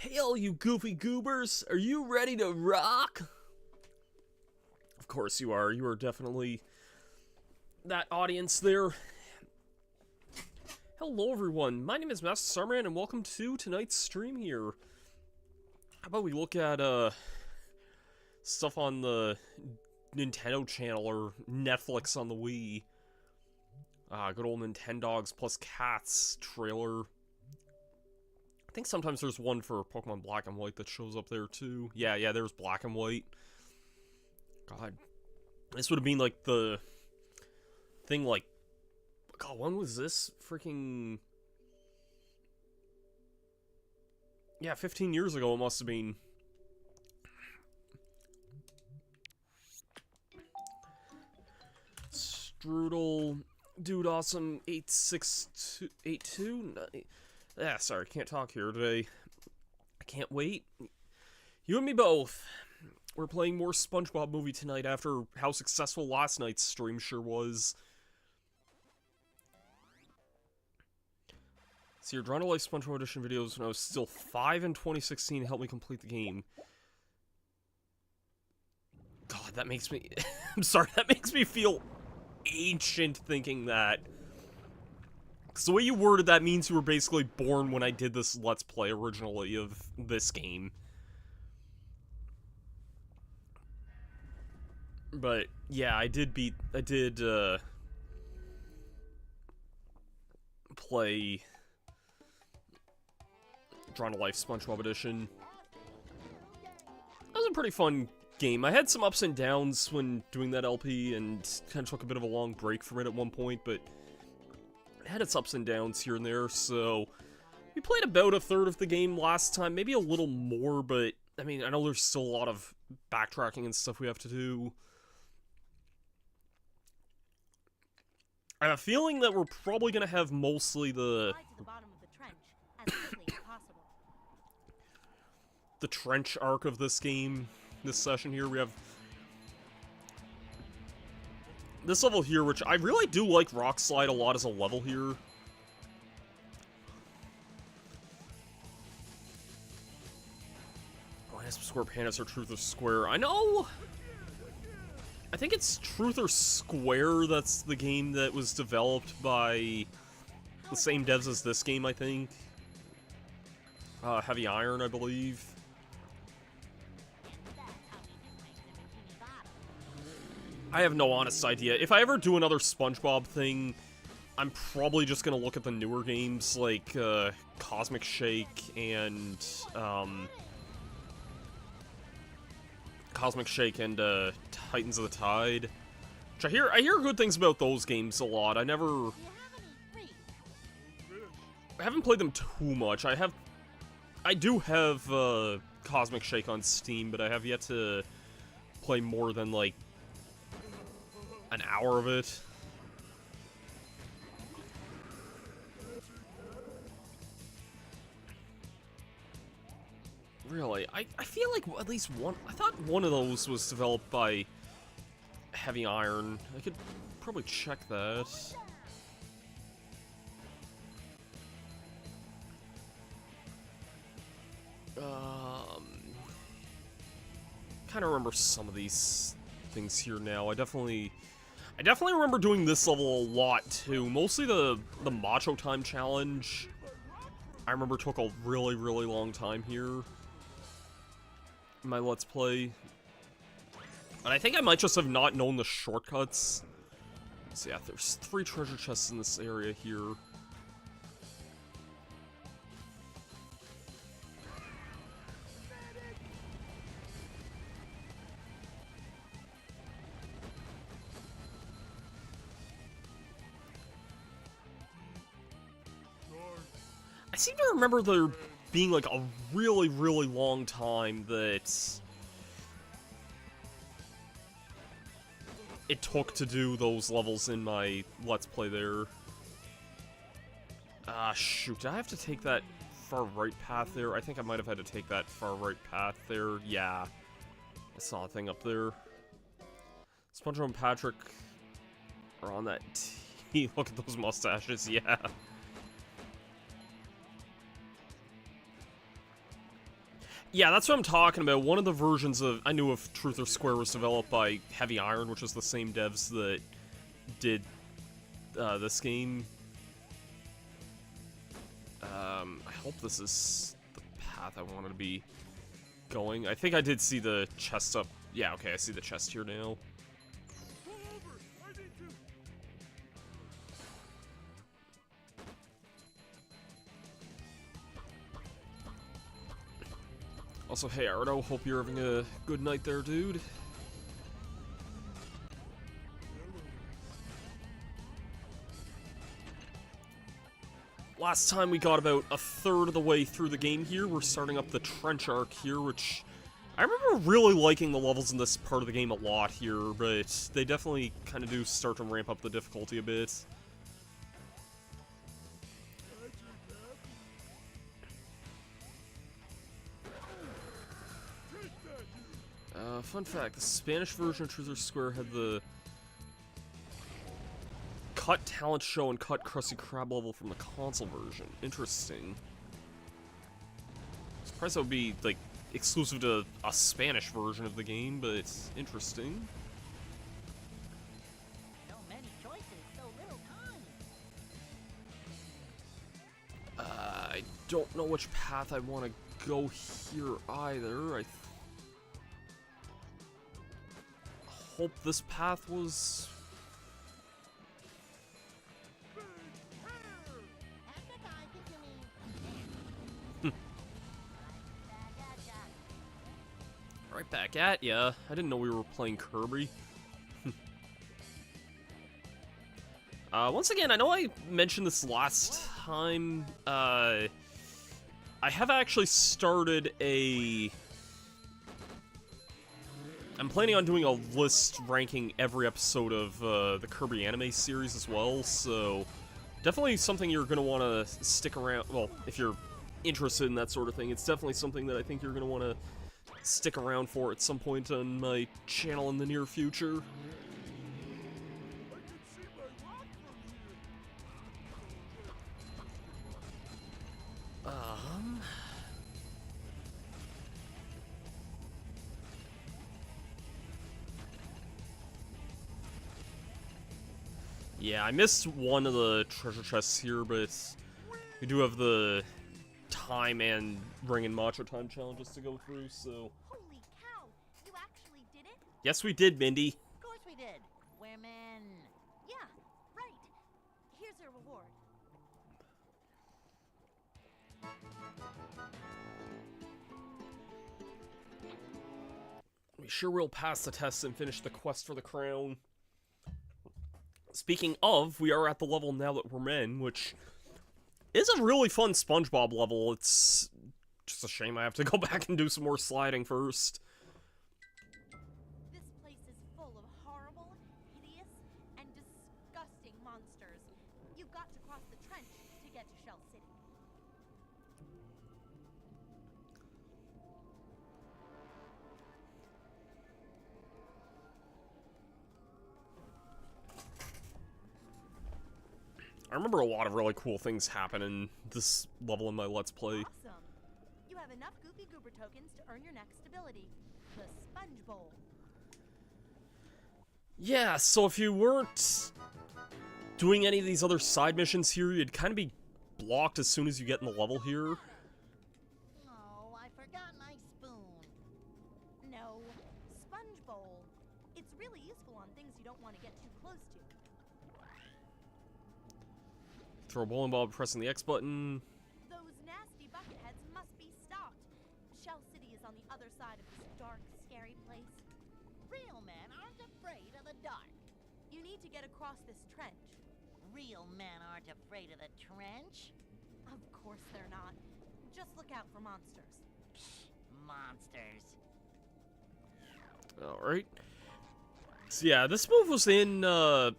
Hey all you goofy goobers, are you ready to rock? Of course you are. You are definitely that audience there. Hello everyone, my name is Master Sarman and welcome to tonight's stream here. How about we look at stuff on the Nintendo channel or Netflix on the Wii. Good old Nintendogs plus Cats trailer. I think sometimes there's one for Pokemon Black and White that shows up there too. Yeah, there's Black and White. God. This would have been like the thing like... God, when was this? Freaking... Yeah, 15 years ago it must have been. Strudel... Dude Awesome 86282? Yeah, sorry, can't talk here today. I can't wait. You and me both. We're playing more Spongebob movie tonight after how successful last night's stream sure was. See, your Drawn to Life Spongebob Edition videos when I was still 5 in 2016 helped me complete the game. God, that makes me... I'm sorry, that makes me feel ancient thinking that. Because the way you worded that means you were basically born when I did this Let's Play originally of this game. But, yeah, I did play Drawn to Life Spongebob Edition. That was a pretty fun game. I had some ups and downs when doing that LP, and kind of took a bit of a long break from it at one point, but it had its ups and downs here and there, so we played about a third of the game last time, maybe a little more, but, I mean, I know there's still a lot of backtracking and stuff we have to do. I have a feeling that we're probably going to have mostly the trench arc of this game, this session here. We have this level here, which I really do like Rock Slide a lot as a level here. Oh, I asked Squarepants or Truth or Square. I know! I think it's Truth or Square that's the game that was developed by the same devs as this game, I think. Heavy Iron, I believe. I have no honest idea. If I ever do another Spongebob thing, I'm probably just gonna look at the newer games like Cosmic Shake and Titans of the Tide. Which I hear good things about those games a lot. I haven't played them too much. I do have Cosmic Shake on Steam, but I have yet to play more than like an hour of it. Really? I feel like at least one... I thought one of those was developed by Heavy Iron. I could probably check that. Kind of remember some of these things here now. I definitely remember doing this level a lot too. Mostly the Macho Time challenge. I remember took a really, really long time here in my Let's Play. And I think I might just have not known the shortcuts. So yeah, there's 3 treasure chests in this area here. I seem to remember there being like a really, really long time that it took to do those levels in my Let's Play there. Shoot, did I have to take that far right path there? I think I might have had to take that far right path there. Yeah. I saw a thing up there. SpongeBob and Patrick are on that tee. Look at those mustaches, yeah. Yeah, that's what I'm talking about. One of the versions of I knew of Truth or Square was developed by Heavy Iron, which is the same devs that did this game. I hope this is the path I wanted to be going. I think I did see the chest up. Yeah, okay, I see the chest here now. Also, hey Ardo, hope you're having a good night there, dude. Last time we got about a third of the way through the game here. We're starting up the trench arc here, which I remember really liking the levels in this part of the game a lot here, but they definitely kind of do start to ramp up the difficulty a bit. Fun fact, the Spanish version of Truth or Square had the cut talent show and cut Krusty Krab level from the console version. Interesting. Surprised that would be, like, exclusive to a Spanish version of the game, but it's interesting. So many choices, so little time. I don't know which path I want to go here either. I hope this path was... Right back at ya. I didn't know we were playing Kirby. Once again, I know I mentioned this last time. I have actually started a... I'm planning on doing a list ranking every episode of the Kirby anime series as well, so definitely something you're going to want to stick around. Well, if you're interested in that sort of thing, it's definitely something that I think you're going to want to stick around for at some point on my channel in the near future. Yeah, I missed one of the treasure chests here, but we do have the time and ring and macho time challenges to go through, so... Holy cow! You actually did it? Yes, we did, Mindy. Of course we did. We're men. Yeah, right. Here's your reward. We sure will pass the test and finish the quest for the crown. Speaking of, we are at the level now that we're men, which is a really fun Spongebob level. It's just a shame I have to go back and do some more sliding first. This place is full of horrible, hideous, and disgusting monsters. You've got to cross the trench to get to Shell City. I remember a lot of really cool things happen in this level in my Let's Play. Awesome. You have enough Goopy Goober tokens to earn your next ability, the Sponge Bowl. Yeah, so if you weren't doing any of these other side missions here, you'd kind of be blocked as soon as you get in the level here. Oh, I forgot my spoon. No, Sponge Bowl. It's really useful on things you don't want to get too close to. Throw a bowling ball pressing the X button. Those nasty bucketheads must be stopped. Shell City is on the other side of this dark, scary place. Real men aren't afraid of the dark. You need to get across this trench. Real men aren't afraid of the trench? Of course they're not. Just look out for monsters. Monsters. Alright. So yeah, this move was in,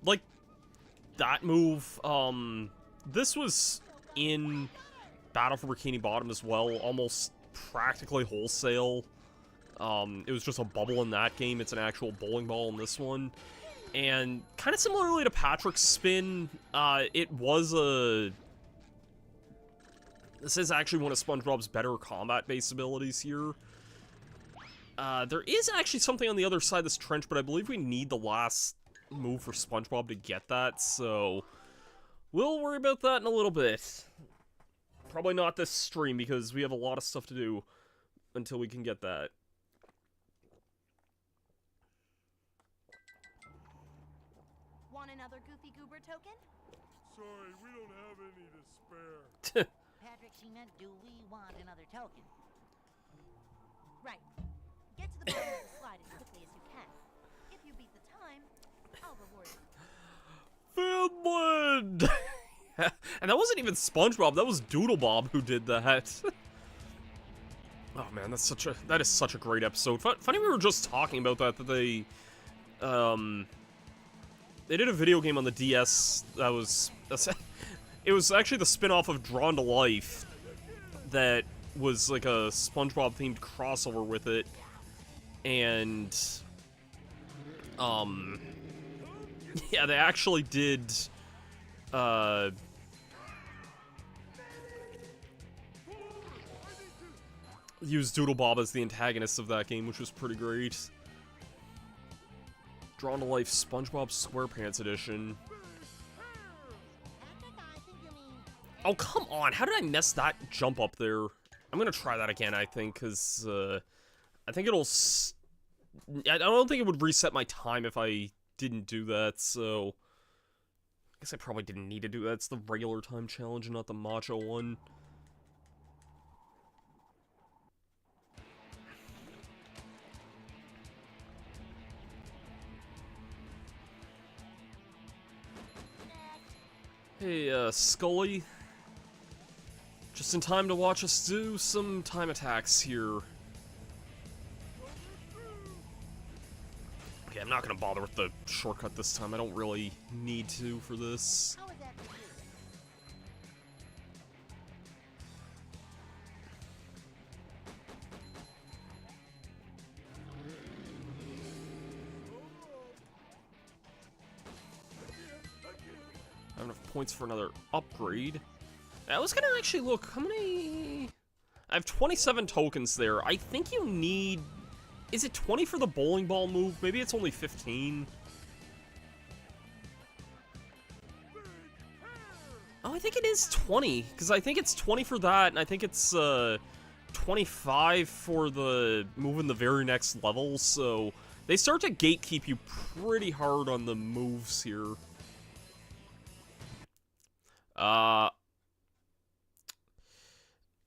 like, that move, this was in Battle for Bikini Bottom as well, almost practically wholesale. It was just a bubble in that game. It's an actual bowling ball in this one. And kind of similarly to Patrick's spin, it was a This is actually one of SpongeBob's better combat-based abilities here. There is actually something on the other side of this trench, but I believe we need the last move for SpongeBob to get that, so we'll worry about that in a little bit. Probably not this stream, because we have a lot of stuff to do until we can get that. Want another Goofy Goober token? Sorry, we don't have any to spare. Patrick, she meant, do we want another token? Right. Get to the bottom of the slide as quickly as you can. If you beat the time, I'll reward you. Finland! And that wasn't even SpongeBob, that was Doodlebob who did that. Oh man, that is such a great episode. Funny we were just talking about that they did a video game on the DS that was, it was actually the spin-off of Drawn to Life that was like a SpongeBob themed crossover with it, and yeah, they actually did use Doodlebob as the antagonist of that game, which was pretty great. Drawn to Life SpongeBob SquarePants edition. Oh, come on! How did I mess that jump up there? I'm gonna try that again, I think, because, I think it'll I don't think it would reset my time if I didn't do that, so I guess I probably didn't need to do that. It's the regular time challenge and not the macho one. Hey, Scully. Just in time to watch us do some time attacks here. Okay, I'm not gonna bother with the shortcut this time. I don't really need to for this. How is that for you? I have enough points for another upgrade. I was gonna actually look, how many... I have 27 tokens there. I think you need... Is it 20 for the bowling ball move? Maybe it's only 15. Oh, I think it is 20, because I think it's 20 for that, and I think it's 25 for the move in the very next level, so they start to gatekeep you pretty hard on the moves here.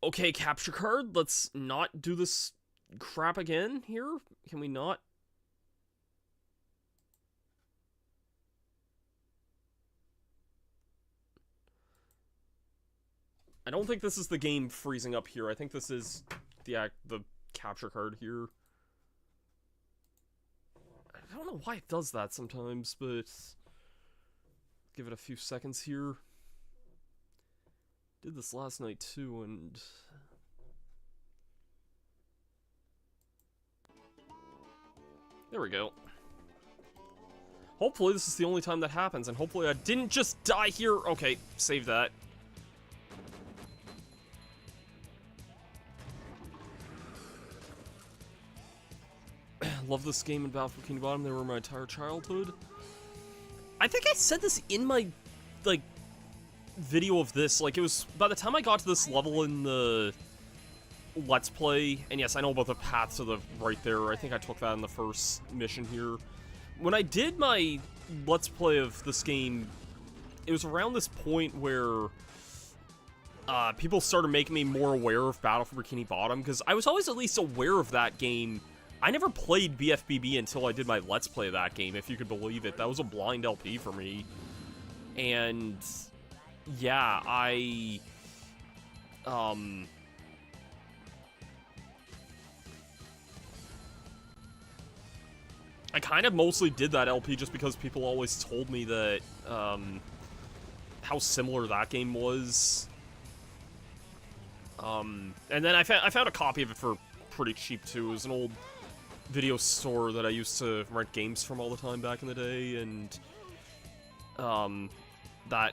Okay, capture card, let's not do this crap again here. Can we not? I don't think this is the game freezing up here. I think this is the capture card here. I don't know why it does that sometimes, but give it a few seconds here. Did this last night too, and there we go. Hopefully this is the only time that happens, and hopefully I didn't just die here. Okay, save that. Love this game and Battle for Bikini Bottom. They were my entire childhood. I think I said this in my, like, video of this. Like, it was by the time I got to this level in the Let's Play, and yes, I know about the path to the right there. I think I took that in the first mission here. When I did my Let's Play of this game, it was around this point where people started making me more aware of Battle for Bikini Bottom, because I was always at least aware of that game. I never played BFBB until I did my Let's Play of that game, if you could believe it. That was a blind LP for me. And yeah, I kind of mostly did that LP just because people always told me that, how similar that game was. And then I found a copy of it for pretty cheap too. It was an old video store that I used to rent games from all the time back in the day, and that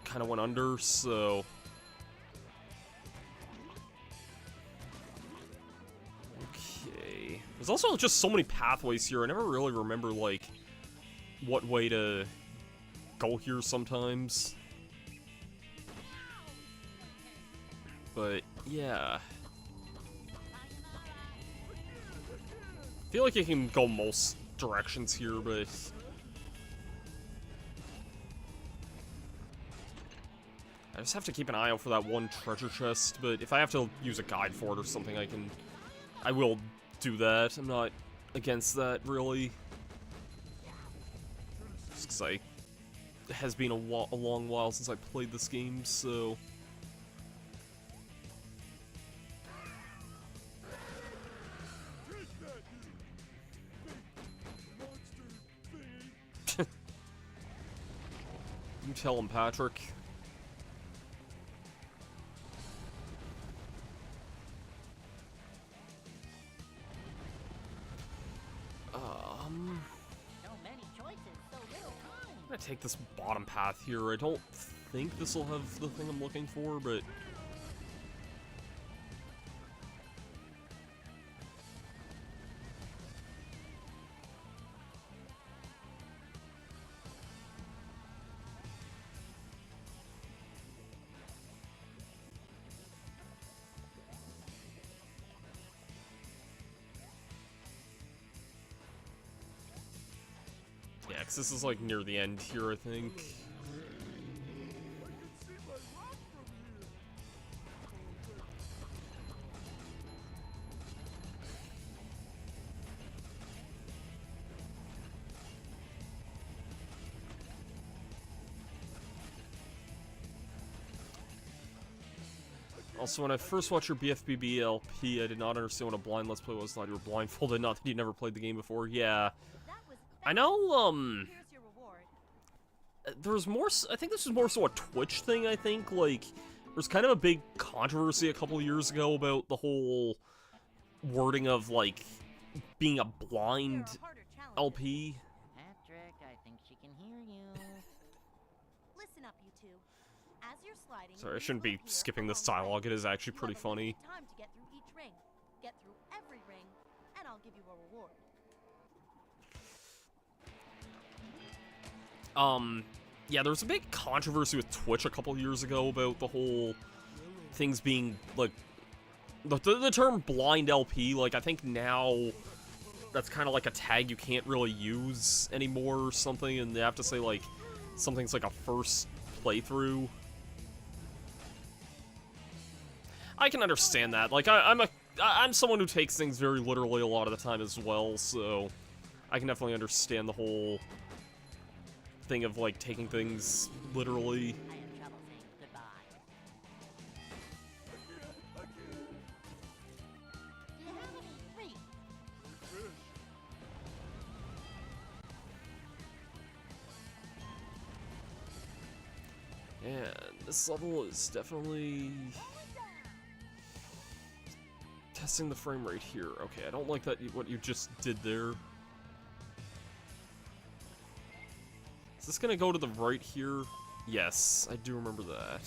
kind of went under, so There's also just so many pathways here. I never really remember, like, what way to go here sometimes. But, yeah. I feel like you can go most directions here, but... I just have to keep an eye out for that one treasure chest, but if I have to use a guide for it or something, I will do that. I'm not against that, really. Just 'cause it has been a long while since I played this game, so... You tell him, Patrick. So many choices, so little time. I'm gonna take this bottom path here. I don't think this will have the thing I'm looking for, but... Yeah, because this is like near the end here, I think. Also, when I first watched your BFBB LP, I did not understand what a blind Let's Play was. Thought you were blindfolded, not that you never played the game before. Yeah. I know, Here's your reward. there's more, I think this is more so a Twitch thing, I think, like, there's kind of a big controversy a couple of years ago about the whole wording of, like, being a blind There are harder challenges. LP. Patrick, I think she can hear you. Listen up, you two. As you're sliding, Sorry, I you shouldn't look be here skipping this along the dialogue, way. it is actually You pretty have a limited funny. time to get through each ring. Get through every ring, and I'll give you a reward. Yeah, there was a big controversy with Twitch a couple years ago about the whole things being, like, the term blind LP, like, I think now that's kind of like a tag you can't really use anymore or something, and they have to say, like, something's like a first playthrough. I can understand that. Like, I'm someone who takes things very literally a lot of the time as well, so I can definitely understand the whole thing of, like, taking things literally. I have trouble saying goodbye. Do you have any reef? And this level is definitely testing the frame rate here. Okay, I don't like that what you just did there. Is this gonna go to the right here? Yes, I do remember that.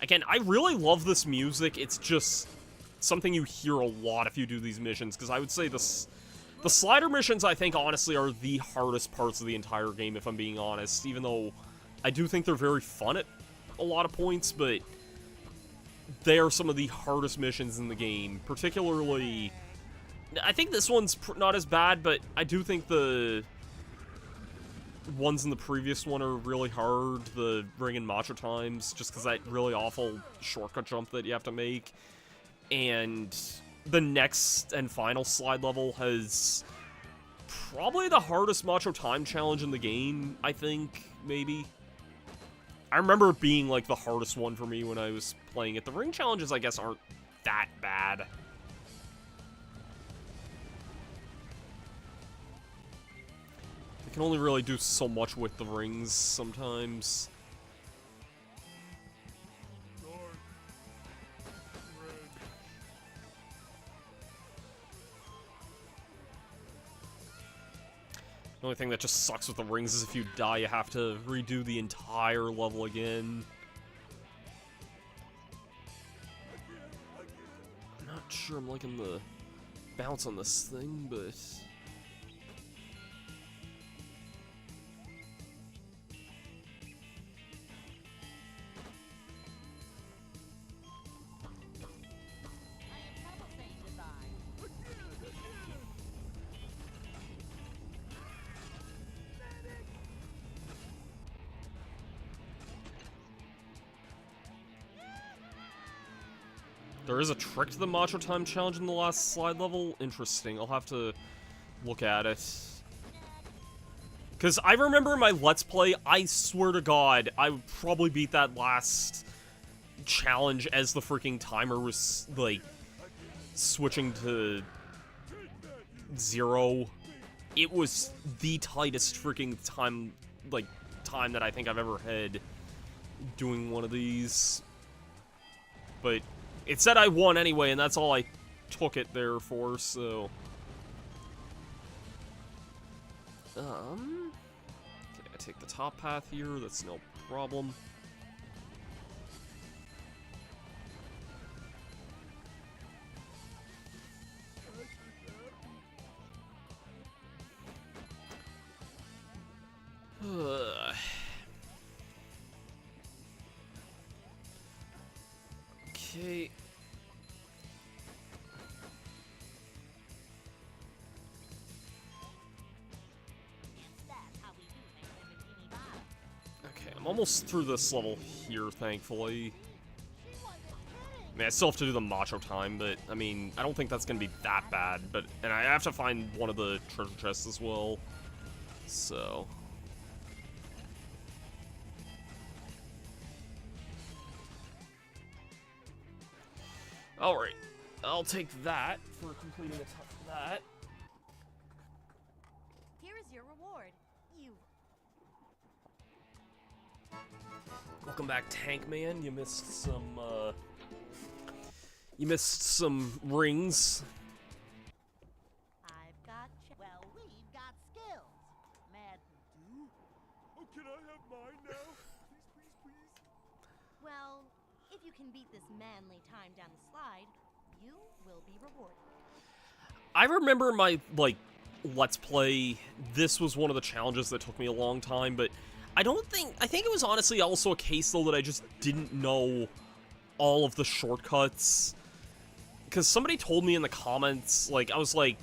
Again, I really love this music. It's just something you hear a lot if you do these missions, because I would say the slider missions, I think, honestly, are the hardest parts of the entire game, if I'm being honest, even though I do think they're very fun at a lot of points, but they are some of the hardest missions in the game, particularly... I think this one's not as bad, but I do think the ones in the previous one are really hard, the ring and macho times, just because that really awful shortcut jump that you have to make. And the next and final slide level has probably the hardest macho time challenge in the game, I think, maybe. I remember it being, like, the hardest one for me when I was playing it. The ring challenges, I guess, aren't that bad. You can only really do so much with the rings sometimes. Dark. Red. The only thing that just sucks with the rings is if you die, you have to redo the entire level again. I'm not sure I'm liking the bounce on this thing, but... I have trouble saying goodbye. There is a trick to the Macho Time challenge in the last slide level. Interesting. I'll have to look at it. Because I remember in my Let's Play, I swear to God, I would probably beat that last challenge as the freaking timer was, like, switching to 0. It was the tightest freaking time that I think I've ever had doing one of these. But it said I won anyway, and that's all I took it there for, so... Okay, I take the top path here, that's no problem. Okay. Okay, I'm almost through this level here, thankfully. I mean, I still have to do the Macho Time, but, I mean, I don't think that's gonna be that bad, but, and I have to find one of the treasure chests as well, so... Alright, I'll take that for completing the top of that. Here is your reward. Welcome back, Tank Man. You missed some rings. I've got Well, we've got skills. Mad. Oh, can I have mine now? Please, please, please. Well, if you can beat this manly time down the slide, you will be rewarded. I remember my, like, Let's Play, this was one of the challenges that took me a long time, but I think it was honestly also a case, though, that I just didn't know all of the shortcuts. Because somebody told me in the comments, like, I was like,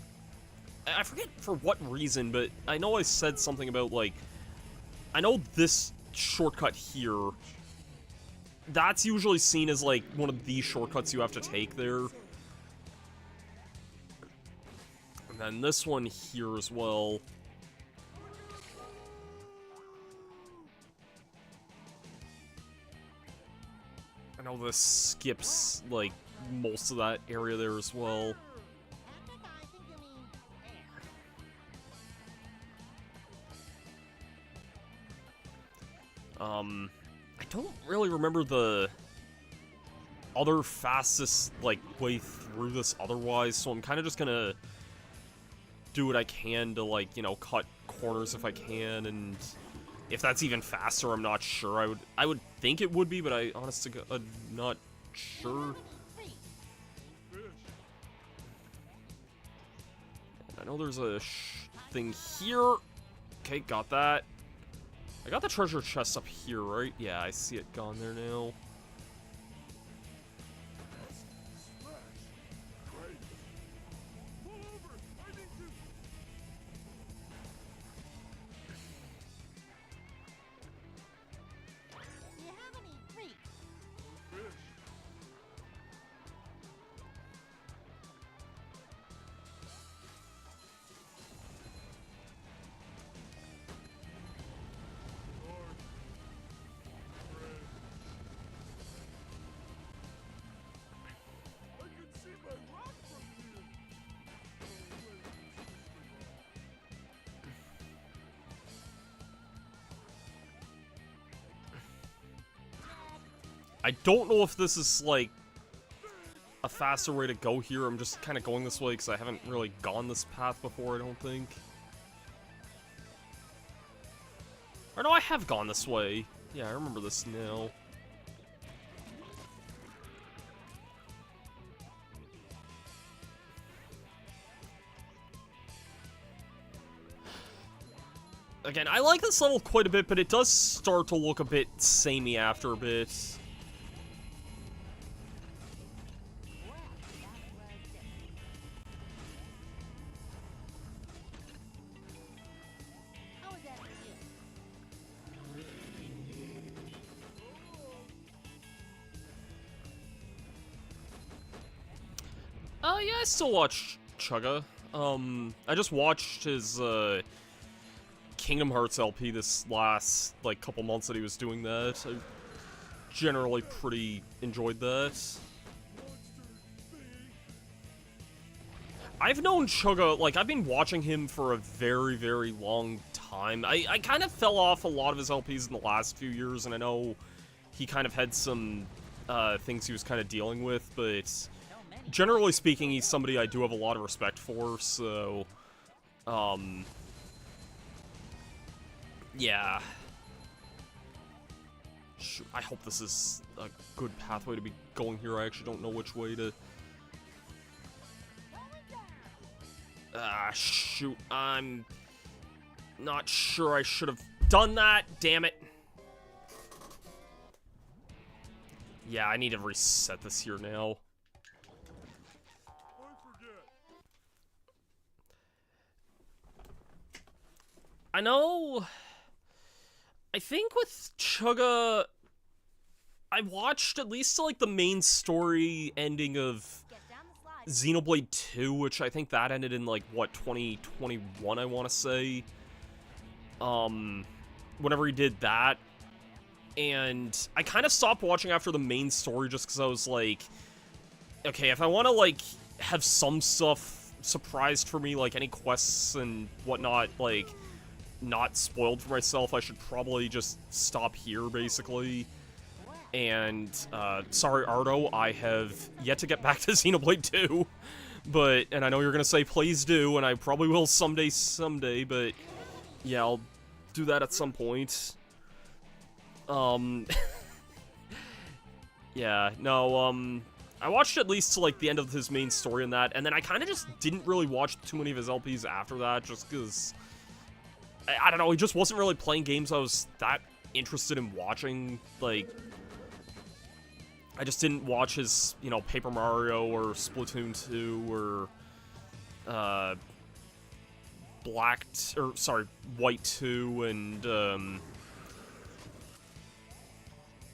I forget for what reason, but I know I said something about, like, I know this shortcut here, that's usually seen as, like, one of the shortcuts you have to take there. And then this one here as well. I know this skips, like, most of that area there as well. Africa, I think you mean air. I don't really remember the other fastest, like, way through this otherwise, so I'm kind of just gonna do what I can to, like, you know, cut corners if I can, and if that's even faster, I'm not sure. I would think it would be, but I honestly not sure. I know there's a thing here. Okay, got that. I got the treasure chest up here, right? Yeah, I see it gone there now. Do you have any freaks? I can see my rock from here. I don't know if this is, like, a faster way to go here. I'm just kind of going this way because I haven't really gone this path before, I don't think. Or no, I have gone this way. Yeah, I remember this now. Again, I like this level quite a bit, but it does start to look a bit samey after a bit. How was that for you? Yeah, I still watch Chugga. I just watched his, Kingdom Hearts LP this last, like, couple months that he was doing that. I generally pretty enjoyed that. I've known Chugga, like, I've been watching him for a very, very long time. I kind of fell off a lot of his LPs in the last few years, and I know he kind of had some, things he was kind of dealing with, but generally speaking, he's somebody I do have a lot of respect for, so, yeah. I hope this is a good pathway to be going here. I actually don't know which way to... Ah, shoot. I'm not sure I should have done that. Damn it. Yeah, I need to reset this here now. I know... I think with Chugga, I watched at least like the main story ending of Get down the slide. Xenoblade 2, which I think that ended in like, what, 2021, I want to say. Whenever he did that. And I kind of stopped watching after the main story just because I was like, okay, if I want to like have some stuff surprised for me, like any quests and whatnot, like, not spoiled for myself, I should probably just stop here, basically. And, sorry, Ardo, I have yet to get back to Xenoblade 2, but, and I know you're gonna say, please do, and I probably will someday, but, yeah, I'll do that at some point. Yeah, no, I watched at least to, like, the end of his main story in that, and then I kind of just didn't really watch too many of his LPs after that, just because... I don't know, he just wasn't really playing games I was that interested in watching, like, I just didn't watch his, you know, Paper Mario or Splatoon 2 or, White 2 and,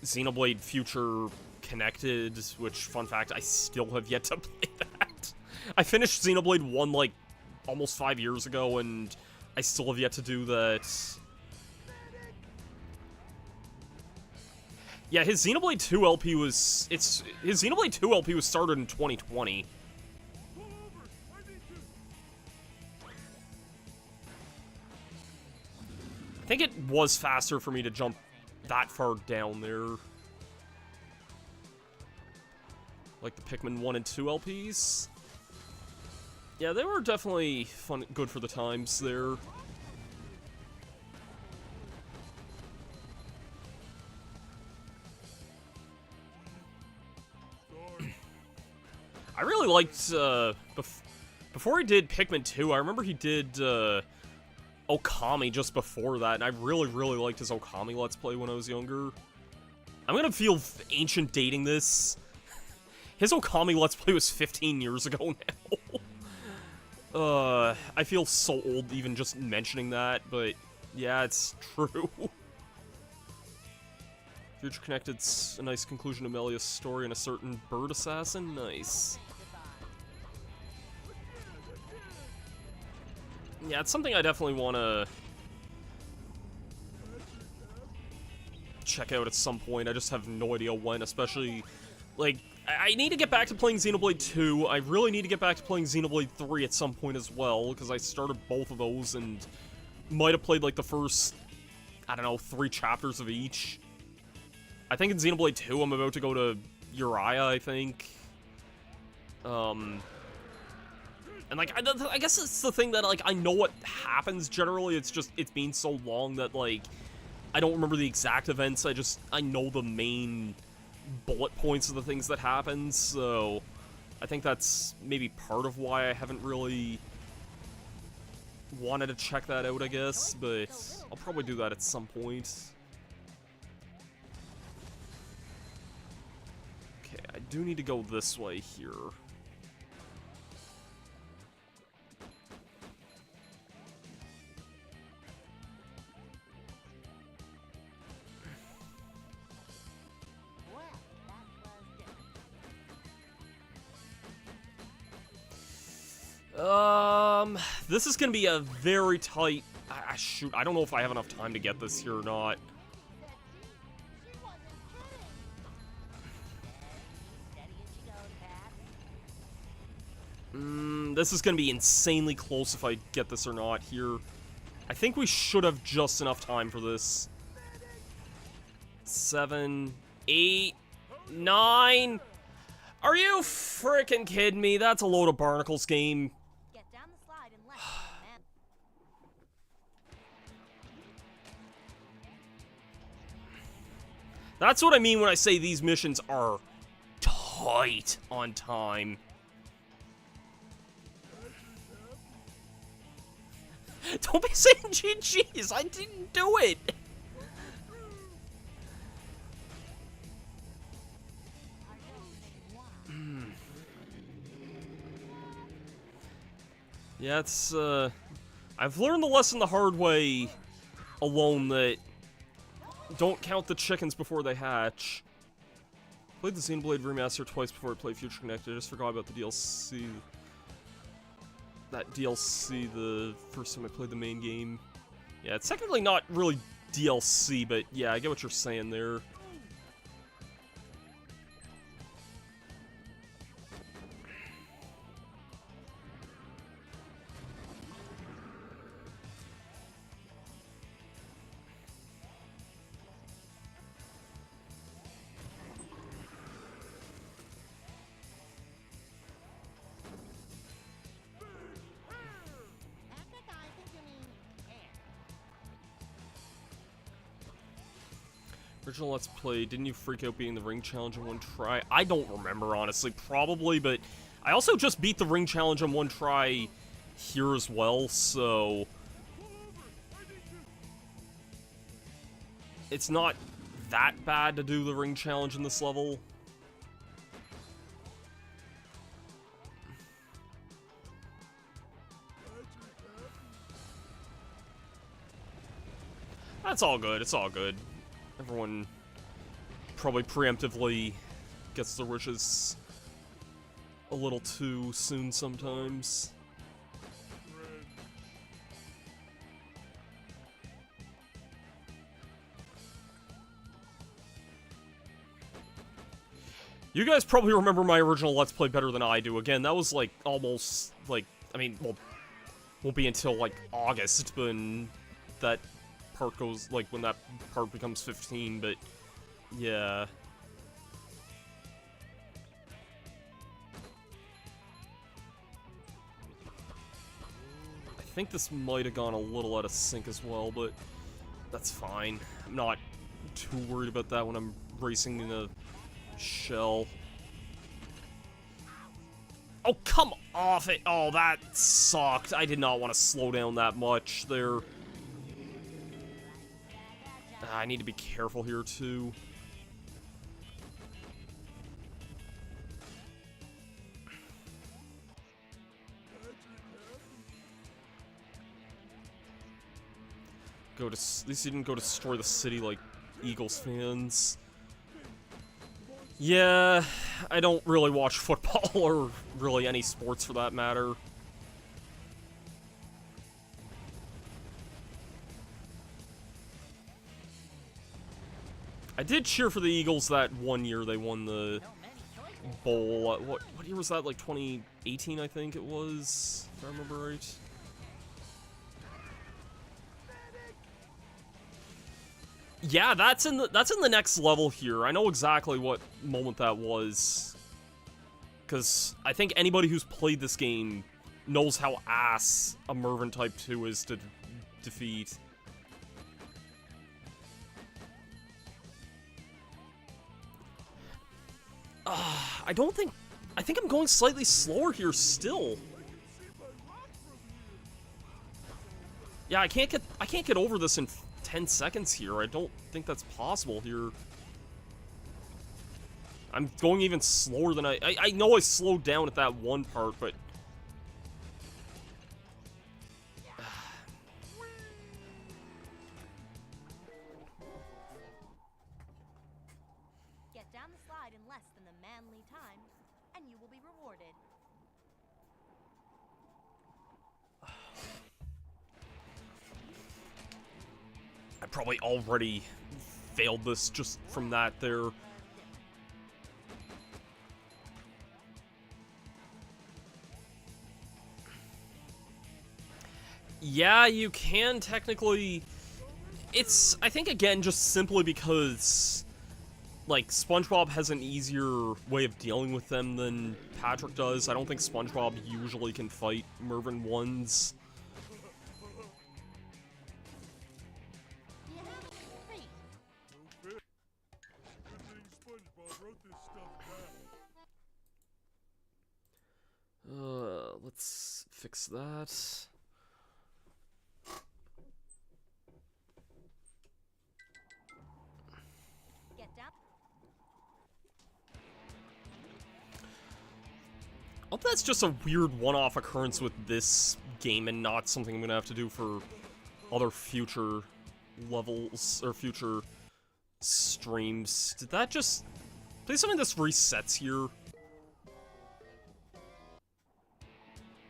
Xenoblade Future Connected, which, fun fact, I still have yet to play that. I finished Xenoblade 1, like, almost 5 years ago, and I still have yet to do that. Yeah, his Xenoblade 2 LP was... his Xenoblade 2 LP was started in 2020. I think it was faster for me to jump that far down there. Like the Pikmin 1 and 2 LPs. Yeah, they were definitely fun, good for the times there. I really liked, before he did Pikmin 2, I remember he did, Okami just before that, and I really, really liked his Okami Let's Play when I was younger. I'm gonna feel ancient dating this. His Okami Let's Play was 15 years ago now. I feel so old even just mentioning that, but yeah, it's true. Future Connected's a nice conclusion to Melia's story and a certain bird assassin. Nice. Yeah, it's something I definitely want to check out at some point. I just have no idea when, especially, like, I need to get back to playing Xenoblade 2. I really need to get back to playing Xenoblade 3 at some point as well, because I started both of those and might have played, like, the first, I don't know, 3 chapters of each. I think in Xenoblade 2, I'm about to go to Uriah, I think. And, like, I guess it's the thing that, like, I know what happens generally. It's just, it's been so long that, like, I don't remember the exact events, I know the main bullet points of the things that happen, so I think that's maybe part of why I haven't really wanted to check that out, I guess, but I'll probably do that at some point. Okay, I do need to go this way here. Well, that was different. This is gonna be a very tight... shoot, I don't know if I have enough time to get this here or not. She wasn't kidding. Steady as she goes, Pat. This is gonna be insanely close if I get this or not here. I think we should have just enough time for this. 7, 8, 9... Are you frickin' kidding me? That's a load of barnacles, game. Get down the slide and left, man. That's what I mean when I say these missions are tight on time. Don't be saying GG's, I didn't do it. Yeah, it's, I've learned the lesson the hard way alone that don't count the chickens before they hatch. Played the Xenoblade Remaster twice before I played Future Connected. I just forgot about the DLC. That DLC the first time I played the main game. Yeah, it's technically not really DLC, but yeah, I get what you're saying there. Epic, I think you mean air. Original Let's Play, didn't you freak out beating the ring challenge in one try? I don't remember, honestly. Probably, but I also just beat the ring challenge in one try here as well, so... It's not that bad to do the ring challenge in this level. That's all good, it's all good. Everyone probably preemptively gets their wishes a little too soon sometimes. You guys probably remember my original Let's Play better than I do. Again, that was like almost like, I mean, well, won't be until like August when that part goes, like when that part becomes 15, but yeah. I think this might have gone a little out of sync as well, but that's fine. I'm not too worried about that when I'm racing in a shell. Oh, come off it! Oh, that sucked. I did not want to slow down that much there. I need to be careful here, too. At least you didn't go destroy the city like Eagles fans. Yeah, I don't really watch football or really any sports for that matter. I did cheer for the Eagles that one year they won the bowl. What year was that? Like 2018, I think it was, if I remember right. Yeah, that's in the next level here. I know exactly what moment that was, because I think anybody who's played this game knows how ass a Mervyn Type 2 is to defeat. I don't think... I think I'm going slightly slower here still. Yeah, I can't get over this in 10 seconds here. I don't think that's possible here. I'm going even slower than I know I slowed down at that one part, but... Get down the slide in less than the manly time, and you will be rewarded. I probably already failed this just from that there. Yeah, you can technically... It's, I think, again, just simply because, like, Spongebob has an easier way of dealing with them than Patrick does. I don't think Spongebob usually can fight Mervyn ones. Do you have any space? No fit. Good thing SpongeBob wrote this stuff down. Let's fix that. Get down. I hope that's just a weird one-off occurrence with this game and not something I'm gonna have to do for other future levels or future streams. Did that just... Please tell me this resets here.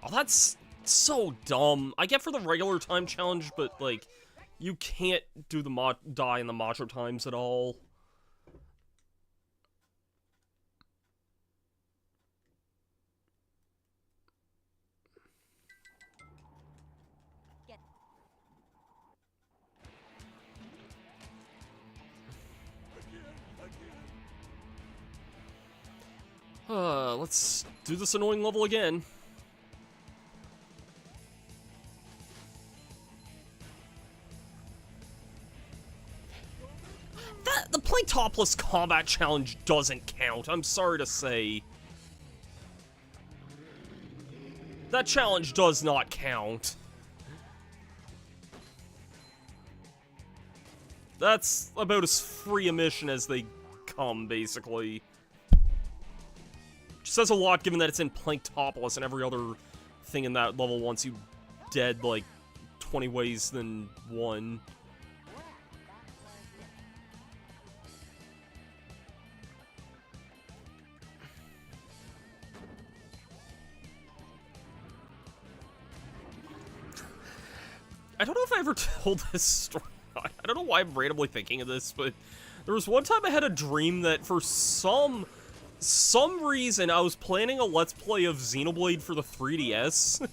Oh, that's so dumb. I get for the regular time challenge, but, like, you can't do the die in the macho times at all. Get. Let's do this annoying level again. The play topless combat challenge doesn't count, I'm sorry to say. That challenge does not count. That's about as free a mission as they come, basically. Which says a lot given that it's in plank topless and every other thing in that level wants you dead like 20 ways than one. I don't know if I ever told this story. I don't know why I'm randomly thinking of this, but there was one time I had a dream that for some reason I was planning a Let's Play of Xenoblade for the 3DS.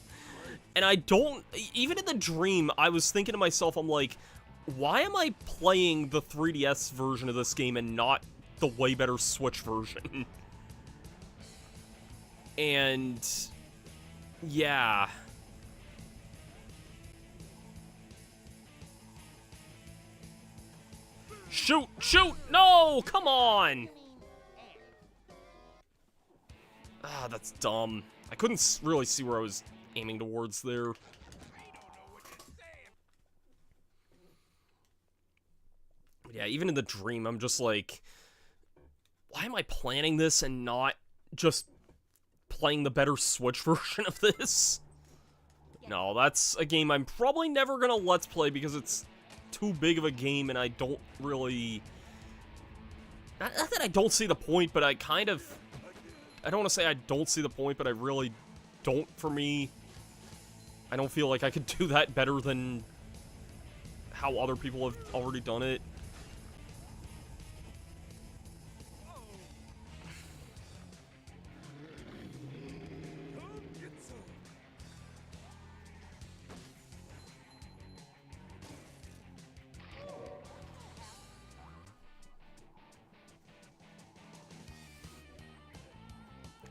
And I don't... Even in the dream, I was thinking to myself, I'm like, why am I playing the 3DS version of this game and not the way better Switch version? And... yeah... Shoot! Shoot! No! Come on! Ah, that's dumb. I couldn't really see where I was aiming towards there. Yeah, even in the dream, I'm just like... Why am I planning this and not just playing the better Switch version of this? No, that's a game I'm probably never gonna Let's Play because it's too big of a game and I don't really... Not that I don't see the point, but I kind of... I don't want to say I don't see the point, but I really don't for me. I don't feel like I could do that better than how other people have already done it.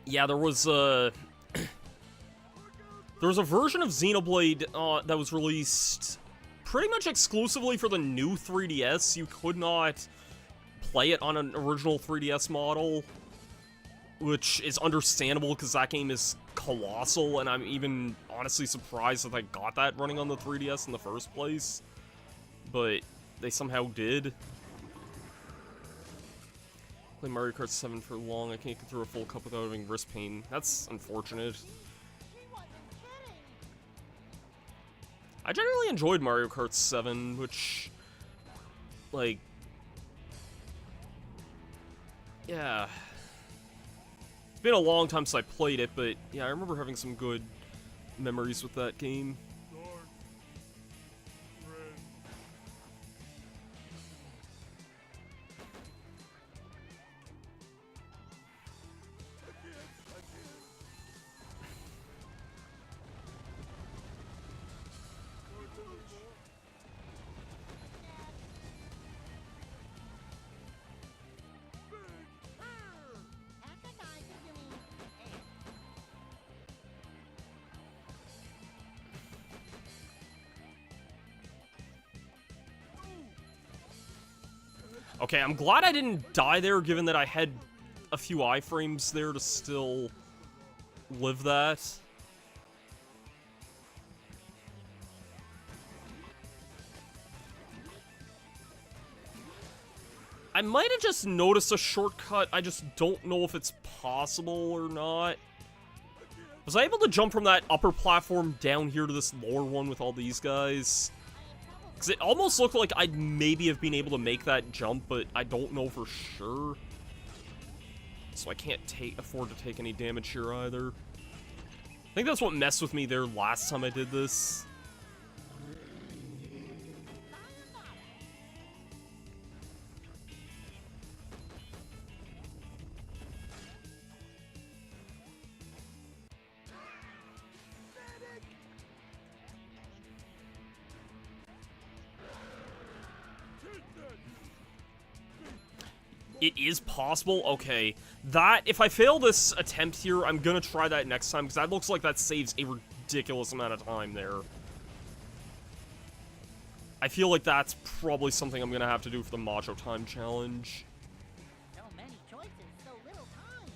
Yeah, there was a version of Xenoblade that was released pretty much exclusively for the new 3DS. You could not play it on an original 3DS model. which is understandable because that game is colossal, and I'm even honestly surprised that I got that running on the 3DS in the first place. But they somehow did. Play Mario Kart 7 for long. I can't get through a full cup without having wrist pain. That's unfortunate. I generally enjoyed Mario Kart 7, which, like, yeah. It's been a long time since I played it, but yeah, I remember having some good memories with that game. Okay, I'm glad I didn't die there, given that I had a few iframes there to still live that. I might have just noticed a shortcut, I just don't know if it's possible or not. Was I able to jump from that upper platform down here to this lower one with all these guys? Because it almost looked like I'd maybe have been able to make that jump, but I don't know for sure. So I can't afford to take any damage here either. I think that's what messed with me there last time I did this. It is possible? Okay. That, if I fail this attempt here, I'm gonna try that next time, because that looks like that saves a ridiculous amount of time there. I feel like that's probably something I'm gonna have to do for the Macho Time Challenge. So many choices, so little time.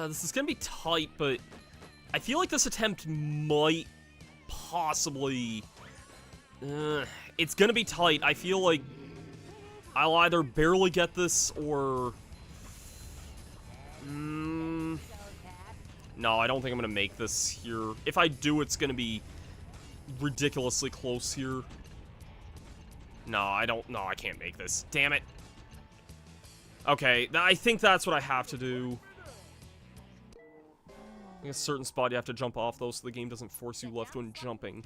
This is gonna be tight, but I feel like this attempt might possibly... it's gonna be tight. I feel like I'll either barely get this or... no, I don't think I'm gonna make this here. If I do, it's gonna be ridiculously close here. No, I can't make this. Damn it. Okay, I think that's what I have to do. In a certain spot, you have to jump off, though, so the game doesn't force you left when jumping.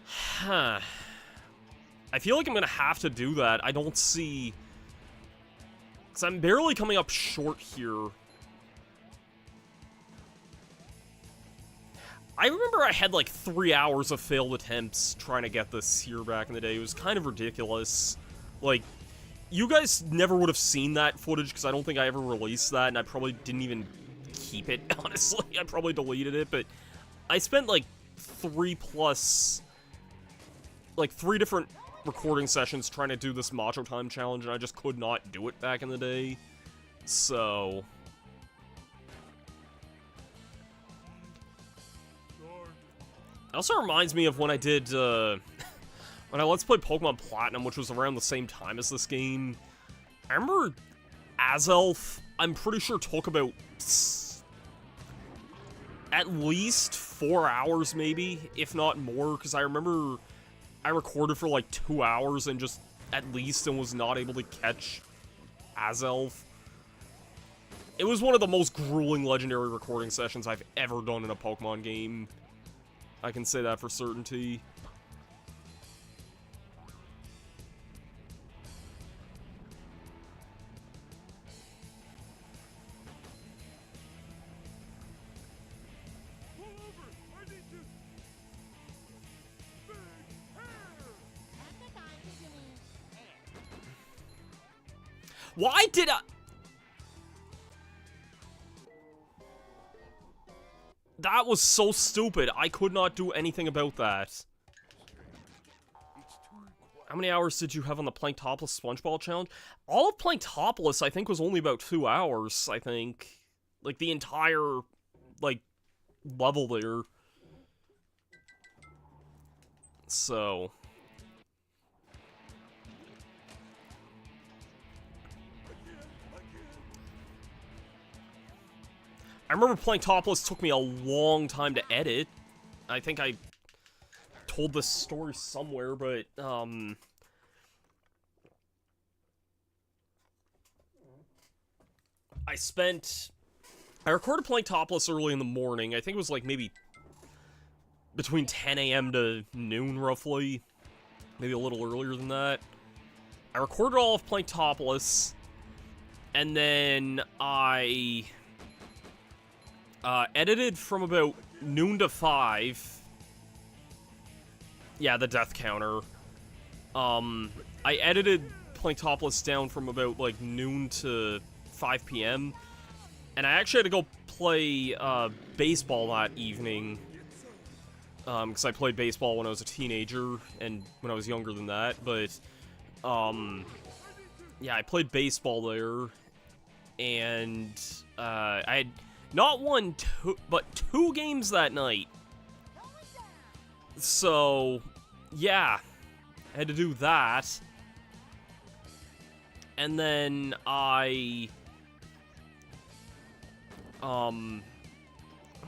Huh. I feel like I'm gonna have to do that. I don't see... because I'm barely coming up short here. I remember I had, like, 3 hours of failed attempts trying to get this here back in the day. It was kind of ridiculous. Like, you guys never would have seen that footage, because I don't think I ever released that, and I probably didn't even keep it, honestly. I probably deleted it, but I spent, like, 3 different recording sessions trying to do this Macho Time Challenge, and I just could not do it back in the day. So... it also reminds me of when I did, when I Let's Play Pokemon Platinum, which was around the same time as this game. I remember Azelf, I'm pretty sure, took about at least 4 hours, maybe, if not more, because I remember I recorded for like 2 hours and just, at least, and was not able to catch Azelf. It was one of the most grueling legendary recording sessions I've ever done in a Pokemon game. I can say that for certainty. Why did I... That was so stupid. I could not do anything about that. How many hours did you have on the Planktopolis Spongebob challenge? All of Planktopolis, I think, was only about 2 hours, I think. Like, the entire, like, level there. So... I remember Planktopolis took me a long time to edit. I think I told this story somewhere, but, I recorded Planktopolis early in the morning. I think it was, like, maybe between 10 a.m. to noon, roughly. Maybe a little earlier than that. I recorded all of Planktopolis, and then I... edited from about noon to 5. Yeah, the death counter. I edited Planktopolis down from about, like, noon to 5 p.m. And I actually had to go play, baseball that evening. Because I played baseball when I was a teenager, and when I was younger than that, but, yeah, I played baseball there, and, I had... not one, but 2 games that night. So, yeah. I had to do that. And then I... what am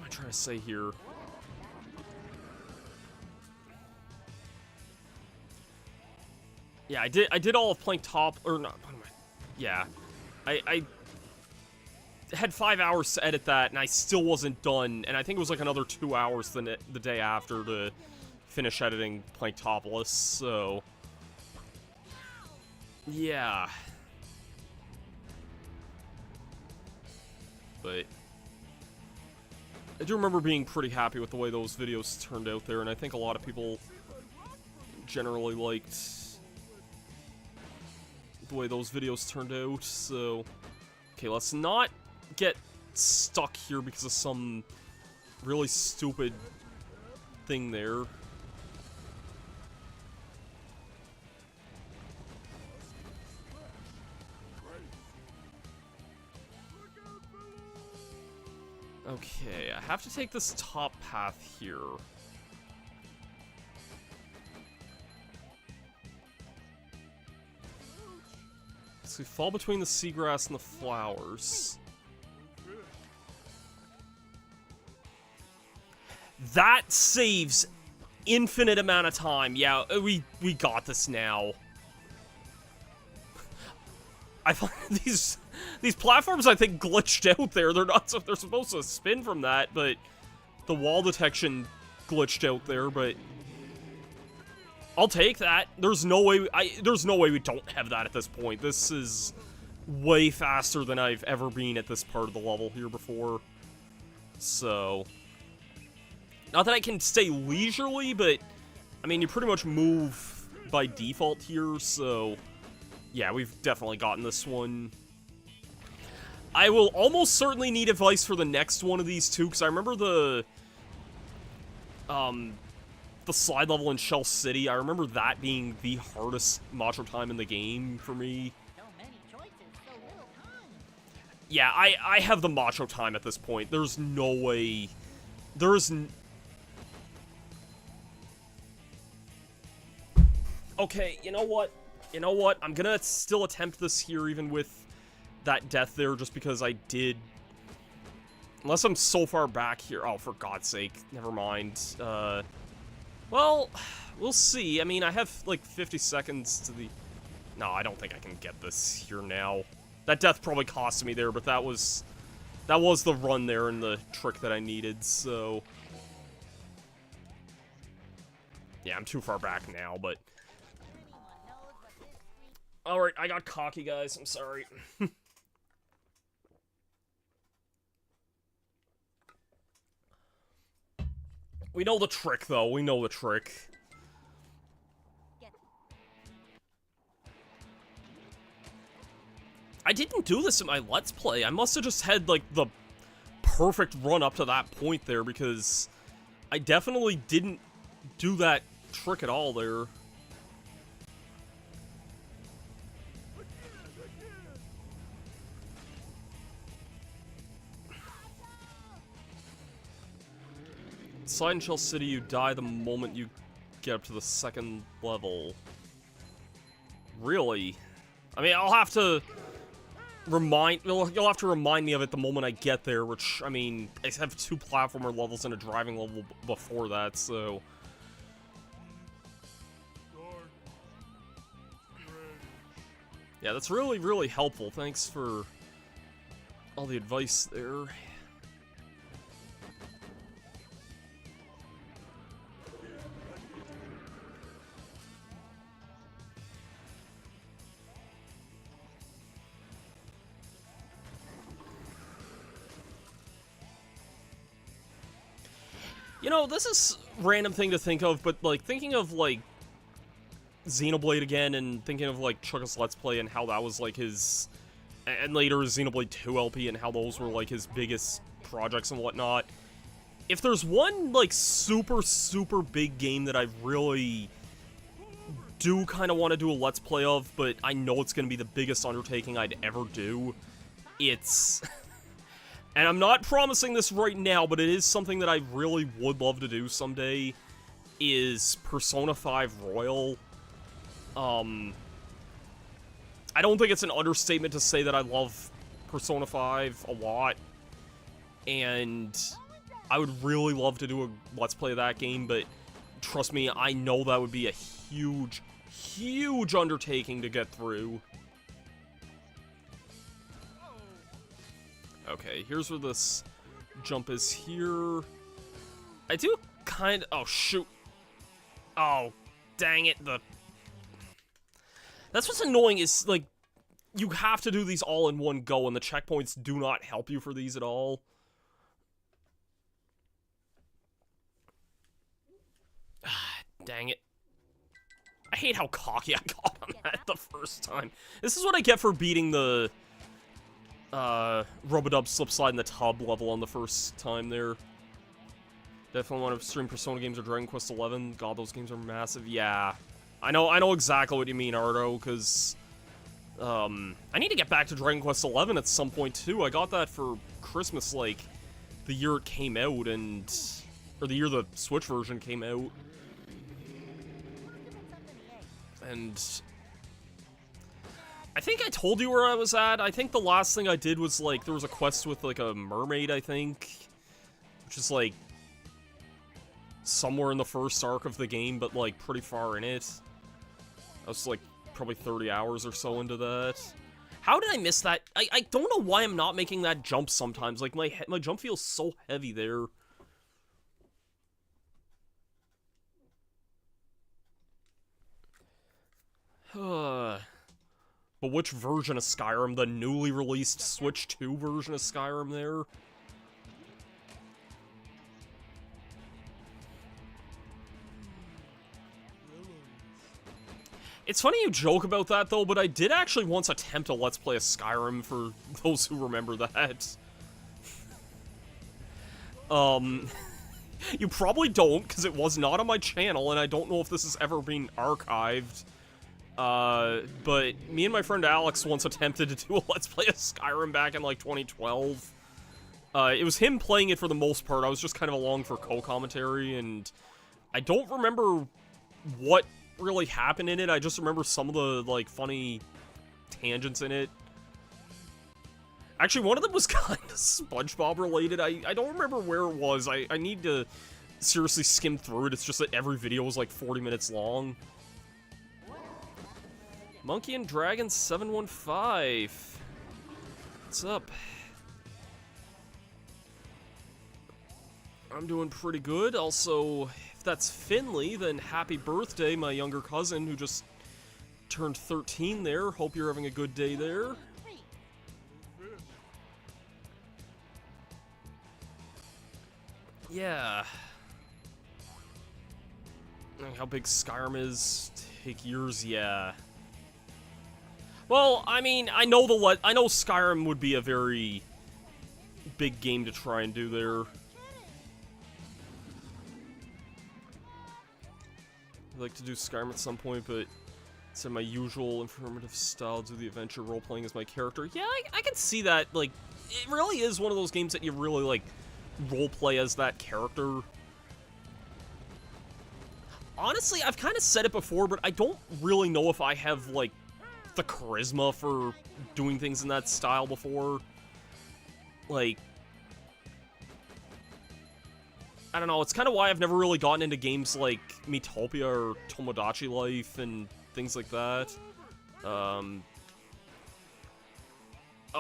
I trying to say here? Yeah, I did all of or not, what am I... Yeah. I had 5 hours to edit that, and I still wasn't done, and I think it was like another 2 hours the day after to finish editing Planktopolis, so... yeah. But... I do remember being pretty happy with the way those videos turned out there, and I think a lot of people generally liked the way those videos turned out, so... Okay, let's not get stuck here because of some really stupid thing there. Okay, I have to take this top path here. So we fall between the seagrass and the flowers. That saves infinite amount of time. Yeah, we got this now. I find these platforms, I think, glitched out there. They're not, they're supposed to spin from that, but the wall detection glitched out there, but I'll take that. There's no way we don't have that at this point. This is way faster than I've ever been at this part of the level here before. So, not that I can stay leisurely, but I mean, you pretty much move by default here, so yeah, we've definitely gotten this one. I will almost certainly need advice for the next one of these too, because I remember the slide level in Shell City. I remember that being the hardest Macho time in the game for me. So many choices, so little time. Yeah, I have the Macho time at this point. There's no way. Okay, you know what? You know what? I'm gonna still attempt this here, even with that death there, just because I did... Unless I'm so far back here. Oh, for God's sake. Never mind. Well, we'll see. I mean, I have, like, 50 seconds to the... No, I don't think I can get this here now. That death probably cost me there, but that was the run there and the trick that I needed, so... Yeah, I'm too far back now, but... Alright, I got cocky, guys. I'm sorry. We know the trick, though. We know the trick. I didn't do this in my Let's Play. I must have just had, like, the perfect run up to that point there, because I definitely didn't do that trick at all there. Inside in Shell City, you die the moment you get up to the second level. Really? I mean, I'll have to you'll have to remind me of it the moment I get there, which, I mean, I have 2 platformer levels and a driving level before that, so... Yeah, that's really, really helpful. Thanks for all the advice there. You know, this is a random thing to think of, but, like, thinking of, like, Xenoblade again, and thinking of, like, Chucka's Let's Play and how that was, like, his... And later Xenoblade 2 LP and how those were, like, his biggest projects and whatnot. If there's one, like, super, super big game that I really do kind of want to do a Let's Play of, but I know it's going to be the biggest undertaking I'd ever do, it's... And I'm not promising this right now, but it is something that I really would love to do someday, is Persona 5 Royal. I don't think it's an understatement to say that I love Persona 5 a lot, and I would really love to do a Let's Play of that game, but trust me, I know that would be a huge, huge undertaking to get through. Okay, here's where this jump is here. I do kind of... Oh, shoot. Oh, dang it. That's what's annoying is, like, you have to do these all in one go, and the checkpoints do not help you for these at all. Dang it. I hate how cocky I got on that the first time. This is what I get for beating the... Rub-a-dub slip-slide in the tub level on the first time there. Definitely want to stream Persona games or Dragon Quest 11. God, those games are massive. Yeah. I know exactly what you mean, Ardo, because... I need to get back to Dragon Quest 11 at some point, too. I got that for Christmas, like, the year it came out, and... Or the year the Switch version came out. And... I think I told you where I was at. I think the last thing I did was, like, there was a quest with, like, a mermaid, I think. Which is, like, somewhere in the first arc of the game, but, like, pretty far in it. I was, like, probably 30 hours or so into that. How did I miss that? I don't know why I'm not making that jump sometimes. Like, my jump feels so heavy there. But which version of Skyrim? The newly released Switch 2 version of Skyrim there? It's funny you joke about that, though, but I did actually once attempt a Let's Play of Skyrim, for those who remember that. You probably don't, because it was not on my channel, and I don't know if this has ever been archived. But me and my friend Alex once attempted to do a Let's Play of Skyrim back in, like, 2012. It was him playing it for the most part. I was just kind of along for co-commentary, and I don't remember what really happened in it. I just remember some of the, like, funny tangents in it. Actually, one of them was kind of Spongebob related. I don't remember where it was. I need to seriously skim through it. It's just that every video was, like, 40 minutes long. Monkey and Dragon 715. What's up? I'm doing pretty good. Also, if that's Finley, then happy birthday, my younger cousin who just turned 13 there. Hope you're having a good day there. Yeah. How big Skyrim is, take years, yeah. Well, I mean, I know Skyrim would be a very big game to try and do there. I'd like to do Skyrim at some point, but it's in my usual informative style, do the adventure role-playing as my character. Yeah, I can see that. Like, it really is one of those games that you really, like, role-play as that character. Honestly, I've kind of said it before, but I don't really know if I have, like, the charisma for doing things in that style before. Like, I don't know, it's kind of why I've never really gotten into games like Miitopia or Tomodachi Life and things like that. Oh,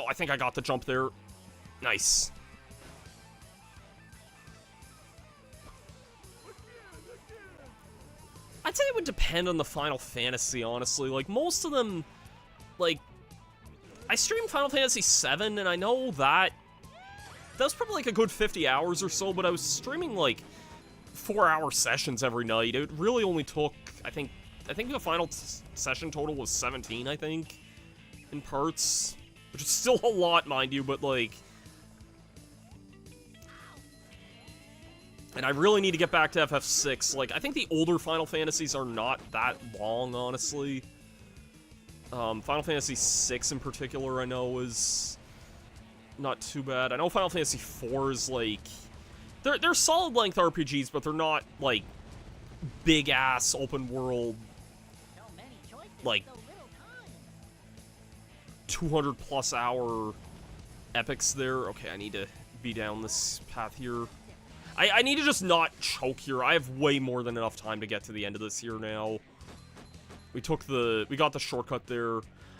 I think I got the jump there. Nice. I'd say it would depend on the Final Fantasy, honestly. Like, most of them, like, I streamed Final Fantasy VII, and I know that was probably like a good 50 hours or so, but I was streaming like 4-hour sessions every night. It really only took, I think the final session total was 17, I think, in parts, which is still a lot, mind you, but like, and I really need to get back to FF6. Like, I think the older Final Fantasies are not that long, honestly. Final Fantasy VI in particular, I know, is not too bad. I know Final Fantasy IV is, like, they're solid-length RPGs, but they're not, like, big-ass open-world, like, 200-plus hour epics there. Okay, I need to be down this path here. I need to just not choke here. I have way more than enough time to get to the end of this here now. We got the shortcut there.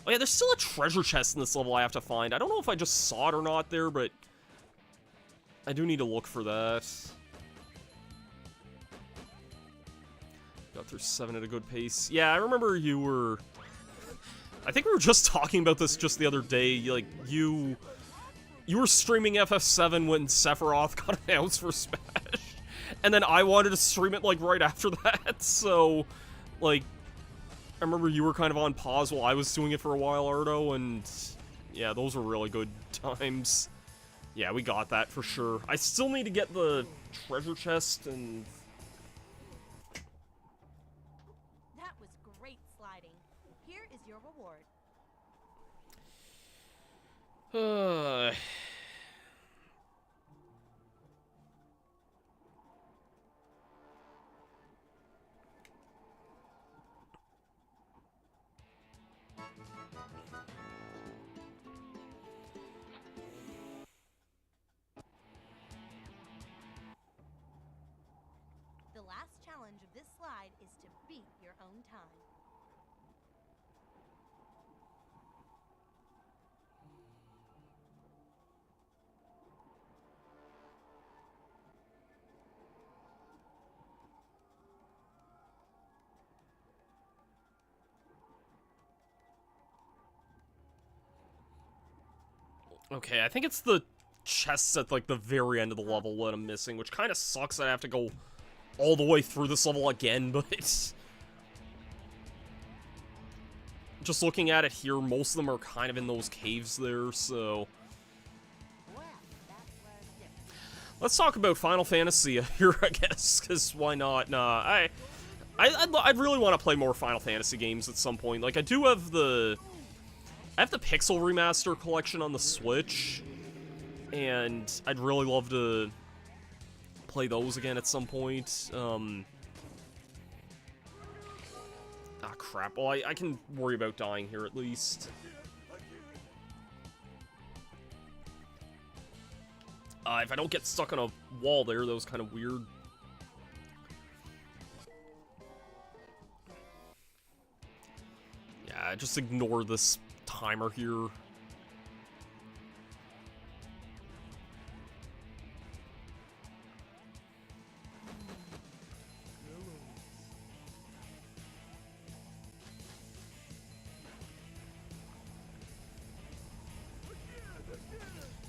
Oh yeah, there's still a treasure chest in this level I have to find. I don't know if I just saw it or not there, but I do need to look for that. Got through 7 at a good pace. Yeah, I remember you were... I think we were just talking about this just the other day. Like, you were streaming FF7 when Sephiroth got announced for Smash. And then I wanted to stream it, like, right after that. So, like, I remember you were kind of on pause while I was doing it for a while, Ardo, and yeah, those were really good times. Yeah, we got that for sure. I still need to get the treasure chest and... That was great sliding. Here is your reward. The last challenge of this slide is to beat your own time. Okay, I think it's the chests at, like, the very end of the level that I'm missing, which kind of sucks that I have to go all the way through this level again, but... Just looking at it here, most of them are kind of in those caves there, so... Let's talk about Final Fantasy here, I guess, because why not? Nah, I'd really want to play more Final Fantasy games at some point. Like, I do have the... I have the Pixel Remaster collection on the Switch, and I'd really love to play those again at some point. Ah, crap. Well, I can worry about dying here at least. If I don't get stuck on a wall there, that was kind of weird. Yeah, just ignore this timer here.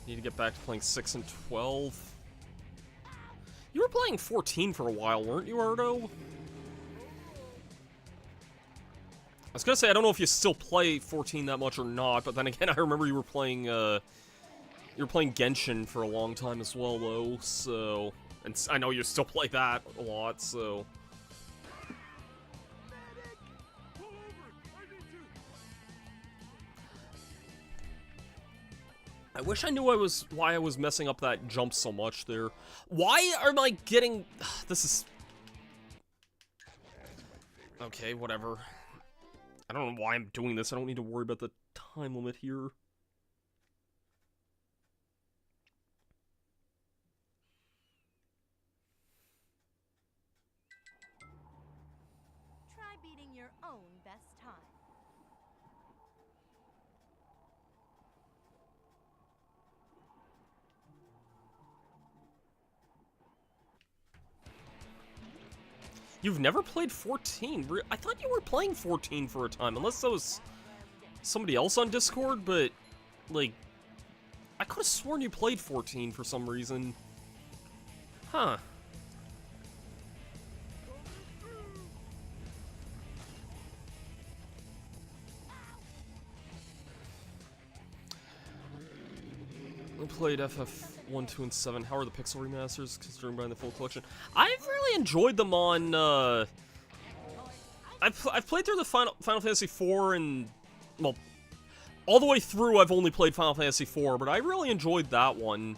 Need to get back to playing 6 and 12. You were playing 14 for a while, weren't you, Ardo? was gonna say, I don't know if you still play 14 that much or not, but then again, I remember you were playing Genshin for a long time as well, though, so... And I know you still play that a lot, so... Pull over! I need to... I wish I knew why I was messing up that jump so much there. Why am I getting... This is... Okay, whatever. I don't know why I'm doing this. I don't need to worry about the time limit here. Try beating your own best time. You've never played 14? I thought you were playing 14 for a time, unless that was somebody else on Discord, but, like, I could have sworn you played 14 for some reason. Huh. I played FF1, 2, and 7. How are the Pixel remasters, considering buying the full collection? I've really enjoyed them on, I've played through the Final Fantasy 4 and, well, all the way through I've only played Final Fantasy 4, but I really enjoyed that one.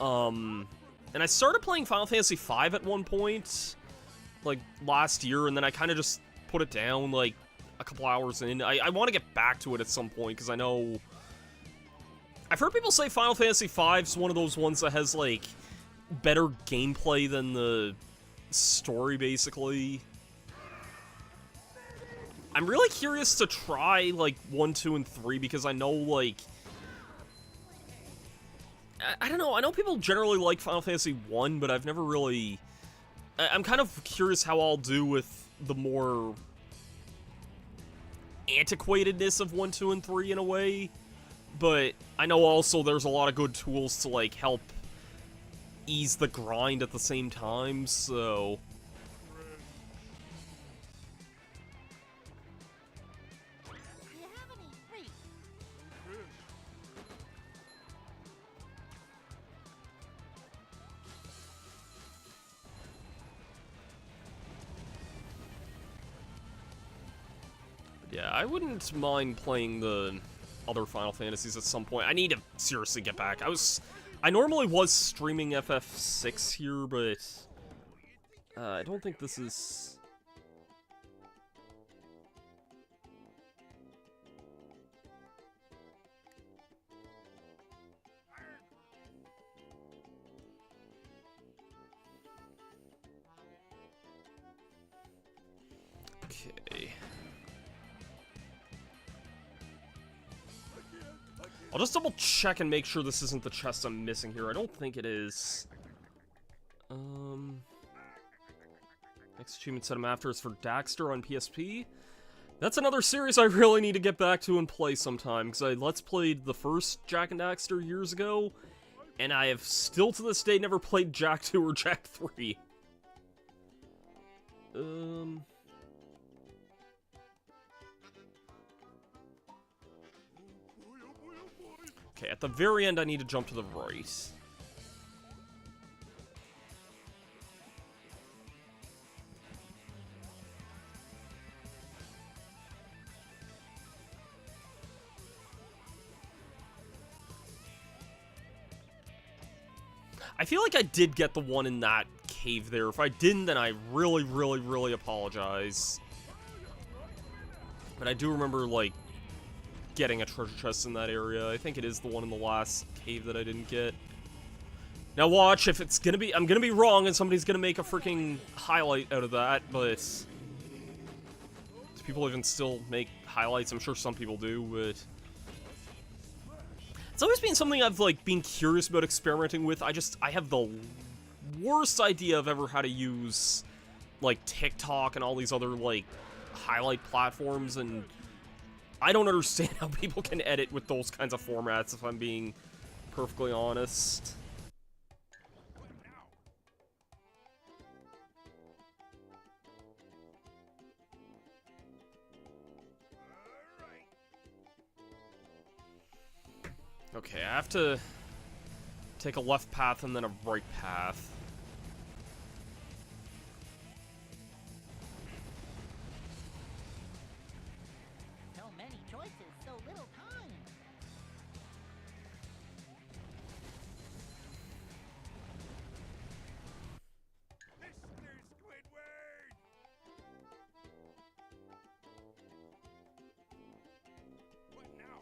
And I started playing Final Fantasy 5 at one point, like, last year, and then I kind of just put it down, like, a couple hours in. I want to get back to it at some point, because I know... I've heard people say Final Fantasy V's one of those ones that has, like, better gameplay than the story, basically. I'm really curious to try, like, 1, 2, and 3, because I know, like... I don't know, I know people generally like Final Fantasy 1, but I've never really... I'm kind of curious how I'll do with the more... antiquatedness of 1, 2, and 3, in a way. But I know also there's a lot of good tools to, like, help ease the grind at the same time, so... Do you have any treats? Yeah, I wouldn't mind playing the other Final Fantasies at some point. I need to seriously get back. I normally was streaming FF6 here, but I don't think this is... Okay. I'll just double check and make sure this isn't the chest I'm missing here. I don't think it is. Next achievement set I'm after is for Daxter on PSP. That's another series I really need to get back to and play sometime, because I Let's Played the first Jak and Daxter years ago, and I have still to this day never played Jak 2 or Jak 3. Okay, at the very end, I need to jump to the right. I feel like I did get the one in that cave there. If I didn't, then I really, really, really apologize. But I do remember, like, getting a treasure chest in that area. I think it is the one in the last cave that I didn't get. Now watch, if it's gonna be... I'm gonna be wrong and somebody's gonna make a freaking highlight out of that, but... Do people even still make highlights? I'm sure some people do, but... It's always been something I've, like, been curious about experimenting with. I have the worst idea of ever how to use, like, TikTok and all these other, like, highlight platforms, and I don't understand how people can edit with those kinds of formats, if I'm being perfectly honest. Okay, I have to take a left path and then a right path. So many choices, so little time. Mr. Squidward! What now?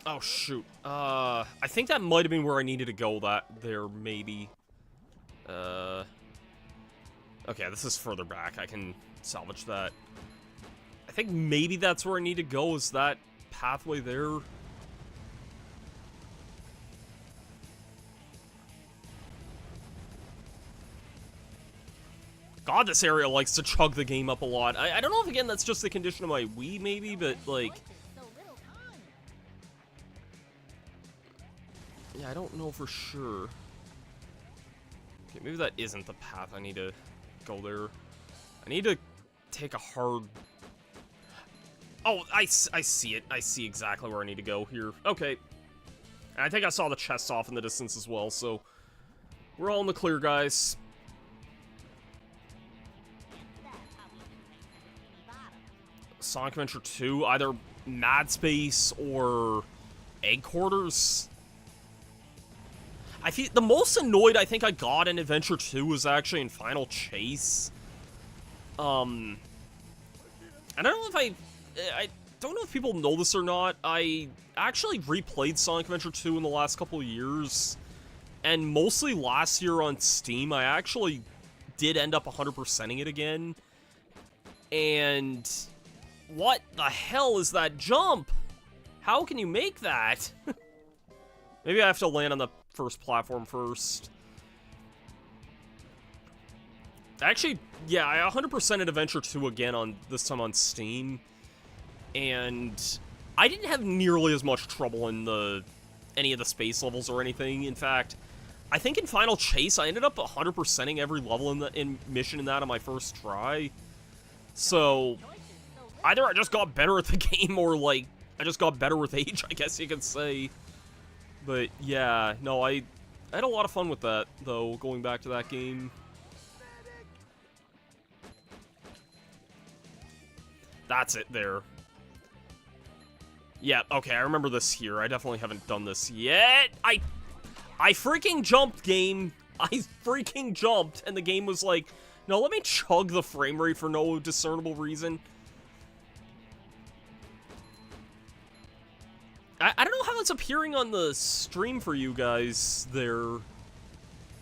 Oh, shoot. I think that might have been where I needed to go there, maybe. Okay, this is further back. I can salvage that. I think maybe that's where I need to go, is that pathway there. God, this area likes to chug the game up a lot. I don't know if, again, that's just the condition of my Wii, maybe, but, like... Choices, so little time. Yeah, I don't know for sure. Okay, maybe that isn't the path I need to go there. I need to take a hard... Oh, I see it. I see exactly where I need to go here. Okay. And I think I saw the chest off in the distance as well, so... We're all in the clear, guys. That's how we can trace the Bikini Bottom. Sonic Adventure 2, either Mad Space or Egg Quarters. I feel the most annoyed I think I got in Adventure 2 was actually in Final Chase. I don't know if I don't know if people know this or not. I actually replayed Sonic Adventure 2 in the last couple of years, and mostly last year on Steam, I actually did end up 100%ing it again. And what the hell is that jump? How can you make that? Maybe I have to land on the first platform first. Actually, yeah, I 100%ed Adventure 2 again this time on Steam. And I didn't have nearly as much trouble in any of the space levels or anything. In fact, I think in Final Chase, I ended up 100%ing every level in mission in that on my first try. So, either I just got better at the game or, like, I just got better with age, I guess you could say. But, yeah, no, I had a lot of fun with that, though, going back to that game. That's it there. Yeah, okay, I remember this here. I definitely haven't done this yet. I freaking jumped, game. I freaking jumped, and the game was like, no, let me chug the frame rate for no discernible reason. I don't know how it's appearing on the stream for you guys there.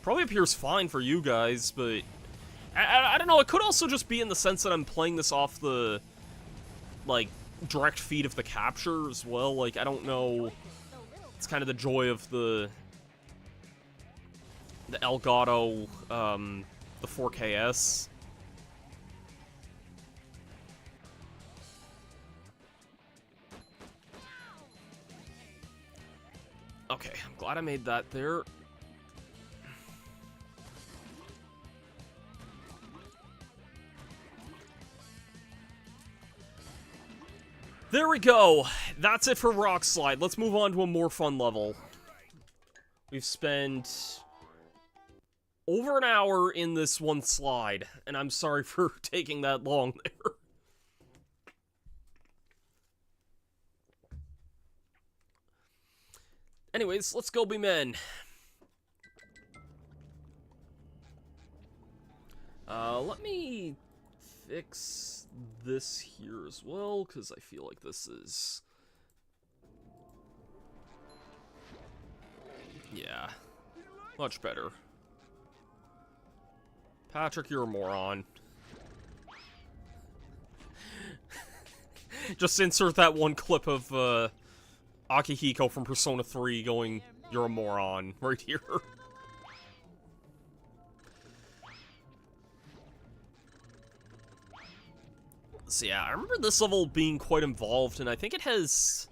Probably appears fine for you guys, but... I don't know, it could also just be in the sense that I'm playing this off the, like, direct feed of the capture as well. Like, I don't know. It's kind of the joy of the Elgato, the 4KS. Okay, I'm glad I made that there. There we go. That's it for Rock Slide. Let's move on to a more fun level. We've spent over an hour in this one slide, and I'm sorry for taking that long there. Anyways, let's go be men. Let me fix this here as well, because I feel like this is... Yeah, much better. Patrick, you're a moron. Just insert that one clip of, Akihiko from Persona 3 going, "You're a moron," right here. So yeah, I remember this level being quite involved, and I think it has...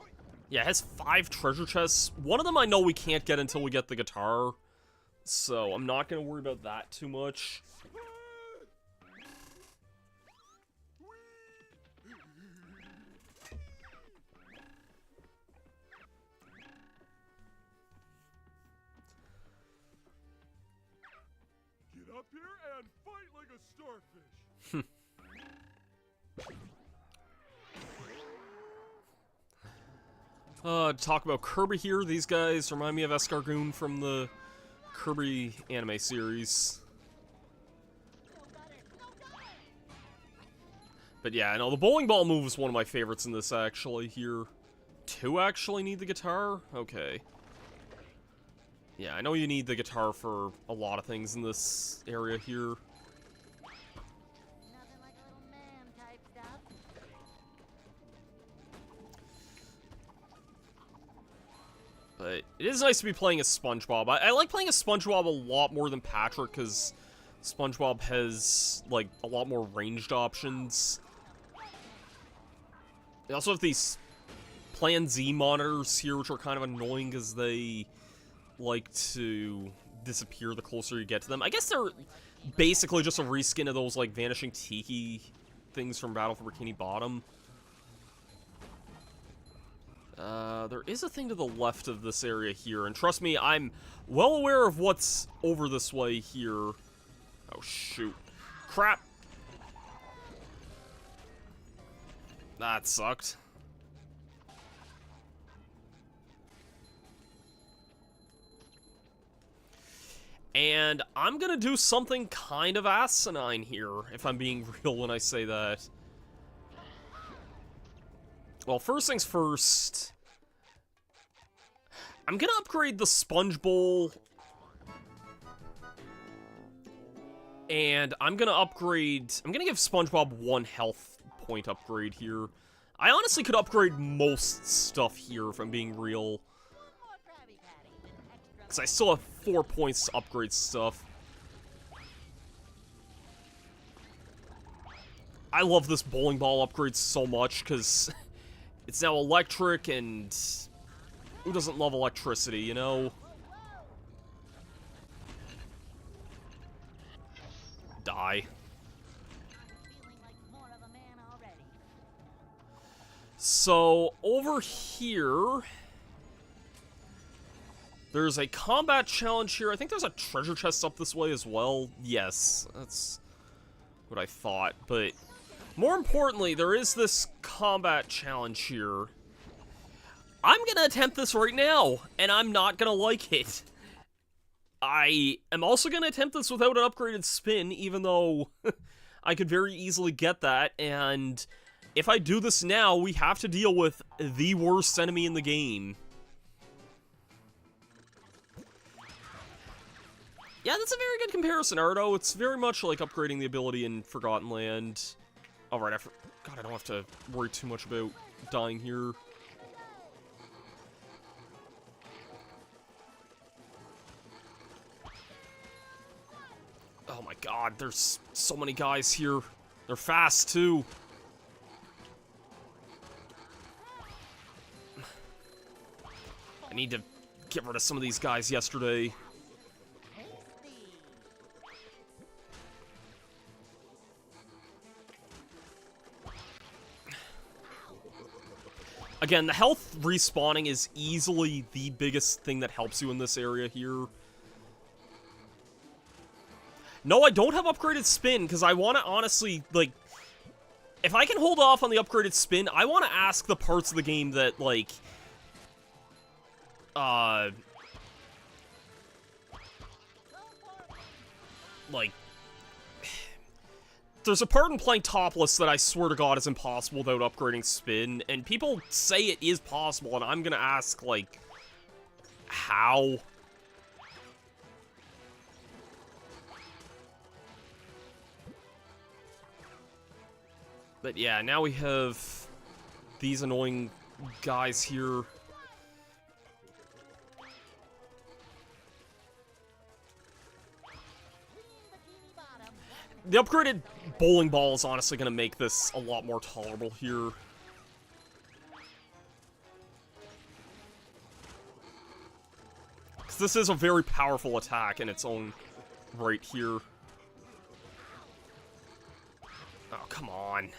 Yeah, it has 5 treasure chests. One of them I know we can't get until we get the guitar, so I'm not gonna worry about that too much. here and fight like a starfish. Talk about Kirby here. These guys remind me of Escargoon from the Kirby anime series. But yeah, no, the bowling ball move is one of my favorites in this, actually, here. Two actually need the guitar? Okay. Yeah, I know you need the guitar for a lot of things in this area here. Nothing like a little man type stuff. But it is nice to be playing as Spongebob. I like playing as Spongebob a lot more than Patrick, because Spongebob has, like, a lot more ranged options. They also have these Plan Z monitors here, which are kind of annoying because they like to disappear the closer you get to them. I guess they're basically just a reskin of those, like, Vanishing Tiki things from Battle for Bikini Bottom. There is a thing to the left of this area here, and trust me, I'm well aware of what's over this way here. Oh, shoot. Crap! That sucked. And I'm gonna do something kind of asinine here, if I'm being real when I say that. Well, first things first, I'm gonna upgrade the Sponge Bowl, and I'm gonna give SpongeBob 1 health point upgrade here. I honestly could upgrade most stuff here, if I'm being real, More Krabby Patties and extra. because I still have 4 points to upgrade stuff. I love this bowling ball upgrade so much, because it's now electric, and who doesn't love electricity, you know? Die. Feeling like more of a man already. So, over here, there's a combat challenge here. I think there's a treasure chest up this way as well. Yes, that's what I thought. But more importantly, there is this combat challenge here. I'm gonna attempt this right now, and I'm not gonna like it. I am also gonna attempt this without an upgraded spin, even though I could very easily get that, and if I do this now, we have to deal with the worst enemy in the game. Yeah, that's a very good comparison, Ardo. It's very much like upgrading the ability in Forgotten Land. Alright, God, I don't have to worry too much about dying here. Oh my god, there's so many guys here. They're fast, too. I need to get rid of some of these guys yesterday. Again, the health respawning is easily the biggest thing that helps you in this area here. No, I don't have upgraded spin, because I want to honestly, like, if I can hold off on the upgraded spin, I want to ask the parts of the game that, like, there's a part in playing topless that I swear to God is impossible without upgrading spin, and people say it is possible, and I'm gonna ask, like, how? But yeah, now we have these annoying guys here. The upgraded bowling ball is honestly going to make this a lot more tolerable here. Because this is a very powerful attack in its own right here. Oh, come on.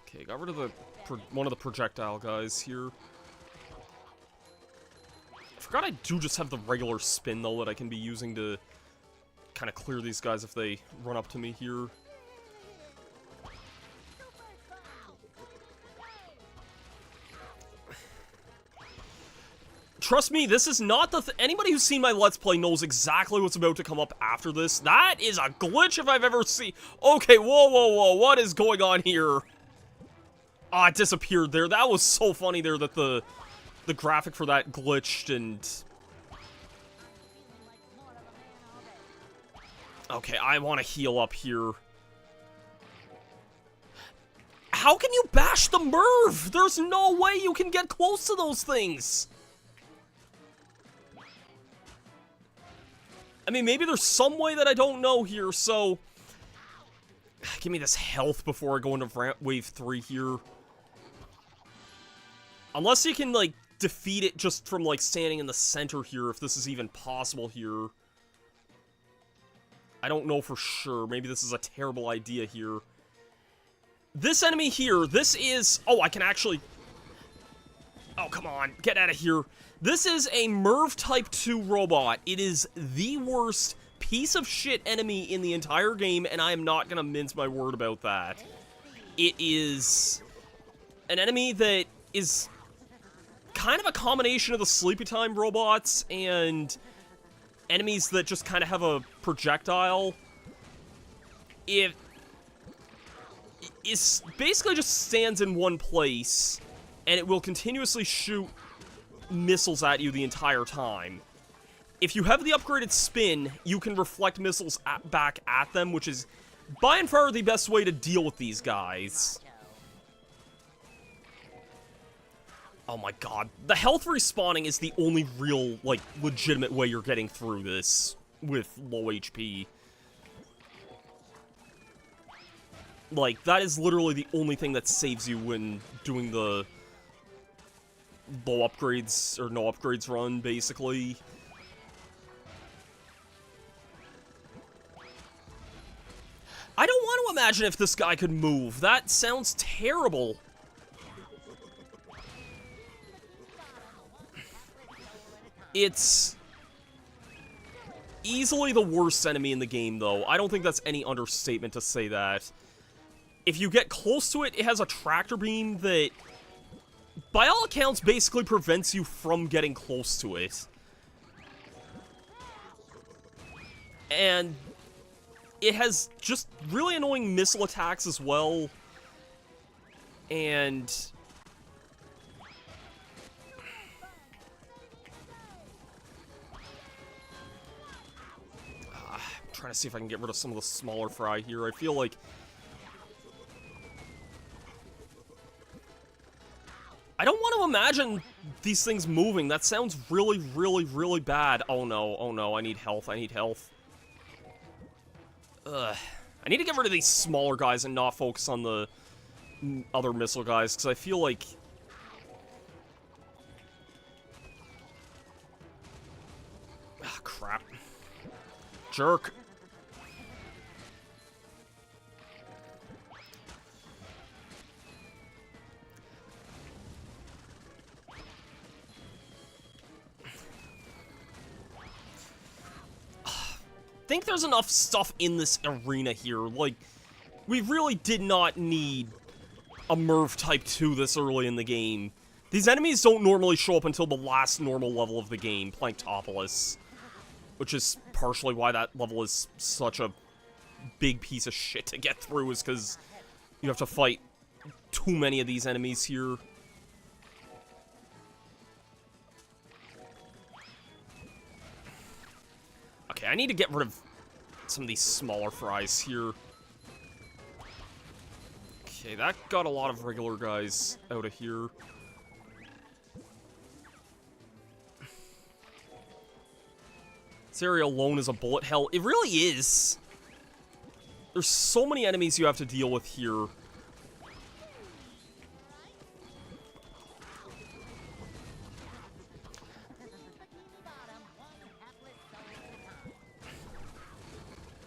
Okay, got rid of the one of the projectile guys here. forgot I do just have the regular spin, though, that I can be using to kind of clear these guys if they run up to me here. Trust me, this is not the anybody who's seen my Let's Play knows exactly what's about to come up after this. That is a glitch if I've ever seen. Okay, whoa, whoa, whoa, what is going on here? Ah, it disappeared there. That was so funny there that the graphic for that glitched and... Okay, I want to heal up here. How can you bash the Merv? There's no way you can get close to those things. I mean, maybe there's some way that I don't know here, so... Give me this health before I go into wave 3 here. Unless you can, like, defeat it just from, like, standing in the center here, if this is even possible here. I don't know for sure. Maybe this is a terrible idea here. This enemy here, this is... Oh, I can actually... Oh, come on. Get out of here. This is a Merv Type 2 robot. It is the worst piece of shit enemy in the entire game, and I am not gonna mince my word about that. It is an enemy that is kind of a combination of the Sleepy Time robots and enemies that just kind of have a projectile. It is basically just stands in one place, and it will continuously shoot missiles at you the entire time. If you have the upgraded spin, you can reflect missiles back at them, which is by and far the best way to deal with these guys. Oh my god. The health respawning is the only real, like, legitimate way you're getting through this with low HP. Like, that is literally the only thing that saves you when doing the low upgrades, or no upgrades run, basically. I don't want to imagine if this guy could move. That sounds terrible. It's easily the worst enemy in the game, though. I don't think that's any understatement to say that. If you get close to it, it has a tractor beam that, by all accounts, basically prevents you from getting close to it. And it has just really annoying missile attacks as well. And I'm trying to see if I can get rid of some of the smaller fry here. I feel like I don't want to imagine these things moving. That sounds really, really, really bad. Oh no, I need health, I need health. Ugh. I need to get rid of these smaller guys and not focus on the other missile guys, because I feel like... Ah, crap. Jerk. I think there's enough stuff in this arena here. Like, we really did not need a Merv Type 2 this early in the game. These enemies don't normally show up until the last normal level of the game, Planktopolis. Which is partially why that level is such a big piece of shit to get through, is because you have to fight too many of these enemies here. Okay, I need to get rid of some of these smaller fries here. Okay, that got a lot of regular guys out of here. This area alone is a bullet hell. It really is. There's so many enemies you have to deal with here.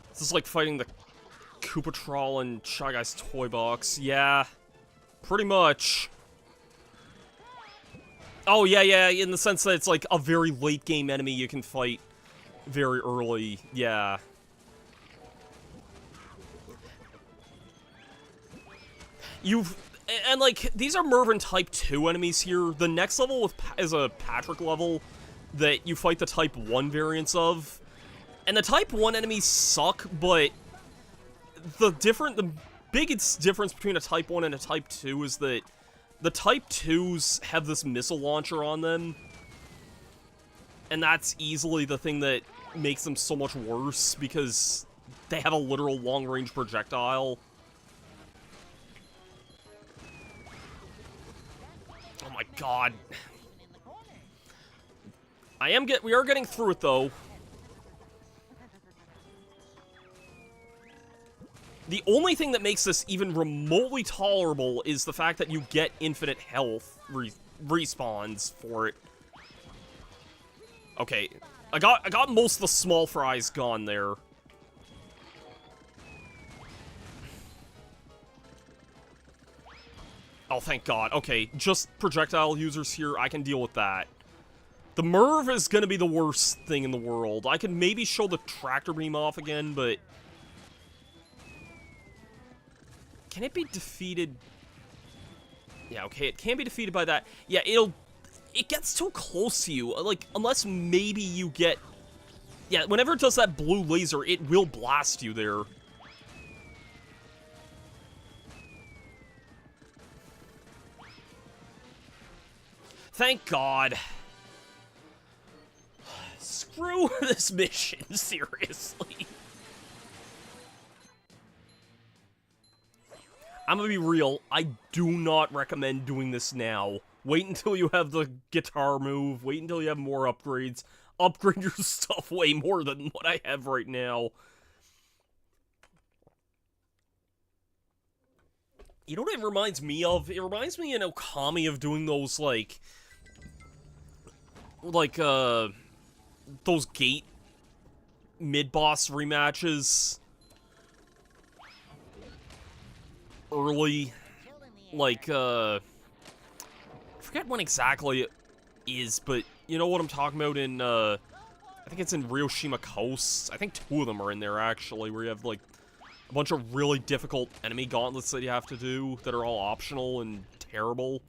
This is like fighting the Koopa Troll and Shy Guy's Toy Box. Yeah, pretty much. Oh, yeah, yeah, in the sense that it's like a very late game enemy you can fight very early. Yeah. And like, these are Mervin Type 2 enemies here. The next level is a Patrick level that you fight the Type 1 variants of. And the Type 1 enemies suck, but the biggest difference between a Type 1 and a Type 2 is that the Type 2s have this missile launcher on them. And that's easily the thing that makes them so much worse, because they have a literal long-range projectile. Oh my god. We are getting through it, though. The only thing that makes this even remotely tolerable is the fact that you get infinite health respawns for it. Okay, I got most of the small fries gone there. Oh, thank God. Okay, just projectile users here, I can deal with that. The Merv is gonna be the worst thing in the world. I could maybe show the tractor beam off again, but... Can it be defeated? Yeah, okay, it can be defeated by that. Yeah, it gets too close to you. Like, unless maybe you get... Yeah, whenever it does that blue laser, it will blast you there. Thank God. Screw this mission, seriously. I'm gonna be real, I do not recommend doing this now. Wait until you have the guitar move, wait until you have more upgrades. Upgrade your stuff way more than what I have right now. You know what it reminds me of? It reminds me in Okami of doing those, those gate mid-boss rematches early, I forget when exactly it is, but you know what I'm talking about in, I think it's in Ryoshima Coast. I think 2 of them are in there, actually, where you have, like, a bunch of really difficult enemy gauntlets that you have to do that are all optional and terrible.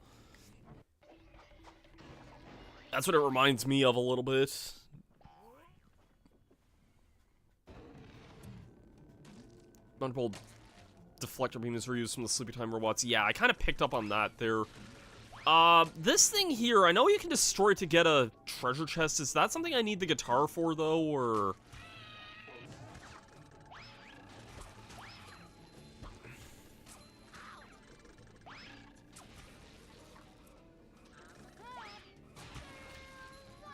That's what it reminds me of a little bit. Multiple deflector beam is reused from the Sleepy Time robots. Yeah, I kind of picked up on that there. This thing here, I know you can destroy it to get a treasure chest. Is that something I need the guitar for, though, or...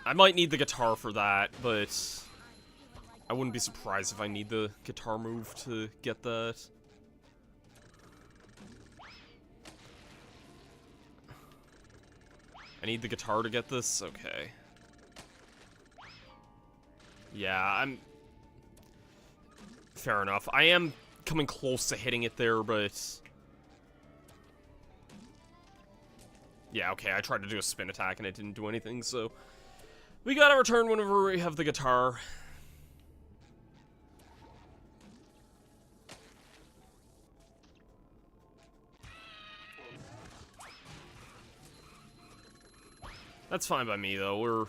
I might need the guitar for that, but I wouldn't be surprised if I need the guitar move to get that. I need the guitar to get this? Okay. Yeah, fair enough. I am coming close to hitting it there, but... Yeah, okay, I tried to do a spin attack and it didn't do anything, so... We gotta return whenever we have the guitar. That's fine by me, though.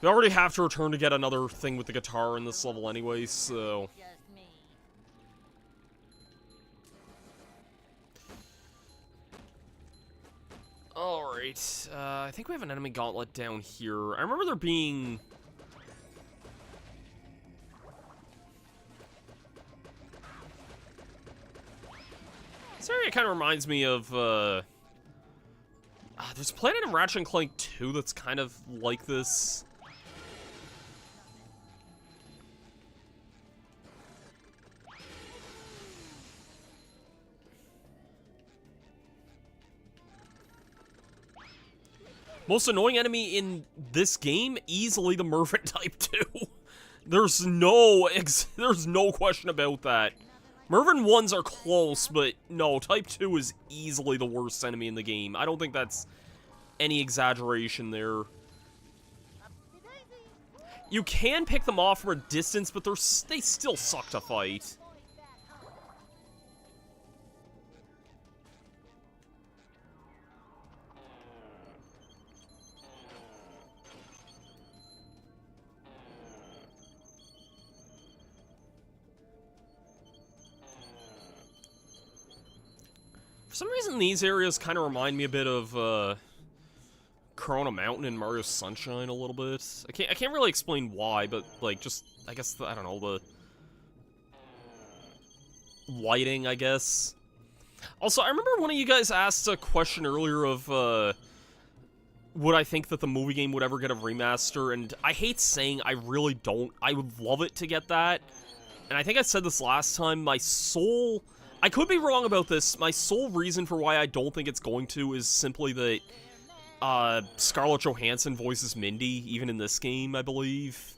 We already have to return to get another thing with the guitar in this level anyway, so... Alright, I think we have an enemy gauntlet down here. I remember there being... This area kind of reminds me of, there's a planet in Ratchet & Clank 2 that's kind of like this. Most annoying enemy in this game, easily the Mervin Type 2. There's no question about that. Mervin 1s are close, but no, Type 2 is easily the worst enemy in the game. I don't think that's any exaggeration there. You can pick them off from a distance, but they still suck to fight. For some reason, these areas kind of remind me a bit of, Corona Mountain and Mario Sunshine a little bit. I can't really explain why, but, like, just, I guess, I don't know, the lighting, I guess. Also, I remember one of you guys asked a question earlier of, would I think that the movie game would ever get a remaster, and I hate saying I really don't. I would love it to get that, and I think I said this last time, I could be wrong about this, my sole reason for why I don't think it's going to is simply that Scarlett Johansson voices Mindy, even in this game, I believe.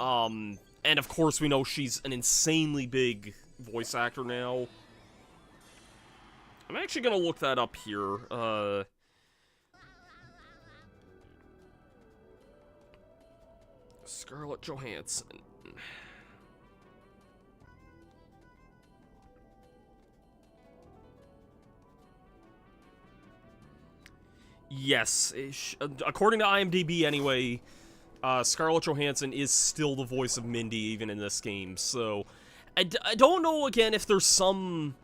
And of course we know she's an insanely big voice actor now. I'm actually gonna look that up here. Scarlett Johansson. Yes, according to IMDb anyway, Scarlett Johansson is still the voice of Mindy even in this game, so I don't know, again, if there's something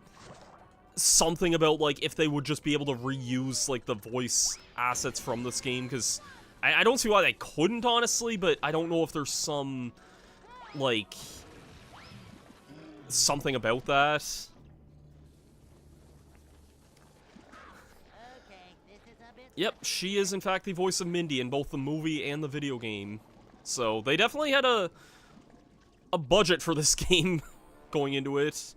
about, like, if they would just be able to reuse, like, the voice assets from this game, because I don't see why they couldn't, honestly, but I don't know if there's some, like, something about that. Yep, she is in fact the voice of Mindy in both the movie and the video game. So they definitely had a budget for this game going into it.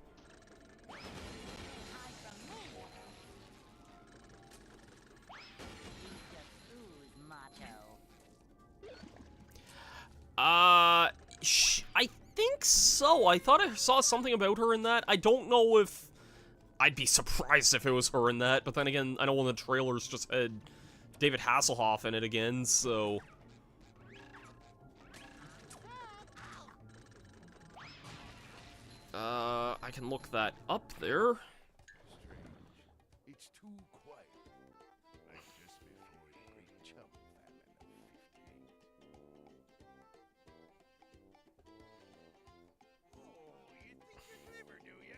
I think so. I thought I saw something about her in that. I don't know if I'd be surprised if it was her in that, but then again, I know one of the trailers just had David Hasselhoff in it again, so... I can look that up there. It's too quiet. Like just before the great chum famine of 50. Oh, you think you're clever, do ya?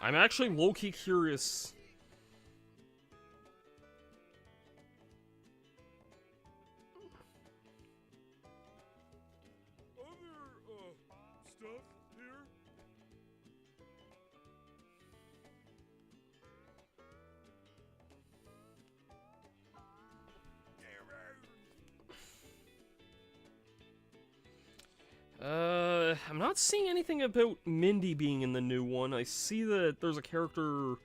I'm actually low-key curious. Other, stuff here? I'm not seeing anything about Mindy being in the new one. I see that there's a character,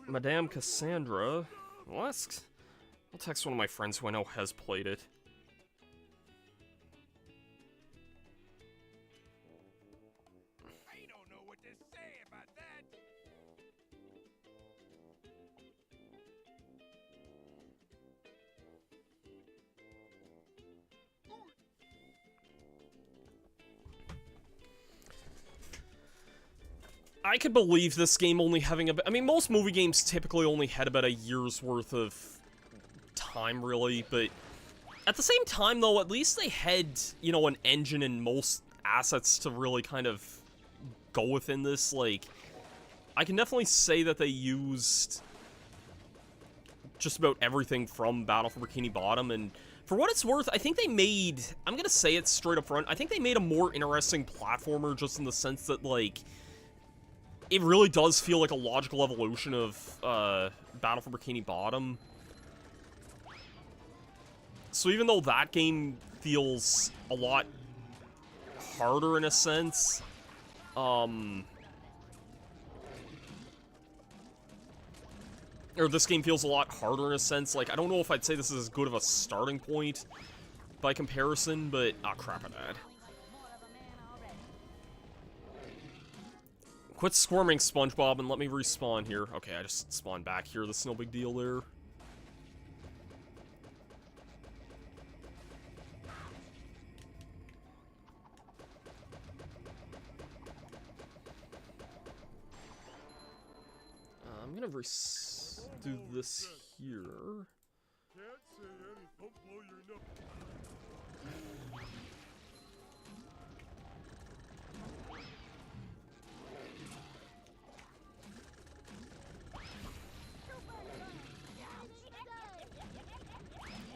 Madame Cassandra. Well, I'll text one of my friends who I know has played it. I don't know what to say about that. I could believe this game only having I mean, most movie games typically only had about a year's worth of time, really, but at the same time, though, at least they had, you know, an engine and most assets to really kind of go within this. Like, I can definitely say that they used just about everything from Battle for Bikini Bottom, and for what it's worth, I think they made, I'm gonna say it straight up front, I think they made a more interesting platformer just in the sense that, like, it really does feel like a logical evolution of Battle for Bikini Bottom. So even though that game feels a lot harder in a sense, or this game feels a lot harder in a sense, like, I don't know if I'd say this is as good of a starting point by comparison, but, ah, crap, I died. Quit squirming, Spongebob, and let me respawn here. Okay, I just spawned back here. That's no big deal there. I'm gonna do this here. Can't say any. Don't blow your nose.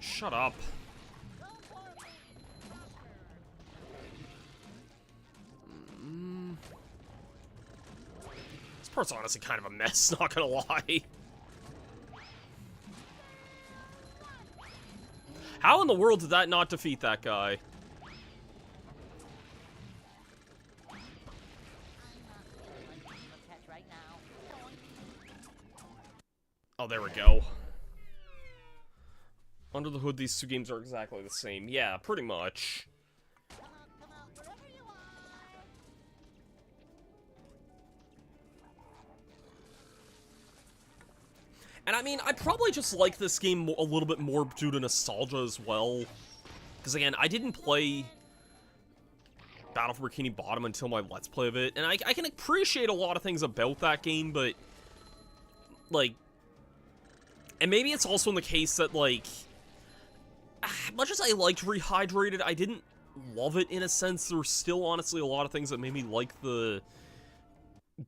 Shut up. This part's honestly kind of a mess, not gonna lie. How in the world did that not defeat that guy? Oh, there we go. Under the hood, these two games are exactly the same. Yeah, pretty much. And I mean, I probably just like this game a little bit more due to nostalgia as well. Because again, I didn't play Battle for Bikini Bottom until my Let's Play of it. And I can appreciate a lot of things about that game, but, like... And maybe it's also in the case that, like... Much as I liked Rehydrated, I didn't love it in a sense. There were still, honestly, a lot of things that made me like the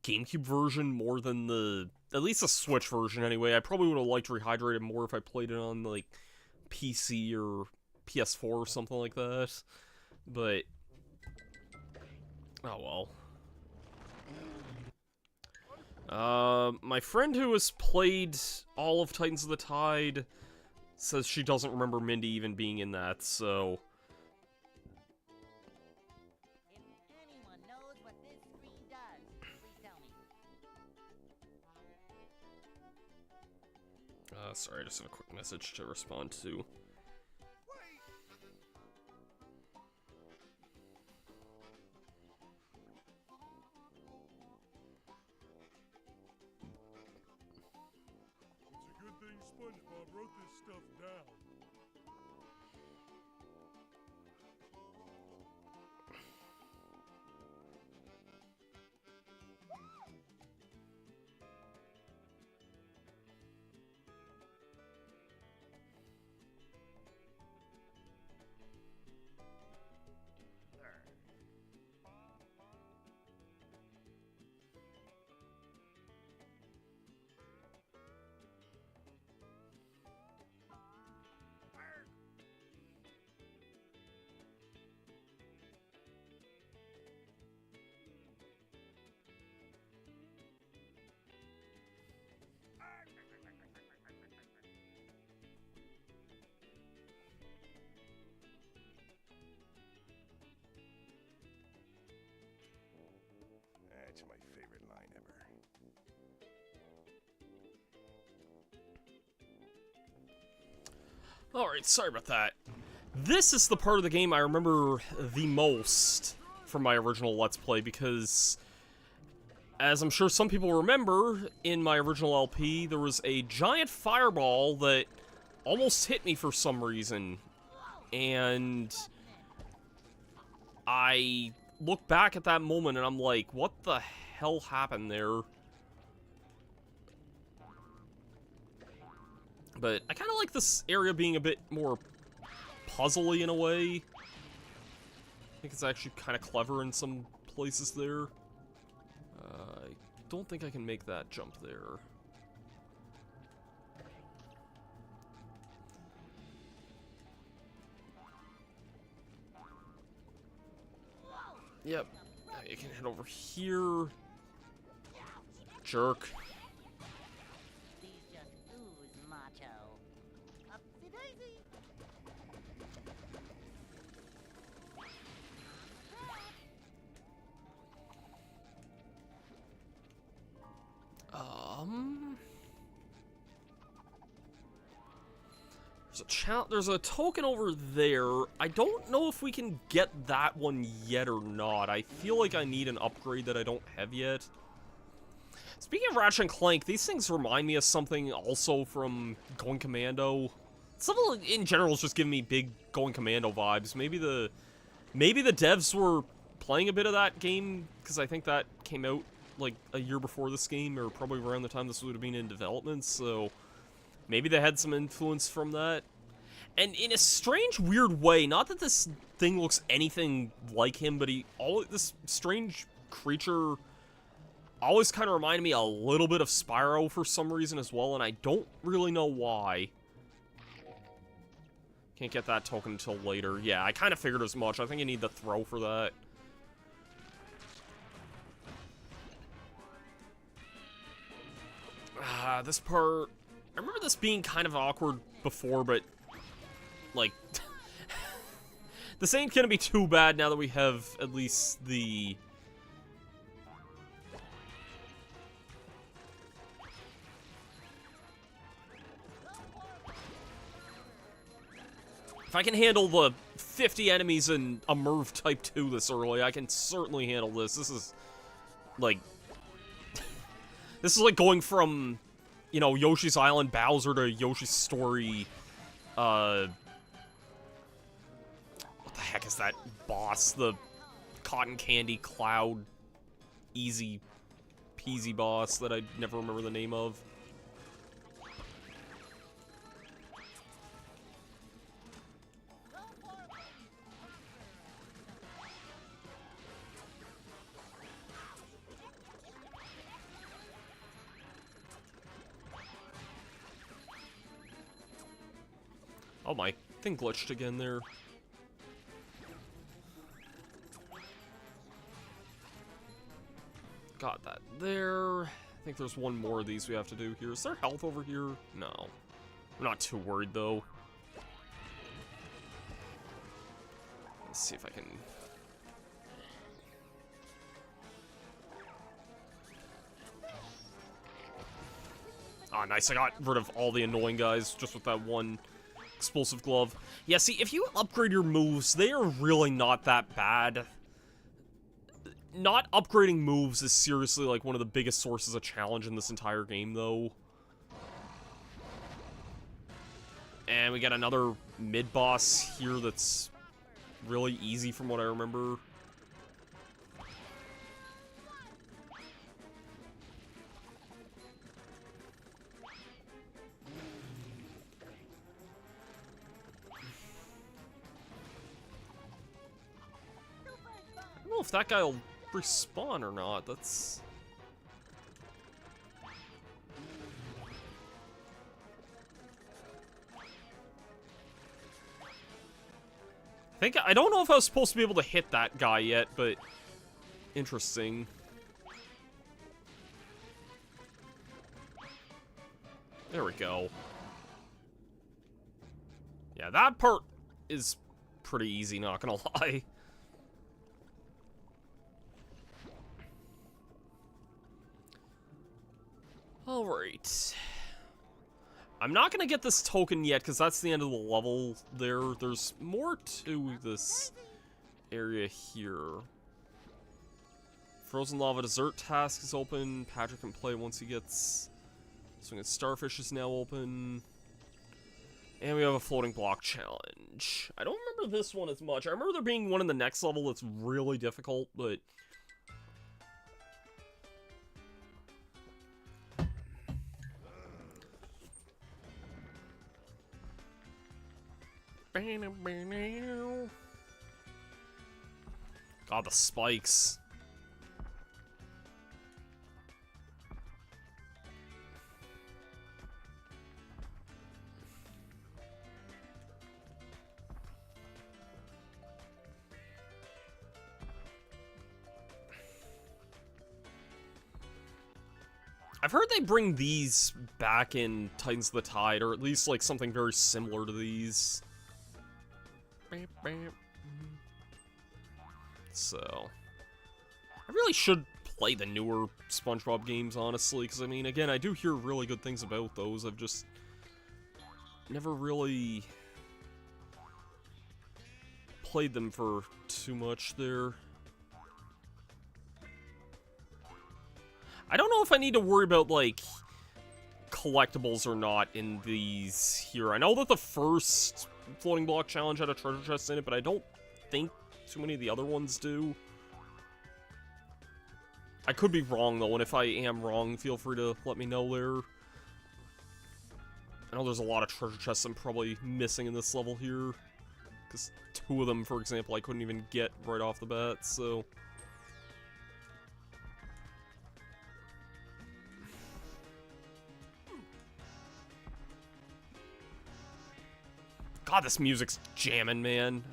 GameCube version more than the... At least the Switch version, anyway. I probably would have liked Rehydrated more if I played it on, like, PC or PS4 or something like that. But... Oh, well. My friend who has played all of Titans of the Tide says she doesn't remember Mindy even being in that, so... If anyone knows what this screen does, please tell me. Sorry, I just have a quick message to respond to. It's a good thing SpongeBob wrote this stuff down. That's my favorite line ever. Alright, sorry about that. This is the part of the game I remember the most from my original Let's Play, because, as I'm sure some people remember, in my original LP, there was a giant fireball that almost hit me for some reason, and I look back at that moment and I'm like, what the hell happened there? But I kind of like this area being a bit more puzzly in a way. I think it's actually kind of clever in some places there. I don't think I can make that jump there. Yep. Now you can head over here. Jerk. These just ooze macho. Upsy daisy. There's a token over there. I don't know if we can get that one yet or not. I feel like I need an upgrade that I don't have yet. Speaking of Ratchet and Clank, these things remind me of something also from Going Commando. Something in general is just giving me big Going Commando vibes. Maybe the devs were playing a bit of that game, because I think that came out like a year before this game, or probably around the time this would have been in development, so maybe they had some influence from that. And in a strange, weird way, not that this thing looks anything like him, but this strange creature always kind of reminded me a little bit of Spyro for some reason as well, and I don't really know why. Can't get that token until later. Yeah, I kind of figured as much. I think I need the throw for that. This part... I remember this being kind of awkward before, but... like... this ain't gonna be too bad now that we have at least the... if I can handle the 50 enemies in a Merv Type 2 this early, I can certainly handle this. This is, like... this is like going from, you know, Yoshi's Island Bowser to Yoshi's Story, what the heck is that boss? The Cotton Candy Cloud easy peasy boss that I never remember the name of. Oh, my thing glitched again there. Got that there. I think there's one more of these we have to do here. Is there health over here? No. I'm not too worried, though. Let's see if I can... ah, nice. I got rid of all the annoying guys just with that one explosive glove. Yeah, see, if you upgrade your moves, they are really not that bad. Not upgrading moves is seriously, like, one of the biggest sources of challenge in this entire game, though. And we got another mid-boss here that's really easy from what I remember. I don't know if that guy will respawn or not. That's... I don't know if I was supposed to be able to hit that guy yet, but interesting. There we go. Yeah, that part is pretty easy, not gonna lie. Alright. I'm not gonna get this token yet, because that's the end of the level there. There's more to this area here. Frozen Lava Dessert task is open. Patrick can play once he gets... Swinging Starfish is now open. And we have a floating block challenge. I don't remember this one as much. I remember there being one in the next level that's really difficult, but... God, the spikes. I've heard they bring these back in Titans of the Tide, or at least, like, something very similar to these. So, I really should play the newer SpongeBob games, honestly, because, I mean, again, I do hear really good things about those. I've just never really played them for too much there. I don't know if I need to worry about, like, collectibles or not in these here. I know that the first floating block challenge had a treasure chest in it, but I don't think too many of the other ones do. I could be wrong, though, and if I am wrong, feel free to let me know there. I know there's a lot of treasure chests I'm probably missing in this level here. Because 2 of them, for example, I couldn't even get right off the bat, so... God, this music's jamming, man.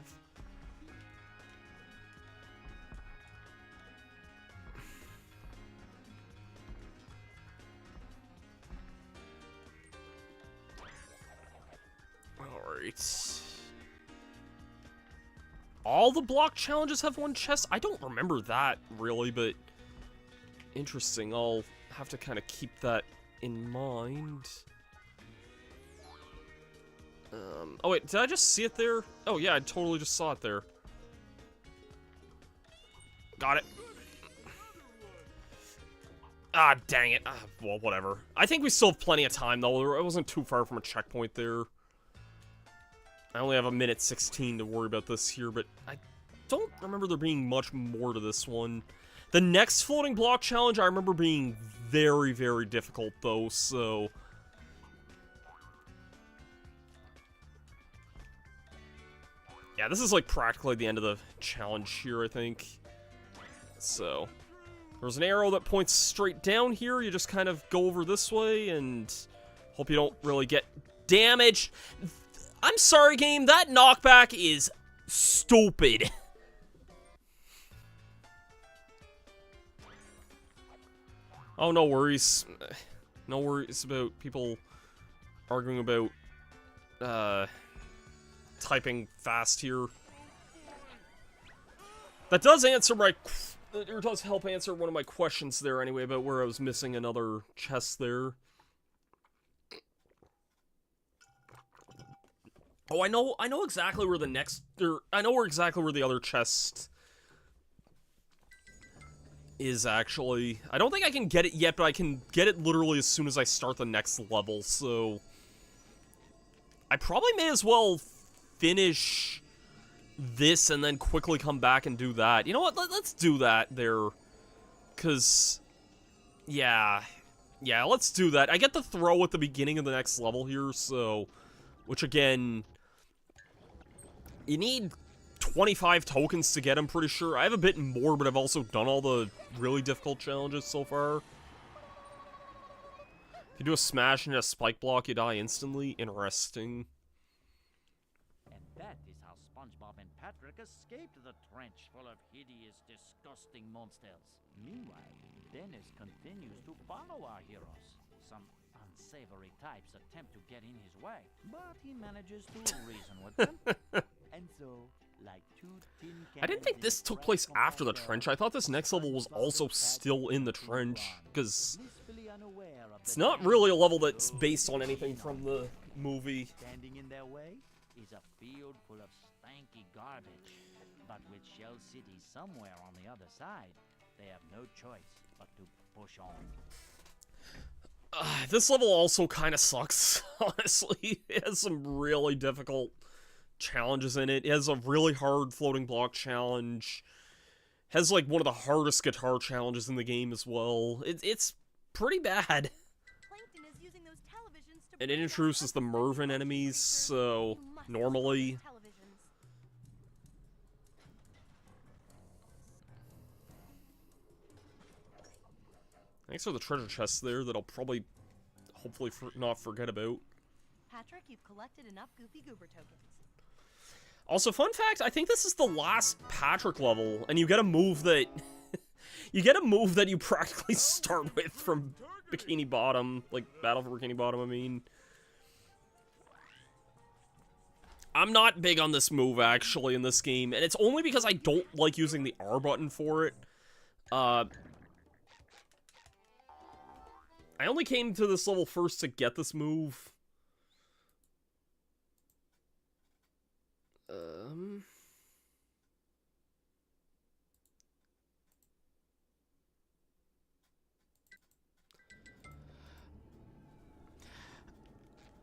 Alright. All the block challenges have 1 chest? I don't remember that, really, but... Interesting, I'll have to kind of keep that in mind. Oh wait, did I just see it there? Oh yeah, I totally just saw it there. Got it. Ah, dang it. Ah, well, whatever. I think we still have plenty of time, though. I wasn't too far from a checkpoint there. I only have a minute 16 to worry about this here, but I don't remember there being much more to this one. The next floating block challenge I remember being very, very difficult, though, so... Yeah, this is like practically the end of the challenge here, I think. So, there's an arrow that points straight down here. You just kind of go over this way and hope you don't really get damaged. I'm sorry, game, that knockback is stupid. Oh, no worries. No worries about people arguing about, typing fast here. That does answer my... It does help answer one of my questions there, anyway, about where I was missing another chest there. Oh, I know exactly where the next... I know exactly where the other chest is, actually. I don't think I can get it yet, but I can get it literally as soon as I start the next level, so... I probably may as well finish this and then quickly come back and do that. You know what? Let's do that there. Because, yeah, let's do that. I get the throw at the beginning of the next level here, so... Which, again... You need 25 tokens to get, I'm pretty sure. I have a bit more, but I've also done all the really difficult challenges so far. If you do a smash and a spike block, you die instantly. Interesting. And that is how Spongebob and Patrick escaped the trench full of hideous, disgusting monsters. Meanwhile, Dennis continues to follow our heroes. Some unsavory types attempt to get in his way, but he manages to reason with them. And so, like two tin cans, I didn't think this took place after the trench. I thought this next level was also still in the trench, because it's not really a level that's based on anything from the movie. Standing in their way is a field full of stanky garbage. But with Shell City somewhere on the other side, they have no choice but to push on. This level also kind of sucks, honestly. It has some really difficult challenges in it. It has a really hard floating block challenge. Has, like, one of the hardest guitar challenges in the game as well. It's pretty bad. And it introduces the Mervin enemies, so normally... Thanks for the treasure chests there that I'll probably, hopefully, not forget about. Patrick, you've collected enough Goofy Goober tokens. Also, fun fact, I think this is the last Patrick level, and you get a move that... you get a move that you practically start with from Bikini Bottom, like, Battle for Bikini Bottom, I mean. I'm not big on this move, actually, in this game, and it's only because I don't like using the R button for it. I only came to this level first to get this move.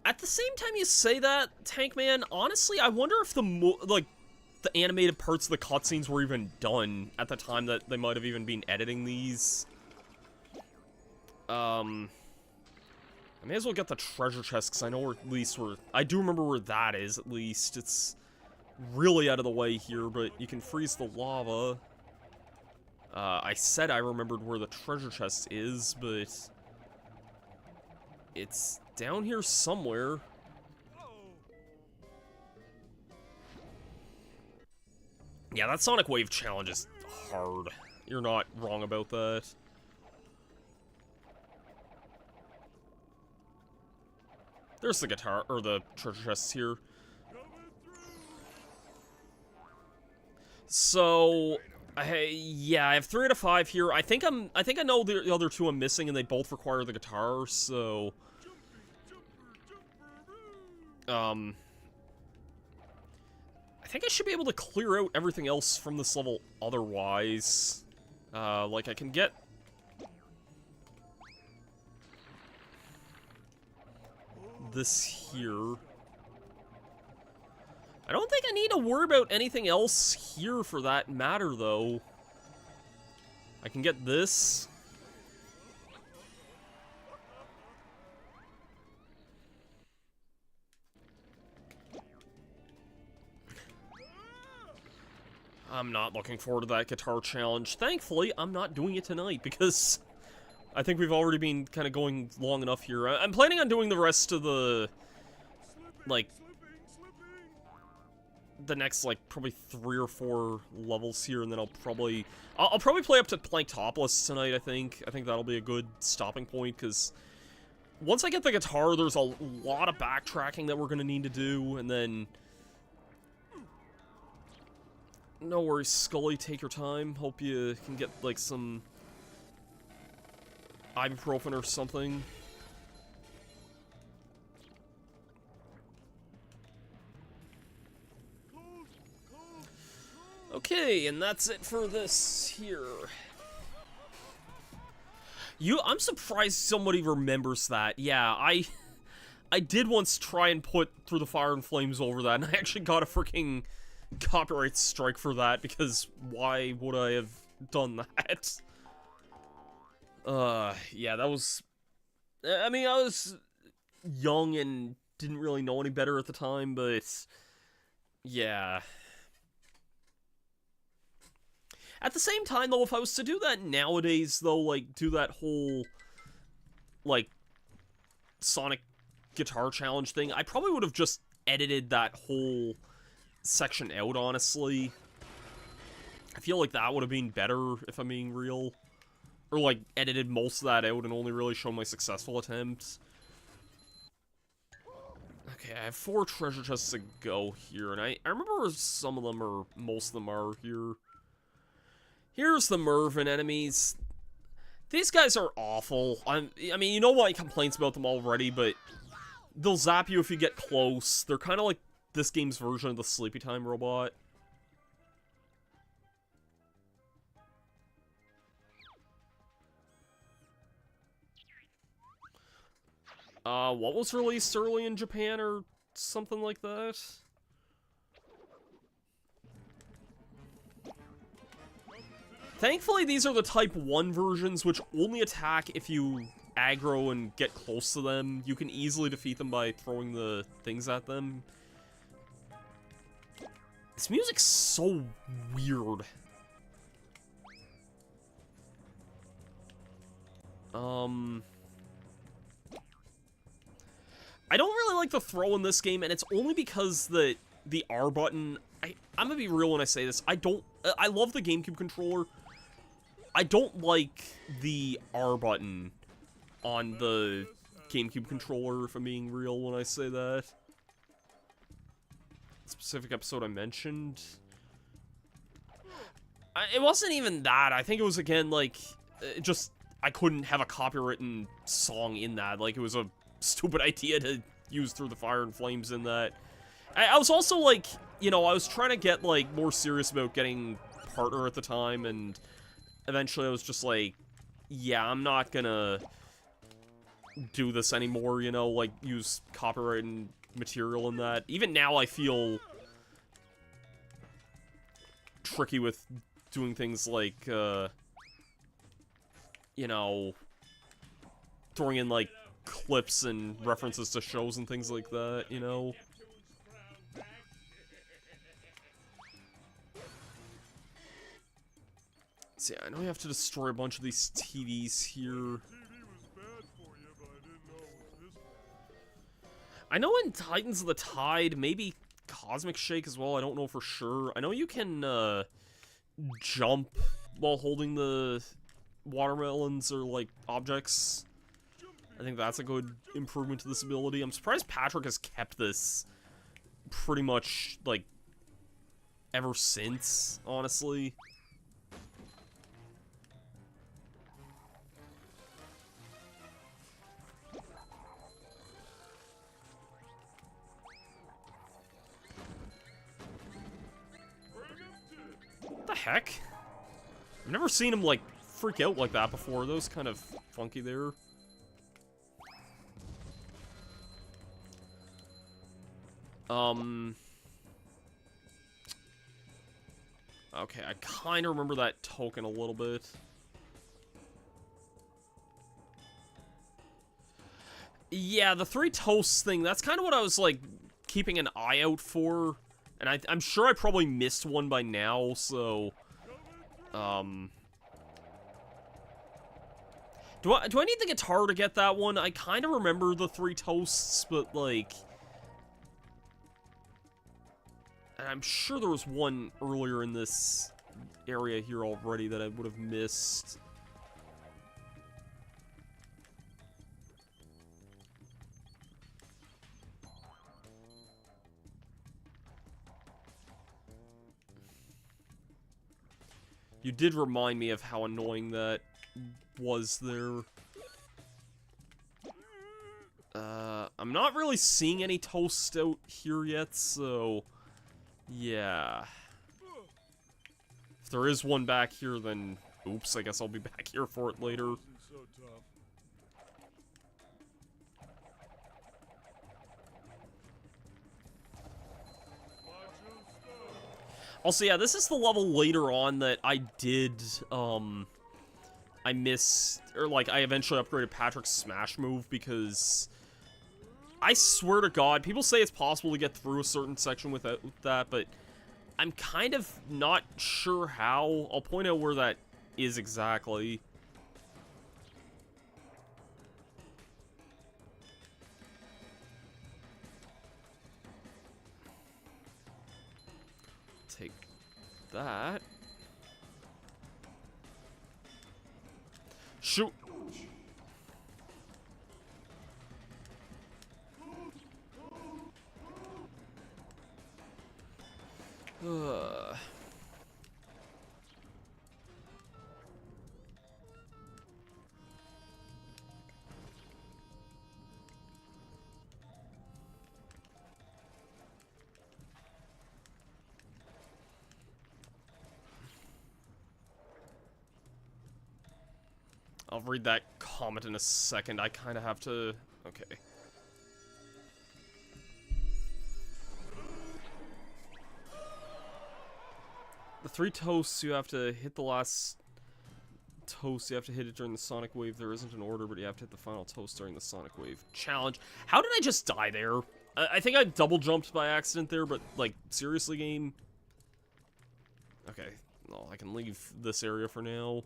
At the same time you say that, Tank Man, honestly, I wonder if the animated parts of the cutscenes were even done at the time that they might have even been editing these. I may as well get the treasure chest, because I know where, at least where, I do remember where that is, at least. It's really out of the way here, but you can freeze the lava. I said I remembered where the treasure chest is, but it's down here somewhere. Yeah, that Sonic Wave challenge is hard. You're not wrong about that. There's the guitar, or the treasure chests here. So, yeah, I have 3 out of 5 here. I think I know the other 2 I'm missing, and they both require the guitar, so I think I should be able to clear out everything else from this level otherwise. Like, I can get this here. I don't think I need to worry about anything else here for that matter, though. I can get this. I'm not looking forward to that guitar challenge. Thankfully, I'm not doing it tonight, because I think we've already been kind of going long enough here. I'm planning on doing the rest of the, like, the next, like, probably 3 or 4 levels here, and then I'll probably play up to Planktopolis tonight, I think. I think that'll be a good stopping point, because once I get the guitar, there's a lot of backtracking that we're going to need to do, and then no worries, Scully, take your time. Hope you can get, like, some ibuprofen or something. Okay, and that's it for this here. I'm surprised somebody remembers that. Yeah, I did once try and put Through the Fire and Flames over that, and I actually got a freaking copyright strike for that, because why would I have done that? Yeah, that was... I mean, I was young and didn't really know any better at the time, but yeah. At the same time, though, if I was to do that nowadays, though, like, do that whole, like, Sonic guitar challenge thing, I probably would have just edited that whole section out, honestly. I feel like that would have been better, if I'm being real. Or, like, edited most of that out and only really shown my successful attempts. Okay, I have 4 treasure chests to go here, and I remember where some of them, or most of them, are here. Here's the Mervyn enemies. These guys are awful. I mean, you know my complaints about them already, but they'll zap you if you get close. They're kind of like this game's version of the Sleepy Time robot. What was released early in Japan or something like that? Thankfully, these are the Type 1 versions, which only attack if you aggro and get close to them. You can easily defeat them by throwing the things at them. This music's so weird. I don't really like the throw in this game, and it's only because the R button... I'm gonna be real when I say this. I love the GameCube controller. I don't like the R button on the GameCube controller, if I'm being real when I say that. Specific episode I mentioned. It wasn't even that. I think it was, again, like, just, I couldn't have a copywritten song in that. Like, it was a stupid idea to use Through the Fire and Flames in that. I was also, like, you know, I was trying to get, like, more serious about getting a partner at the time, and eventually I was just like, yeah, I'm not gonna do this anymore, you know, like, use copyrighted material in that. Even now I feel tricky with doing things like, you know, throwing in, like, clips and references to shows and things like that, you know? See, I know you have to destroy a bunch of these TVs here. I know in Titans of the Tide, maybe Cosmic Shake as well, I don't know for sure. I know you can, jump while holding the watermelons or, like, objects. I think that's a good improvement to this ability. I'm surprised Patrick has kept this pretty much, like, ever since, honestly. What the heck? I've never seen him, like, freak out like that before. That was kind of funky there. Okay, I kind of remember that token a little bit. Yeah, the 3 toasts thing, that's kind of what I was, like, keeping an eye out for. And I'm sure I probably missed one by now, so... Do I need the guitar to get that one? I kind of remember the 3 toasts, but, like... And I'm sure there was one earlier in this area here already that I would have missed. You did remind me of how annoying that was there. I'm not really seeing any toast out here yet, so... Yeah. If there is one back here, then... Oops, I guess I'll be back here for it later. Also, yeah, this is the level later on that I did, I missed, or, like, I eventually upgraded Patrick's Smash move, because I swear to God, people say it's possible to get through a certain section without that, but I'm kind of not sure how. I'll point out where that is exactly. Take that. Shoot. I'll read that comment in a second. I kind of have to... Okay. The 3 toasts, you have to hit the last toast. You have to hit it during the Sonic Wave. There isn't an order, but you have to hit the final toast during the Sonic Wave challenge. How did I just die there? I think I double jumped by accident there, but, like, seriously, game? Okay. Well, I can leave this area for now.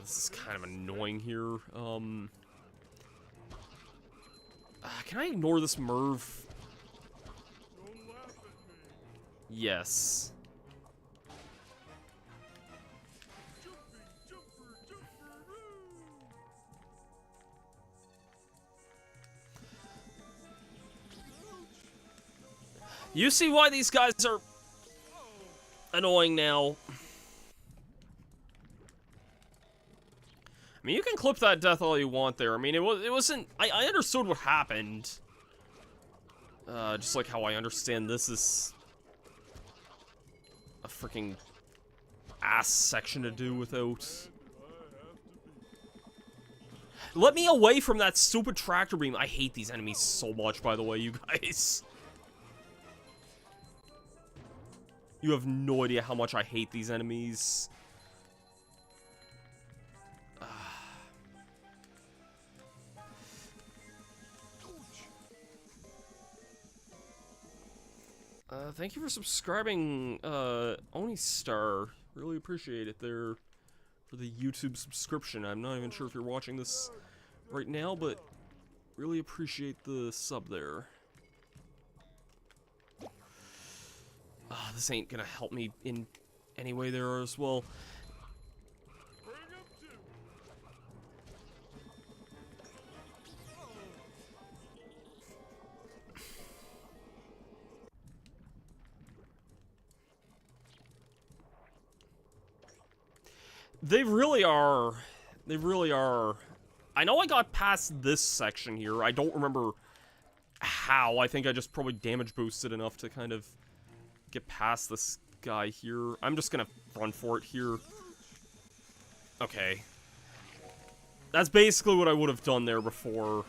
This is kind of annoying here. Can I ignore this Merv? You see why these guys are annoying now. I mean, you can clip that death all you want there. I mean, it wasn't... I understood what happened. Just like how I understand this is... a freaking ass section to do without... Let me away from that stupid tractor beam. I hate these enemies so much, by the way, you guys. You have no idea how much I hate these enemies. Thank you for subscribing, Onistar. Really appreciate it there for the YouTube subscription. I'm not even sure if you're watching this right now, but really appreciate the sub there. This ain't gonna help me in any way there as well. They really are. They really are. I know I got past this section here. I don't remember how. I think I just probably damage boosted enough to kind of get past this guy here. I'm just gonna run for it here. Okay. That's basically what I would have done there before.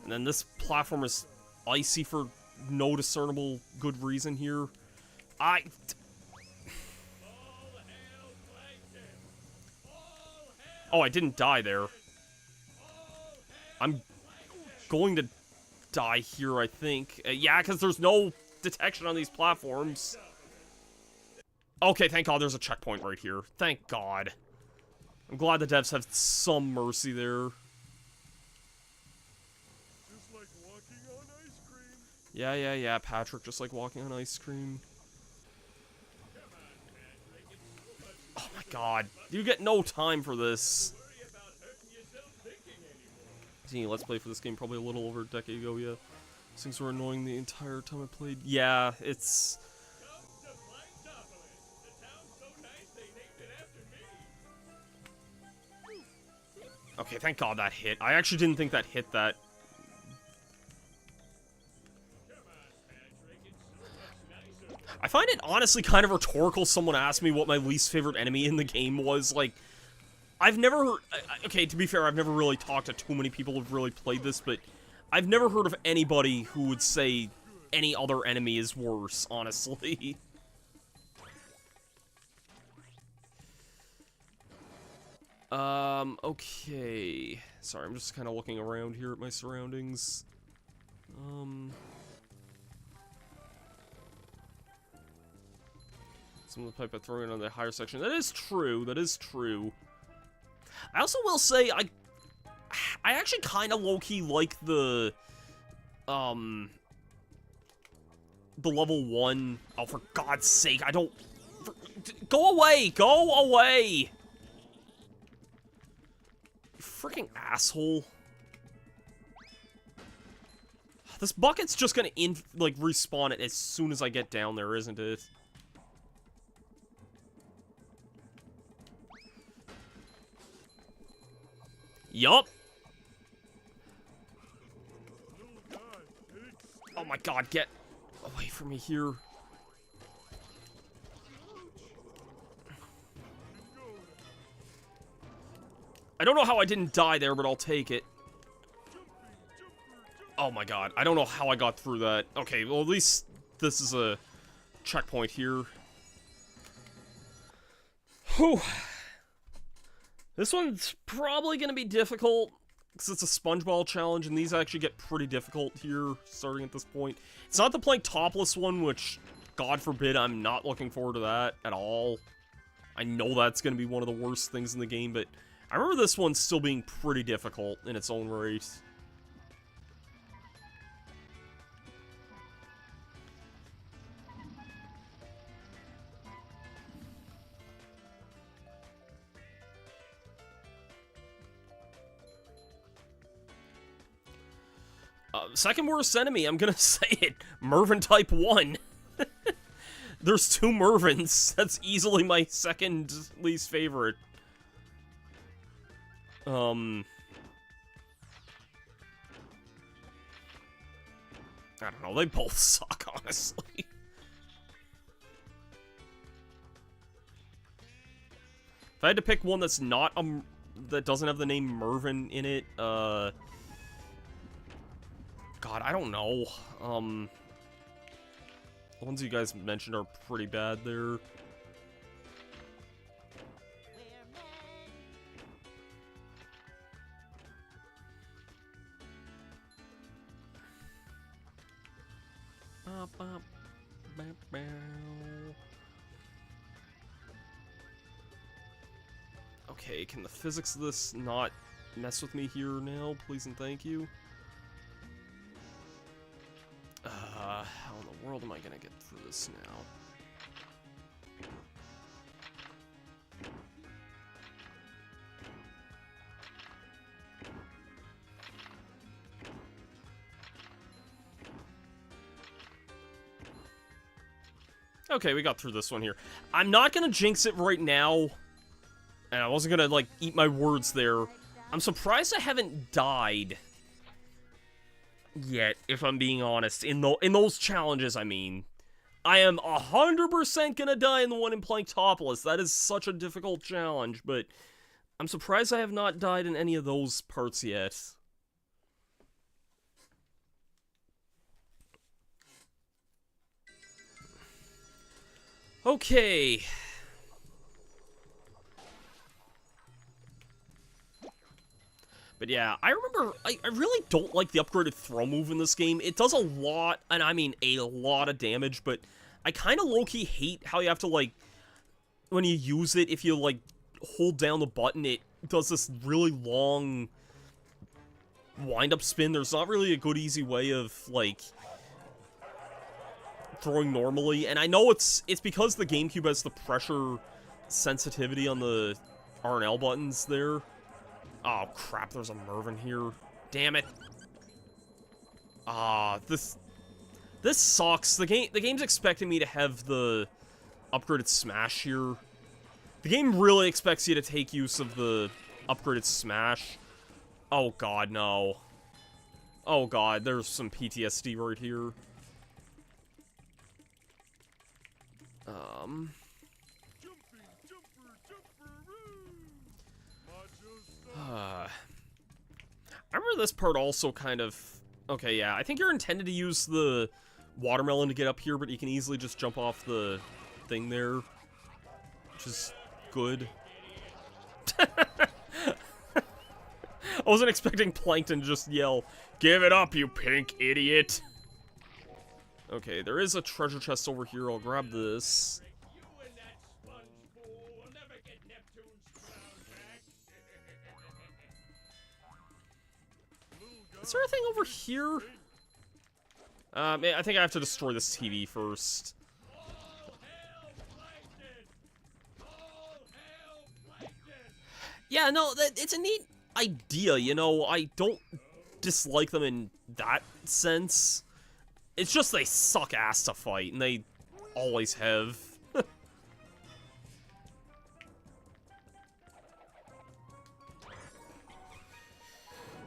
And then this platform is icy for no discernible good reason here. Oh, I didn't die there. I'm going to die here, I think. Yeah, because there's no detection on these platforms. Okay, thank God there's a checkpoint right here. Thank God. I'm glad the devs have some mercy there. Yeah, Patrick, just like walking on ice cream. Oh my God, you get no time for this. Let's play for this game probably a little over a decade ago, yeah. These things were annoying the entire time I played. Yeah, it's... Okay, thank God that hit. I actually didn't think that hit that. I find it honestly kind of rhetorical someone asked me what my least favorite enemy in the game was. Like, I've never... Okay, to be fair, I've never really talked to too many people who've really played this, but I've never heard of anybody who would say any other enemy is worse, honestly. Okay. Sorry, I'm just kind of looking around here at my surroundings. Some of the pipe I throw in on the higher section. That is true. That is true. I also will say I actually kind of low-key like the level 1. Oh, for God's sake, I don't... Go away! Go away! You freaking asshole. This bucket's just gonna respawn it as soon as I get down there, isn't it? Yup. Oh my God, get away from me here. I don't know how I didn't die there, but I'll take it. Oh my God, I don't know how I got through that. Okay, well at least this is a checkpoint here. Whew. This one's probably going to be difficult, because it's a Spongebob challenge, and these actually get pretty difficult here, starting at this point. It's not the playing topless one, which, God forbid, I'm not looking forward to that at all. I know that's going to be one of the worst things in the game, but I remember this one still being pretty difficult in its own right. Second worst enemy, I'm gonna say it. Mervin type 1. There's 2 Mervins. That's easily my second least favorite. I don't know, they both suck, honestly. If I had to pick one that's not, that doesn't have the name Mervin in it, God, I don't know. The ones you guys mentioned are pretty bad there. We're men. Okay, can the physics of this not mess with me here now? Please and thank you. How in the world am I gonna get through this now? Okay, we got through this one here. I'm not gonna jinx it right now. And I wasn't gonna, like, eat my words there. I'm surprised I haven't died yet, if I'm being honest. In those challenges, I mean. I am 100% gonna die in the one in Planktopolis. That is such a difficult challenge, but I'm surprised I have not died in any of those parts yet. Okay. But yeah, I remember, I really don't like the upgraded throw move in this game. It does a lot, and I mean a lot of damage, but I kind of low-key hate how you have to, like, when you use it, if you, like, hold down the button, it does this really long wind-up spin. There's not really a good, easy way of, like, throwing normally, and I know it's because the GameCube has the pressure sensitivity on the R and L buttons there. Oh, crap, there's a Mervin here. Damn it. Ah, this sucks. The game's expecting me to have the upgraded smash here. The game really expects you to take use of the upgraded smash. Oh god, no. Oh god, there's some PTSD right here. I remember this part also kind of... Okay, yeah, I think you're intended to use the watermelon to get up here, but you can easily just jump off the thing there, which is good. I wasn't expecting Plankton to just yell, "Give it up, you pink idiot!" Okay, there is a treasure chest over here. I'll grab this. Is there a thing over here? I think I have to destroy this TV first. Yeah, no, it's a neat idea, you know. I don't dislike them in that sense. It's just they suck ass to fight, and they always have.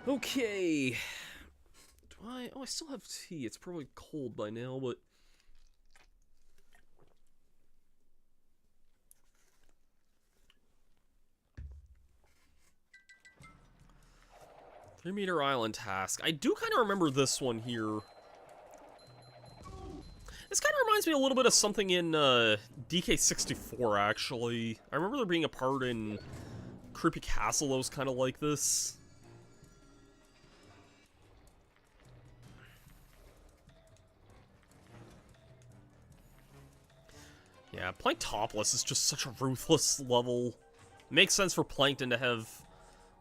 Okay. Oh, I still have tea. It's probably cold by now, but... Three-meter island task. I do kind of remember this one here. This kind of reminds me a little bit of something in DK64, actually. I remember there being a part in Creepy Castle that was kind of like this. Yeah, Planktopolis is just such a ruthless level. Makes sense for Plankton to have,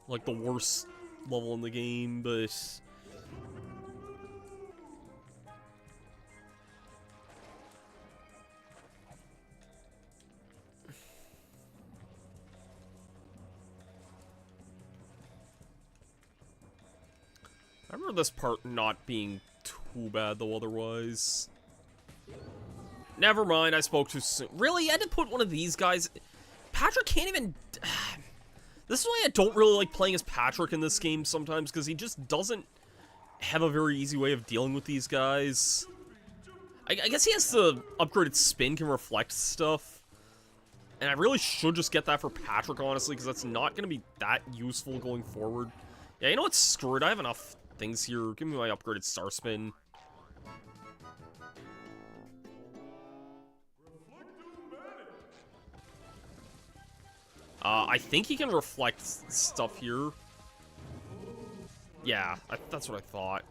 like, the worst level in the game, but... I remember this part not being too bad, though, otherwise. Never mind, I spoke too soon. Really? You had to put one of these guys... Patrick can't even... This is why I don't really like playing as Patrick in this game sometimes, because he just doesn't have a very easy way of dealing with these guys. I guess he has the upgraded spin, can reflect stuff. And I really should just get that for Patrick, honestly, because that's not going to be that useful going forward. Yeah, you know what? Screw it. I have enough things here. Give me my upgraded star spin. I think he can reflect stuff here. Yeah, that's what I thought.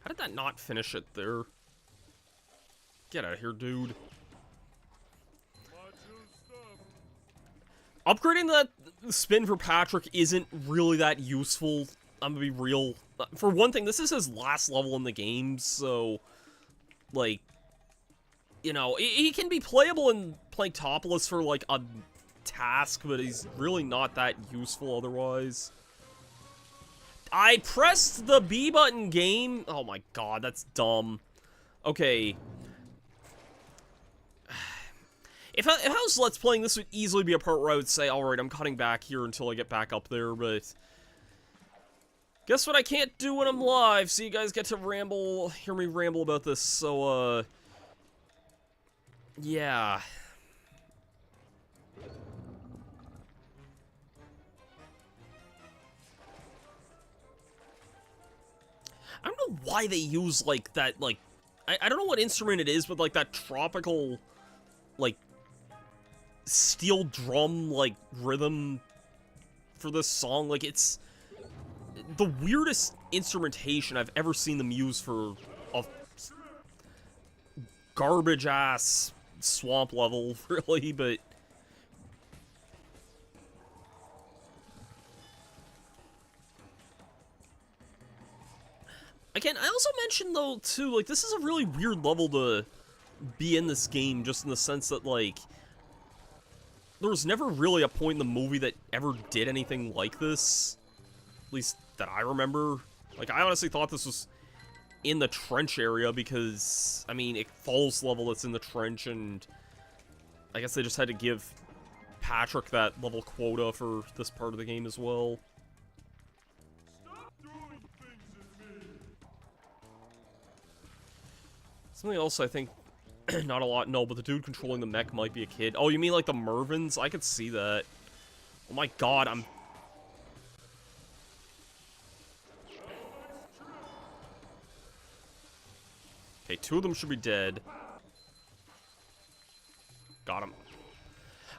How did that not finish it there? Get out of here, dude. Upgrading that spin for Patrick isn't really that useful. I'm gonna be real. For one thing, this is his last level in the game, so... Like... You know, he can be playable in playing topless for, like, a task, but he's really not that useful otherwise. I pressed the B button game. Oh my god, that's dumb. Okay. If I was Let's Playing, this would easily be a part where I would say, alright, I'm cutting back here until I get back up there, but... Guess what I can't do when I'm live, so you guys get to ramble, hear me ramble about this, so, yeah. I don't know why they use, like, that, like... I don't know what instrument it is, but, like, that tropical, like... steel drum, like, rhythm for this song. Like, it's the weirdest instrumentation I've ever seen them use for a garbage-ass swamp level, really, but... Again, I also mentioned, though, too, like, this is a really weird level to be in this game, just in the sense that, like... There was never really a point in the movie that ever did anything like this. At least, that I remember. Like, I honestly thought this was in the trench area because, I mean, it follows level that's in the trench, and I guess they just had to give Patrick that level quota for this part of the game as well. Something else I think... Not a lot, no, but the dude controlling the mech might be a kid. Oh, you mean like the Mervins? I could see that. Oh my god, I'm... Okay, 2 of them should be dead. Got him.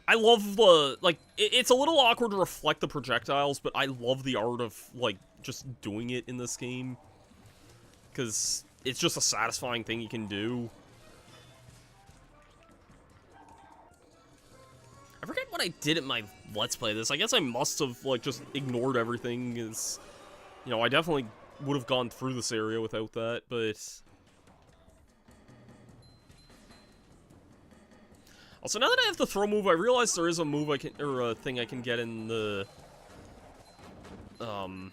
I love the, like, it's a little awkward to reflect the projectiles, but I love the art of, like, just doing it in this game. Because it's just a satisfying thing you can do. I forget what I did at my Let's Play this. I guess I must have, like, just ignored everything, because, you know, I definitely would have gone through this area without that, but... Also, now that I have the throw move, I realize there is a move I can, or a thing I can get in the... Oh,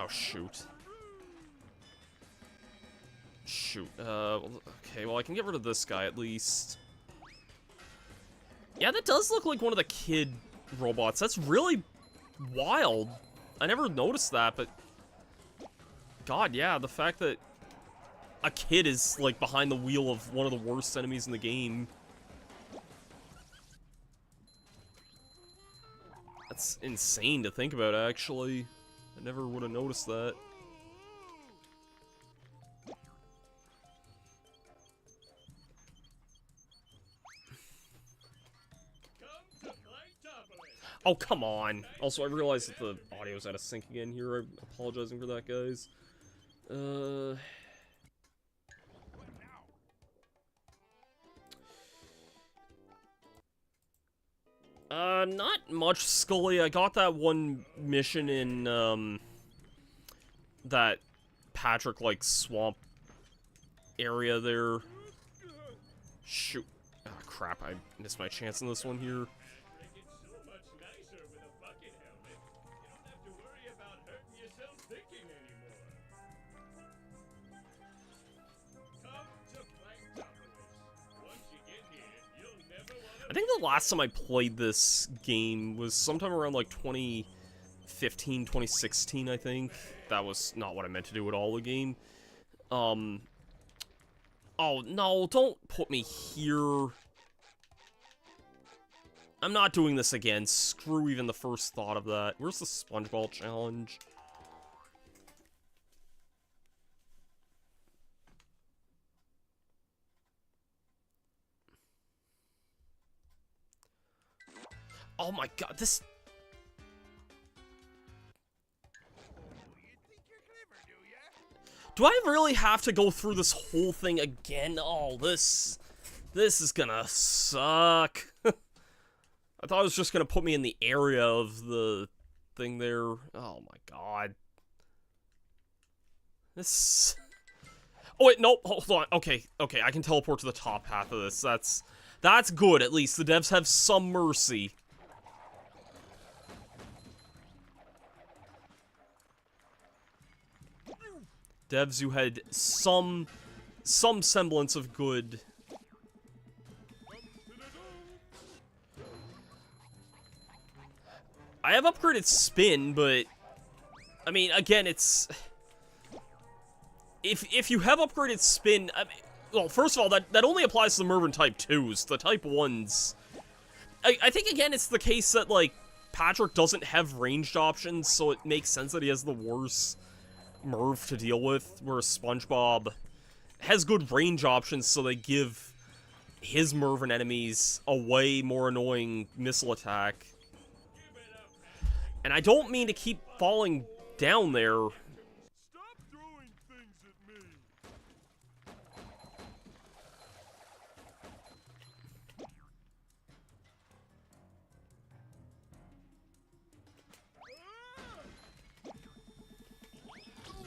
shoot. Shoot, okay, well, I can get rid of this guy, at least. Yeah, that does look like one of the kid robots. That's really wild. I never noticed that, but... God, yeah, the fact that a kid is, like, behind the wheel of one of the worst enemies in the game. That's insane to think about, actually. I never would have noticed that. Oh, come on. Also, I realized that the audio's out of sync again here. I'm apologizing for that, guys. Not much, Scully. I got that one mission in, that Patrick, like, swamp area there. Shoot. Ah, crap, I missed my chance in this one here. I think the last time I played this game was sometime around like 2015, 2016, I think. That was not what I meant to do at all, the game. Oh, no, don't put me here. I'm not doing this again. Screw even the first thought of that. Where's the Spongebob challenge? Oh my god, this... Do I really have to go through this whole thing again? Oh, this is gonna suck. I thought it was just gonna put me in the area of the thing there. Oh my god. This... Oh wait, nope, hold on. Okay, I can teleport to the top half of this. That's good, at least. The devs have some mercy. Devs, you had some semblance of good. I have upgraded spin, but I mean, again, it's if you have upgraded spin, I mean, well, first of all, that only applies to the Mervin Type 2s. The Type 1s, I think again, it's the case that like Patrick doesn't have ranged options, so it makes sense that he has the worst Merv to deal with, whereas SpongeBob has good range options, so they give his Mervin enemies a way more annoying missile attack. And I don't mean to keep falling down there. Stop throwing things at me.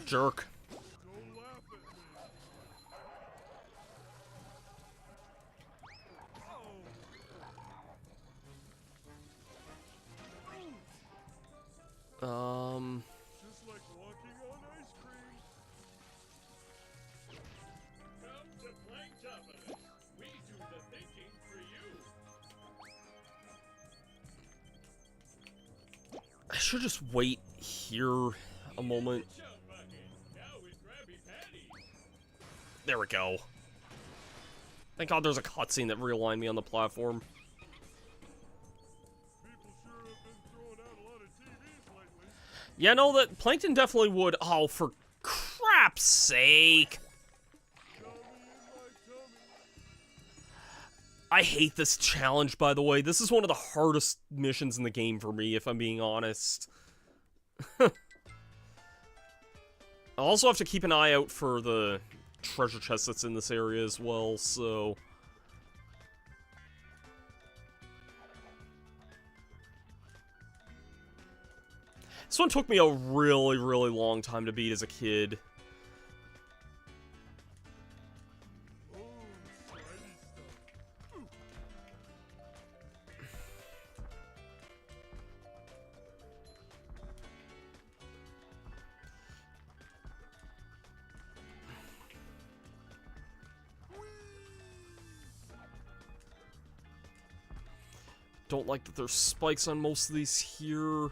Jerk. Don't laugh at me. Just like walking on ice cream. Come to Planktopolis. We do the thinking for you. I should just wait here a moment. There we go. Thank God there's a cutscene that realigned me on the platform. People sure have been throwing out a lot of TVs lately. Yeah, no, that Plankton definitely would. Oh, for crap's sake. Tummy in my tummy. I hate this challenge, by the way. This is one of the hardest missions in the game for me, if I'm being honest. I'll also have to keep an eye out for the treasure chest that's in this area as well, so... This one took me a really, really long time to beat as a kid. Oh, shiny stuff. Don't like that there's spikes on most of these here.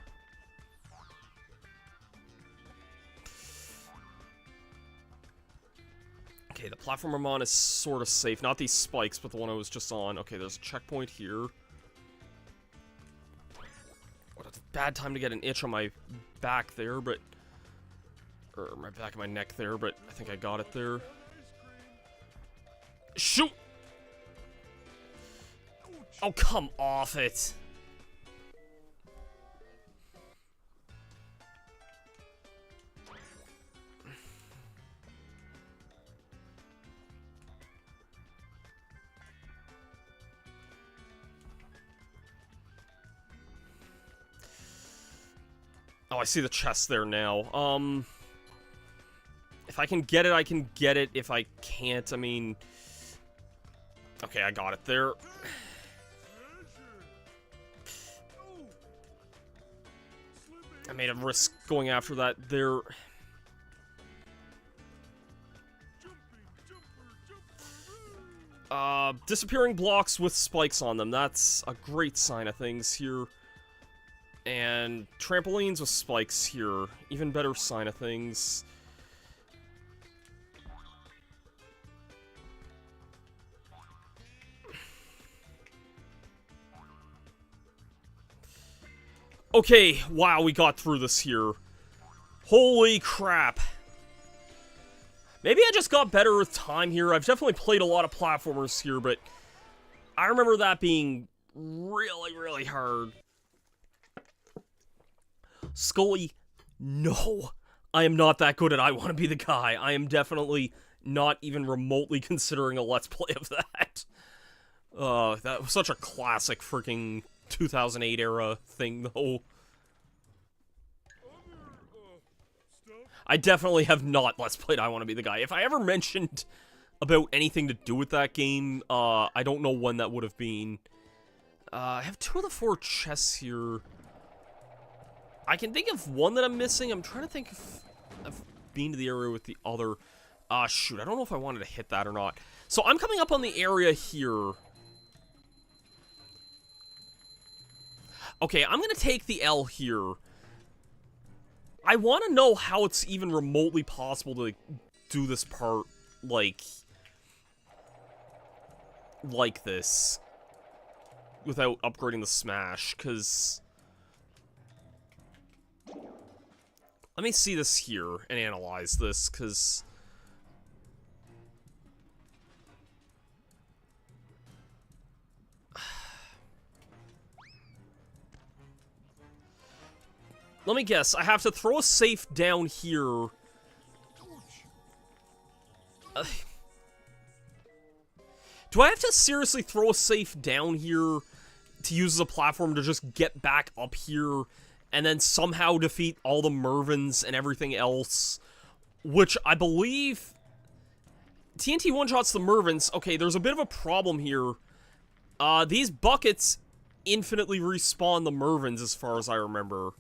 Okay, the platform I'm on is sort of safe. Not these spikes, but the one I was just on. Okay, there's a checkpoint here. What a bad time to get an itch on my back there, but... Or my back of my neck there, but I think I got it there. Shoot! Oh, come off it! Oh, I see the chest there now. If I can get it, I can get it. If I can't, I mean... Okay, I got it there. I made a risk going after that there. Disappearing blocks with spikes on them. That's a great sign of things here. And trampolines with spikes here. Even better sign of things. Okay, wow, we got through this here. Holy crap. Maybe I just got better with time here. I've definitely played a lot of platformers here, but I remember that being really, really hard. Scully, no. I am not that good at I Want to Be the Guy. I am definitely not even remotely considering a Let's Play of that. That was such a classic freaking 2008 era thing, though. I definitely have not Let's Played I Want to Be the Guy. If I ever mentioned about anything to do with that game, I don't know when that would have been. I have 2 of the 4 chests here. I can think of one that I'm missing. I'm trying to think if I've been to the area with the other. Shoot, I don't know if I wanted to hit that or not. So I'm coming up on the area here. Okay, I'm gonna take the L here. I want to know how it's even remotely possible to do this part, like this, without upgrading the Smash, because... Let me see this here and analyze this, because... Let me guess, I have to throw a safe down here. Do I have to seriously throw a safe down here to use as a platform to just get back up here and then somehow defeat all the Mervins and everything else? Which I believe... TNT one-shots the Mervins. Okay, there's a bit of a problem here. These buckets infinitely respawn the Mervins as far as I remember.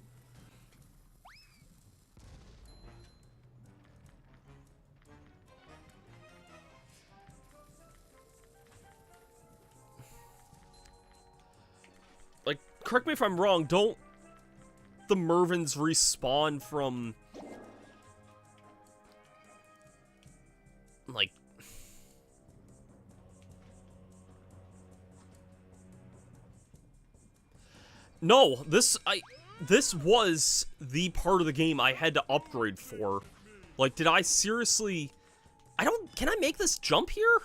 Like, correct me if I'm wrong, don't the Mervins respawn from... like... No, this was the part of the game I had to upgrade for. Like, did I seriously... can I make this jump here?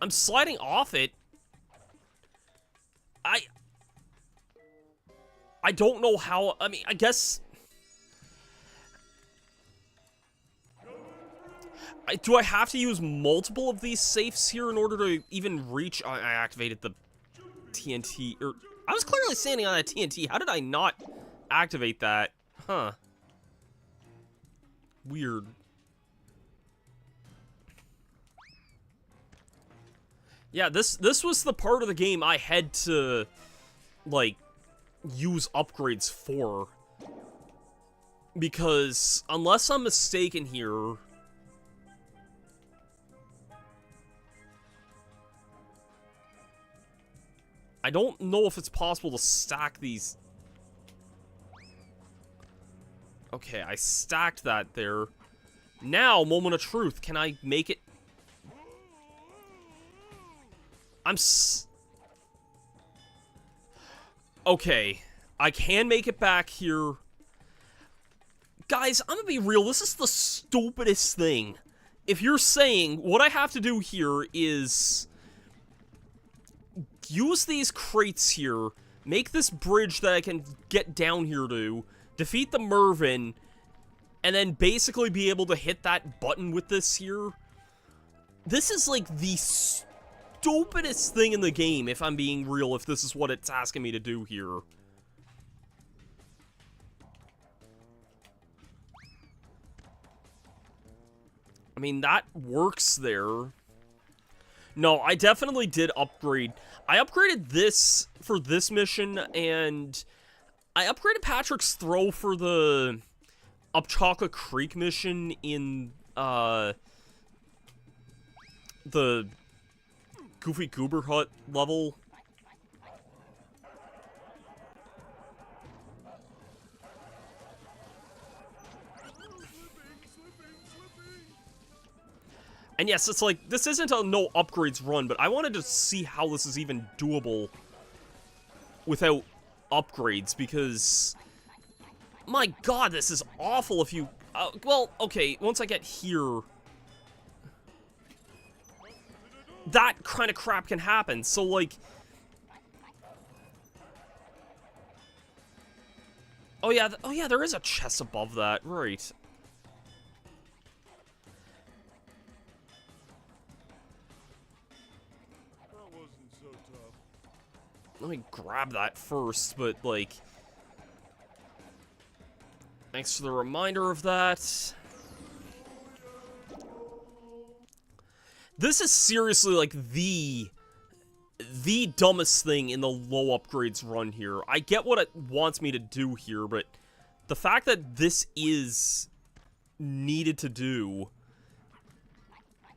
I'm sliding off it. I don't know how, I mean, I guess... do I have to use multiple of these safes here in order to even reach... I activated the TNT, or... I was clearly standing on that TNT. How did I not activate that? Huh. Weird. Yeah, this was the part of the game I had to, like, use upgrades for. Because, unless I'm mistaken here... I don't know if it's possible to stack these. Okay, I stacked that there. Now, moment of truth. Can I make it? Okay. I can make it back here. Guys, I'm gonna be real. This is the stupidest thing. If you're saying what I have to do here is... use these crates here, make this bridge that I can get down here to, defeat the Mervin, and then basically be able to hit that button with this here. This is like the stupidest thing in the game, if I'm being real, if this is what it's asking me to do here. I mean, that works there. No, I definitely did upgrade. I upgraded this for this mission, and I upgraded Patrick's throw for the Upchaka Creek mission in, the Goofy Goober Hut level. And yes, it's like, this isn't a no upgrades run, but I wanted to see how this is even doable without upgrades, because, my god, this is awful if you, well, okay, once I get here, that kind of crap can happen, so, like, oh yeah, there is a chest above that, right. Let me grab that first, but, like, thanks for the reminder of that. This is seriously, like, the dumbest thing in the low upgrades run here. I get what it wants me to do here, but the fact that this is needed to do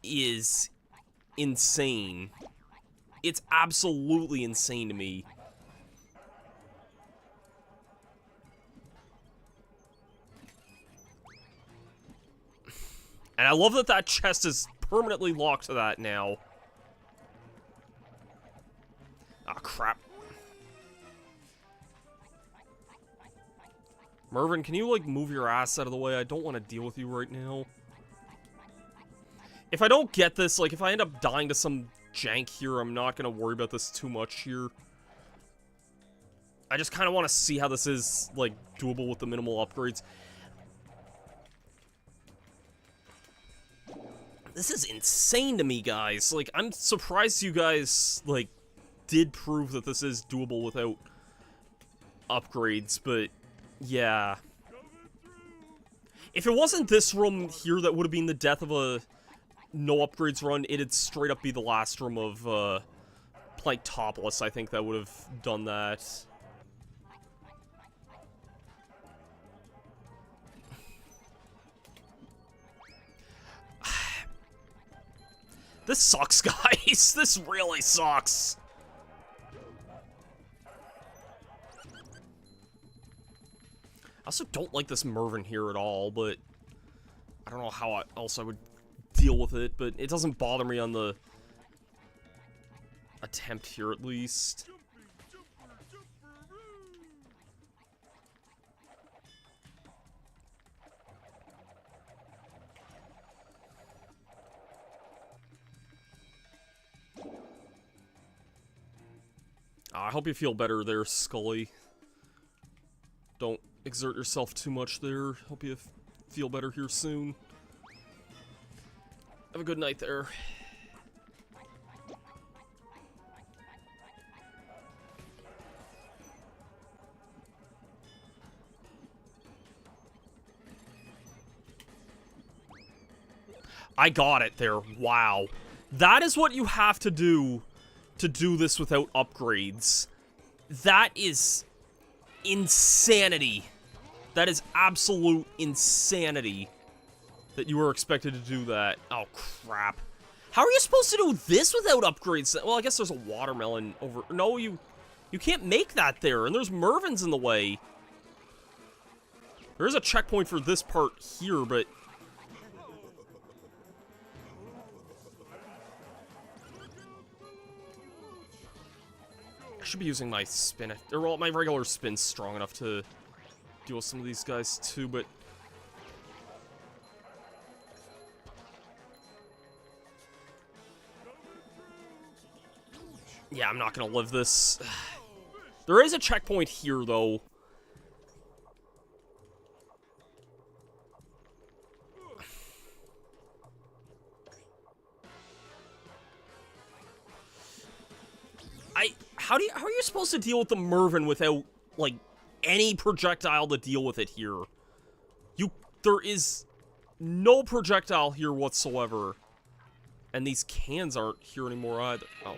is insane. It's absolutely insane to me. And I love that that chest is permanently locked to that now. Ah, crap. Mervin, can you, like, move your ass out of the way? I don't want to deal with you right now. If I don't get this, like, if I end up dying to some jank here, I'm not gonna worry about this too much here. I just kind of want to see how this is, like, doable with the minimal upgrades. This is insane to me, guys. Like, I'm surprised you guys, like, did prove that this is doable without upgrades, but yeah. If it wasn't this room here that would have been the death of a no upgrades run, it'd straight up be the last room of, Plank Topless, I think, that would have done that. This sucks, guys. This really sucks. I also don't like this Mervin here at all, but I don't know how else I would deal with it, but it doesn't bother me on the attempt here, at least. I hope you feel better there, Scully. Don't exert yourself too much there. Hope you feel better here soon. Have a good night there. I got it there. Wow. That is what you have to do this without upgrades. That is insanity. That is absolute insanity that you were expected to do that. Oh, crap. How are you supposed to do this without upgrades? Well, I guess there's a watermelon over... No, you can't make that there, and there's Mervins in the way. There is a checkpoint for this part here, but... I should be using my spin, or well, my regular spin's strong enough to deal with some of these guys too, but... Yeah, I'm not gonna live this. There is a checkpoint here, though. How are you supposed to deal with the Mervin without, like, any projectile to deal with it here? There is no projectile here whatsoever. And these cans aren't here anymore either. Oh,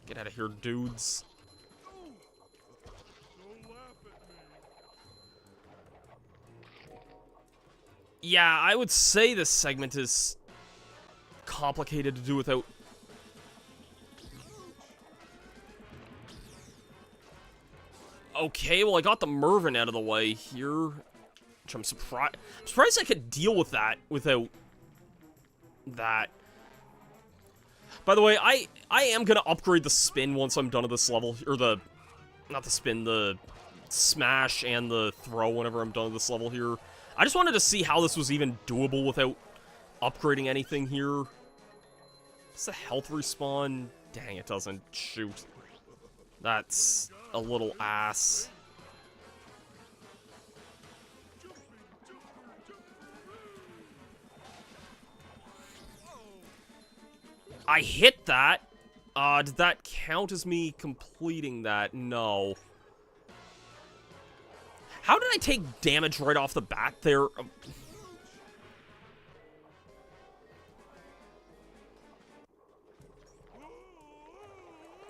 get out of here, dudes. Yeah, I would say this segment is complicated to do without... Okay, well, I got the Mervin out of the way here, which I'm surprised I could deal with that without that. By the way, I am gonna upgrade the spin once I'm done with this level, or the, not the spin, the smash and the throw whenever I'm done with this level here. I just wanted to see how this was even doable without upgrading anything here. Does the health respawn? Dang, it doesn't. Shoot. That's a little ass. I hit that. Did that count as me completing that? No. How did I take damage right off the bat there?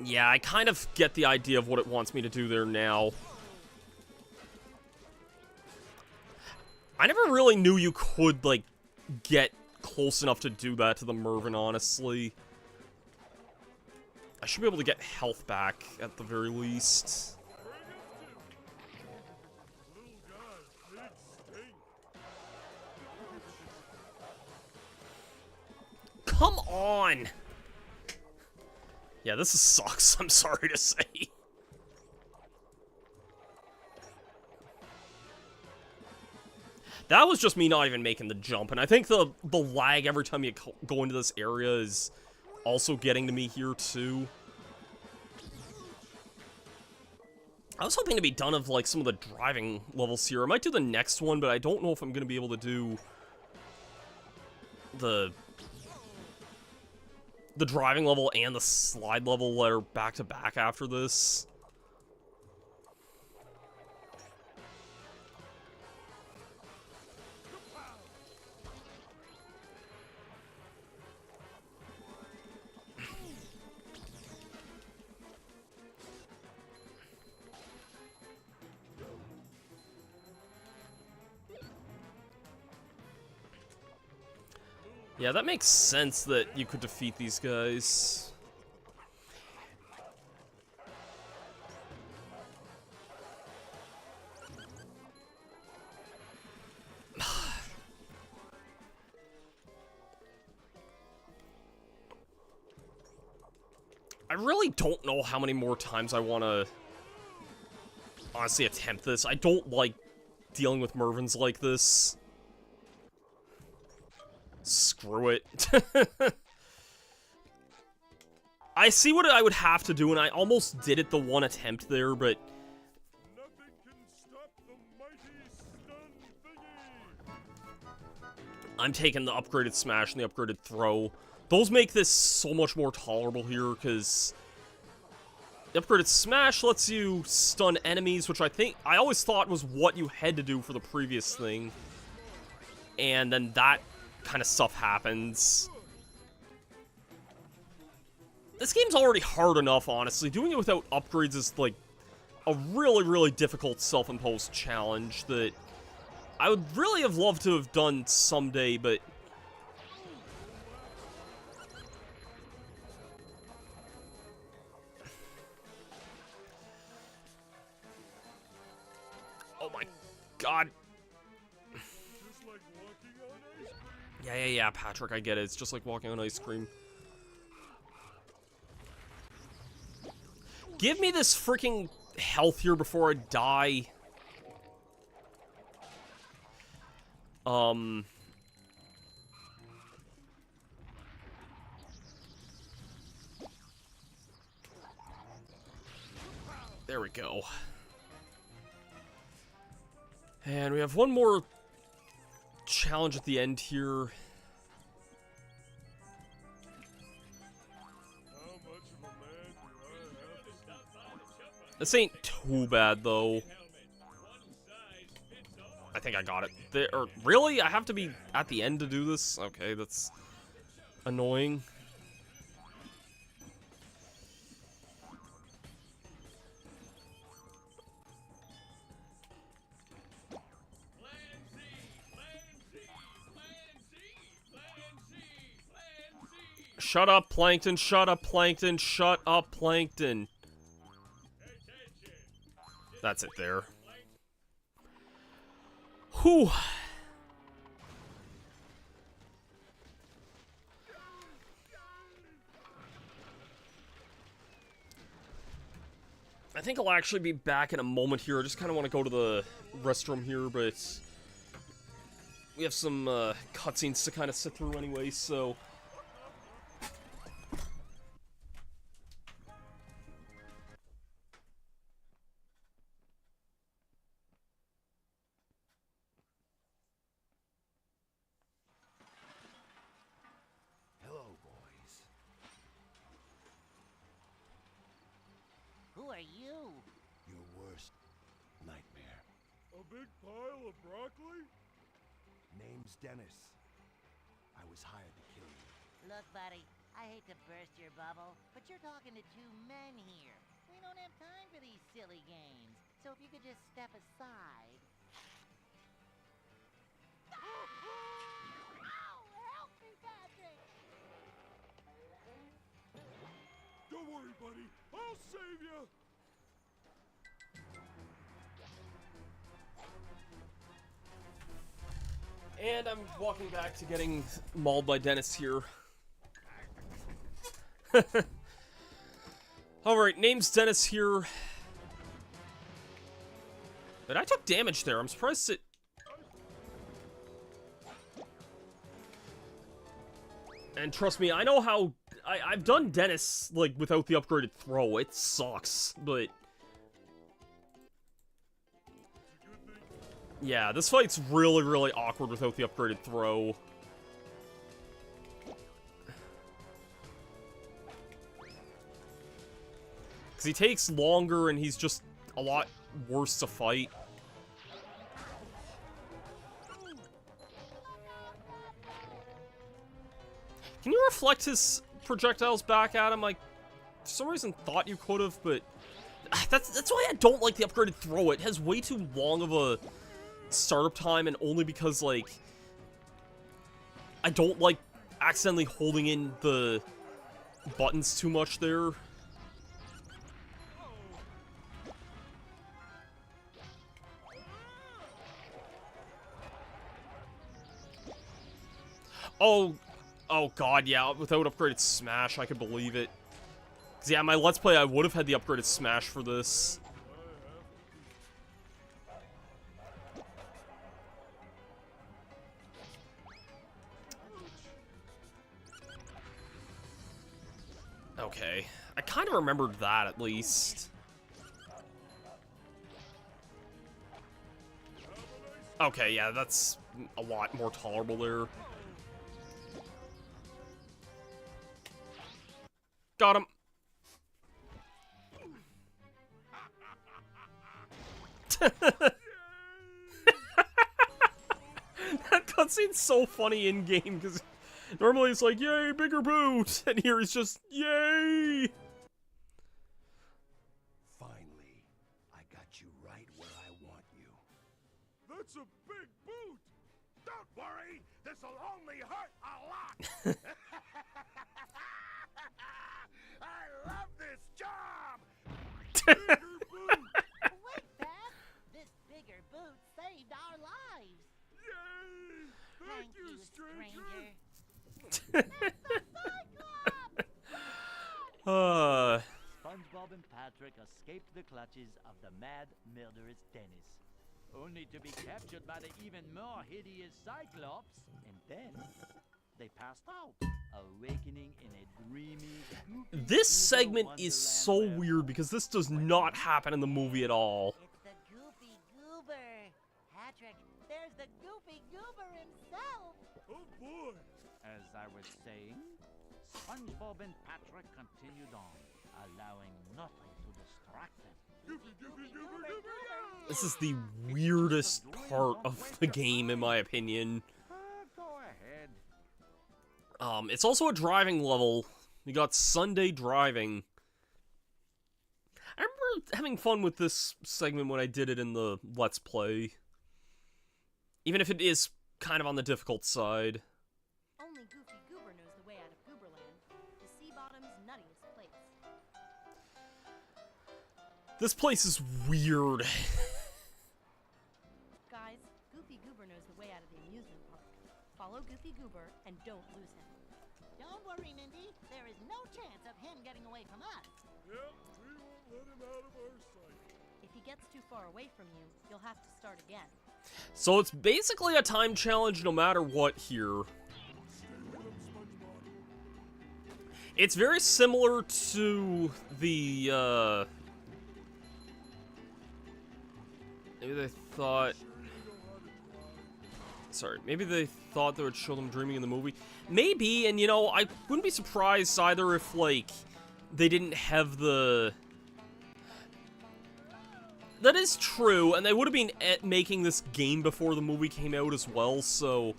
Yeah, I kind of get the idea of what it wants me to do there now. I never really knew you could, like, get close enough to do that to the Mervin, honestly. I should be able to get health back, at the very least. Come on! Yeah, this sucks, I'm sorry to say. That was just me not even making the jump, and I think the lag every time you go into this area is also getting to me here, too. I was hoping to be done of, like, some of the driving levels here. I might do the next one, but I don't know if I'm gonna be able to do the driving level and the slide level that are back-to-back after this. Yeah, that makes sense that you could defeat these guys. I really don't know how many more times I want to honestly attempt this. I don't like dealing with Mervins like this. Screw it. I see what I would have to do, and I almost did it the one attempt there, but... Nothing can stop the mighty stun thingy. I'm taking the upgraded smash and the upgraded throw. Those make this so much more tolerable here, because... the upgraded smash lets you stun enemies, which I always thought was what you had to do for the previous thing. And then that kind of stuff happens. This game's already hard enough, honestly. Doing it without upgrades is, like, a really, really difficult self-imposed challenge that I would really have loved to have done someday, but... oh my god. Yeah, Patrick, I get it. It's just like walking on ice cream. Give me this freaking health here before I die. There we go. And we have one more challenge at the end here. This ain't too bad, though. I think I got it. Really? I have to be at the end to do this? Okay, that's annoying. Shut up, Plankton, shut up, Plankton, shut up, Plankton. That's it there. Whew. I think I'll actually be back in a moment here. I just kind of want to go to the restroom here, but we have some cutscenes to kind of sit through anyway, so... Hello, boys. Who are you? Your worst nightmare. A big pile of broccoli? Name's Dennis. I was hired to kill you. Look, buddy, I hate to burst your bubble, but you're talking to two men here. We don't have time for these silly games. So if you could just step aside. Ow! Help me, Patrick! Don't worry, buddy. I'll save you. And I'm walking back to getting mauled by Dennis here. Alright, name's Dennis here. But I took damage there. I'm surprised it... And trust me, I know how... I've done Dennis, like, without the upgraded throw. It sucks, but... Yeah, this fight's really, really awkward without the upgraded throw. Because he takes longer and he's just a lot worse to fight. Can you reflect his projectiles back at him? I, for some reason, thought you could have, but... That's why I don't like the upgraded throw. It has way too long of a startup time, and only because, like, I don't like accidentally holding in the buttons too much there. Oh god, yeah, without upgraded smash, I could believe it. 'Cause yeah, my Let's Play, I would have had the upgraded smash for this. Okay. I kind of remembered that, at least. Okay, yeah, that's a lot more tolerable there. Got him. That cutscene's so funny in-game, because normally it's like, yay, bigger boot! And here it's just, yay! Finally, I got you right where I want you. That's a big boot! Don't worry, this'll only hurt a lot! I love this job! Bigger boot! Wait, Pat! This bigger boot saved our lives! Yay! Thank you, stranger! SpongeBob and Patrick escaped the clutches of the mad, murderous Dennis, only to be captured by the even more hideous Cyclops, and then they passed out, awakening in a dreamy, goofy This Goober segment is so wonderland weird, because this does not happen in the movie at all. It's the Goofy Goober! Patrick, there's the Goofy Goober himself! Oh boy! As I was saying, SpongeBob and Patrick continued on, allowing nothing to distract them. This is the weirdest part of the game, in my opinion. Go ahead. It's also a driving level. You got Sunday driving. I remember having fun with this segment when I did it in the Let's Play. Even if it is kind of on the difficult side. Only Goofy Goober knows the way out of Gooberland, the Sea Bottom's nuttiest place. This place is weird. Guys, Goofy Goober knows the way out of the amusement park. Follow Goofy Goober and don't lose him. Don't worry, Mindy. There is no chance of him getting away from us. Yeah, we won't let him out of our sight. If he gets too far away from you, you'll have to start again. So it's basically a time challenge no matter what here. It's very similar to the, maybe they thought... Sorry, maybe they thought they would show them dreaming in the movie. Maybe, and you know, I wouldn't be surprised either if, like, they didn't have the... That is true, and they would have been making this game before the movie came out as well, so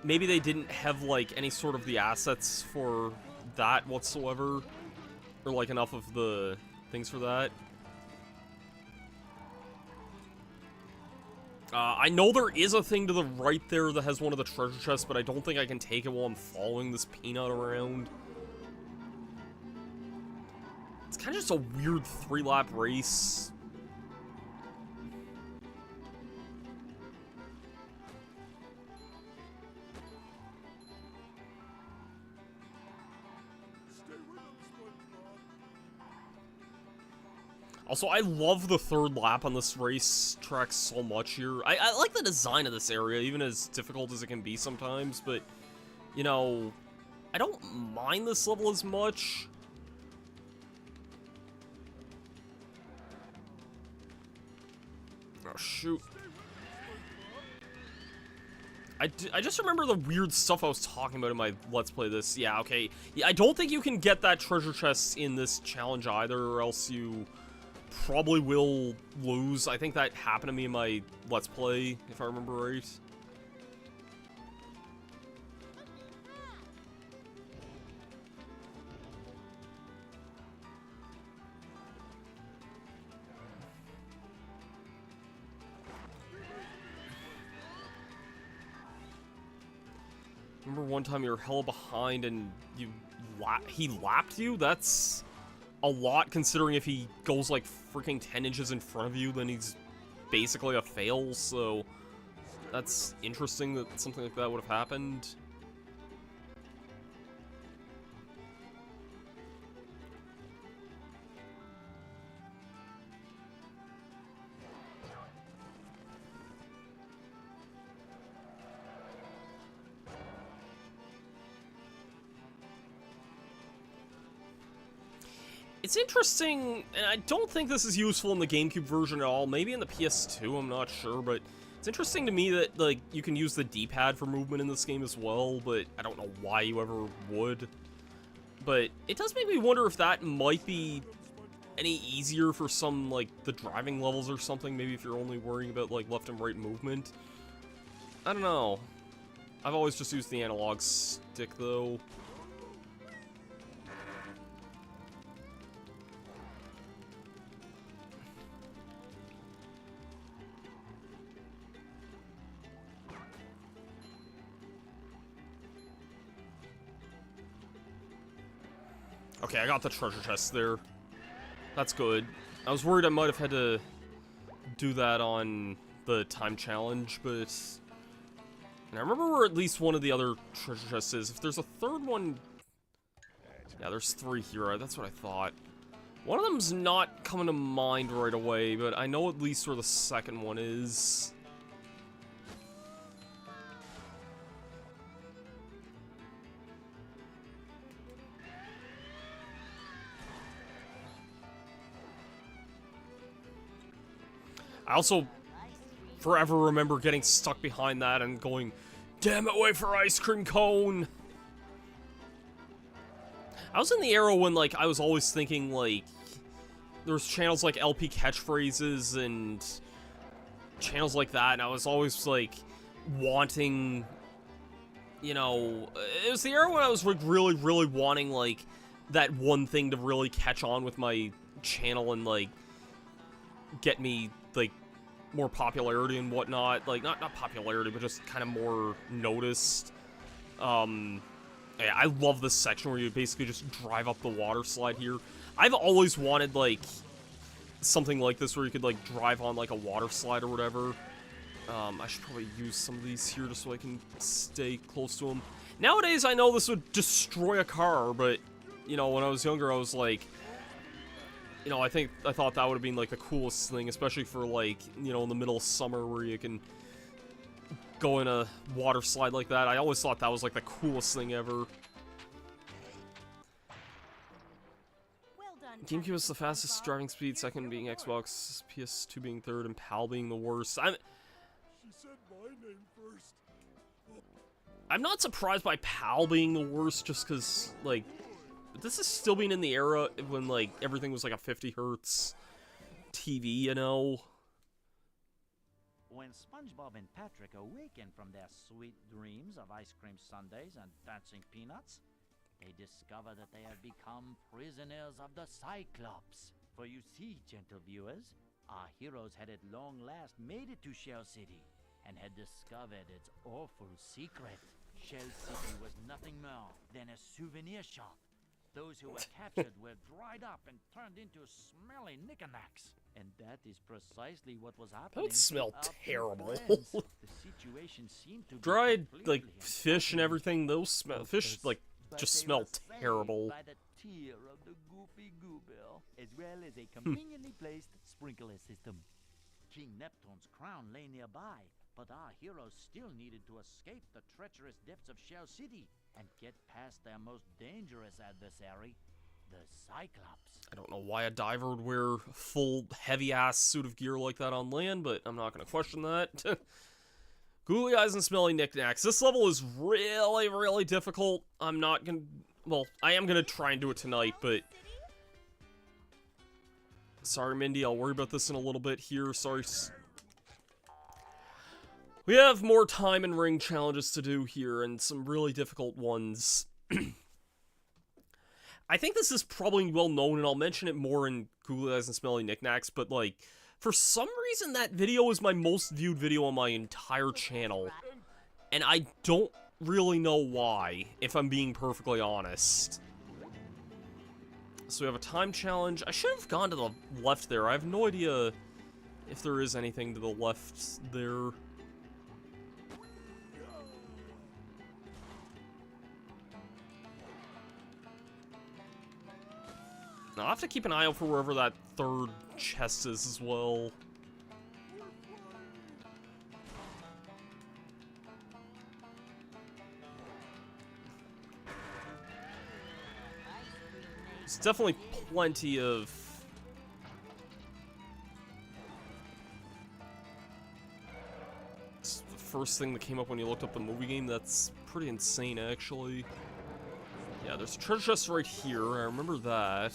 maybe they didn't have, like, any sort of the assets for that whatsoever. Or, like, enough of the things for that. I know there is a thing to the right there that has one of the treasure chests, but I don't think I can take it while I'm following this peanut around. It's kind of just a weird 3-lap race. Also, I love the third lap on this race track so much here. I like the design of this area, even as difficult as it can be sometimes, but, you know, I don't mind this level as much. Oh, shoot. I just remember the weird stuff I was talking about in my Let's Play this. Yeah, okay. Yeah, I don't think you can get that treasure chest in this challenge either, or else you probably will lose. I think that happened to me in my Let's Play, if I remember right. Remember one time you were hella behind and he lapped you? That's a lot, considering if he goes like freaking 10 inches in front of you, then he's basically a fail, so that's interesting that something like that would have happened. It's interesting, and I don't think this is useful in the GameCube version at all. Maybe in the PS2, I'm not sure, but it's interesting to me that, like, you can use the D-pad for movement in this game as well, but I don't know why you ever would. But it does make me wonder if that might be any easier for some, like, the driving levels or something, maybe if you're only worrying about, like, left and right movement. I don't know. I've always just used the analog stick, though. Okay, I got the treasure chest there. That's good. I was worried I might have had to do that on the time challenge, but... And I remember where at least one of the other treasure chests is. If there's a third one... Yeah, there's 3 here. That's what I thought. One of them's not coming to mind right away, but I know at least where the second one is. I also forever remember getting stuck behind that and going, damn it, wait for ice cream cone! I was in the era when, like, I was always thinking, like, there's channels like LP Catchphrases and channels like that, and I was always, like, wanting, you know, it was the era when I was, like, really, really wanting, like, that one thing to really catch on with my channel and, like, get me, like, more popularity and whatnot. Like, not popularity, but just kind of more noticed. Yeah, I love this section where you basically just drive up the water slide here. I've always wanted, like, something like this where you could, like, drive on, like, a water slide or whatever. I should probably use some of these here just so I can stay close to them. Nowadays, I know this would destroy a car, but, you know, when I was younger, I was like, you know, I thought that would have been, like, the coolest thing, especially for, like, you know, in the middle of summer where you can go in a water slide like that. I always thought that was, like, the coolest thing ever. Well done, GameCube was the Patrick fastest SpongeBob. driving speed, Here's second your being reward. Xbox, PS2 being third, and PAL being the worst. She said my name first. I'm not surprised by PAL being the worst, just because, like, this is still being in the era when, like, everything was, like, a 50 hertz TV, you know? When SpongeBob and Patrick awaken from their sweet dreams of ice cream sundaes and dancing peanuts, they discover that they have become prisoners of the Cyclops. For you see, gentle viewers, our heroes had at long last made it to Shell City and had discovered its awful secret. Shell City was nothing more than a souvenir shop. Those who were captured were dried up and turned into smelly knickknacks. And that is precisely what was happening. That would smell to our two terrible. friends. The situation seemed to be Dried, like, completely fish and impossible. everything, those smell, fish, like, But just they smell were saved terrible. By the tear of the Goofy Goober, as well as a conveniently placed sprinkler system. King Neptune's crown lay nearby, but our heroes still needed to escape the treacherous depths of Shell City and get past their most dangerous adversary, the Cyclops. I don't know why a diver would wear a full, heavy-ass suit of gear like that on land, but I'm not going to question that. Googly eyes and smelly knickknacks. This level is really, really difficult. I'm not going to... Well, I am going to try and do it tonight, but... Sorry, Mindy, I'll worry about this in a little bit here. Sorry. We have more time and ring challenges to do here, and some really difficult ones. I think this is probably well known, and I'll mention it more in Googly Eyes and Smelly Knickknacks, but, like, for some reason that video is my most viewed video on my entire channel. And I don't really know why, if I'm being perfectly honest. So we have a time challenge. I should have gone to the left there. I have no idea if there is anything to the left there. Now, I'll have to keep an eye out for wherever that third chest is as well. There's definitely plenty of... It's the first thing that came up when you looked up the movie game. That's pretty insane, actually. Yeah, there's a treasure chest right here. I remember that.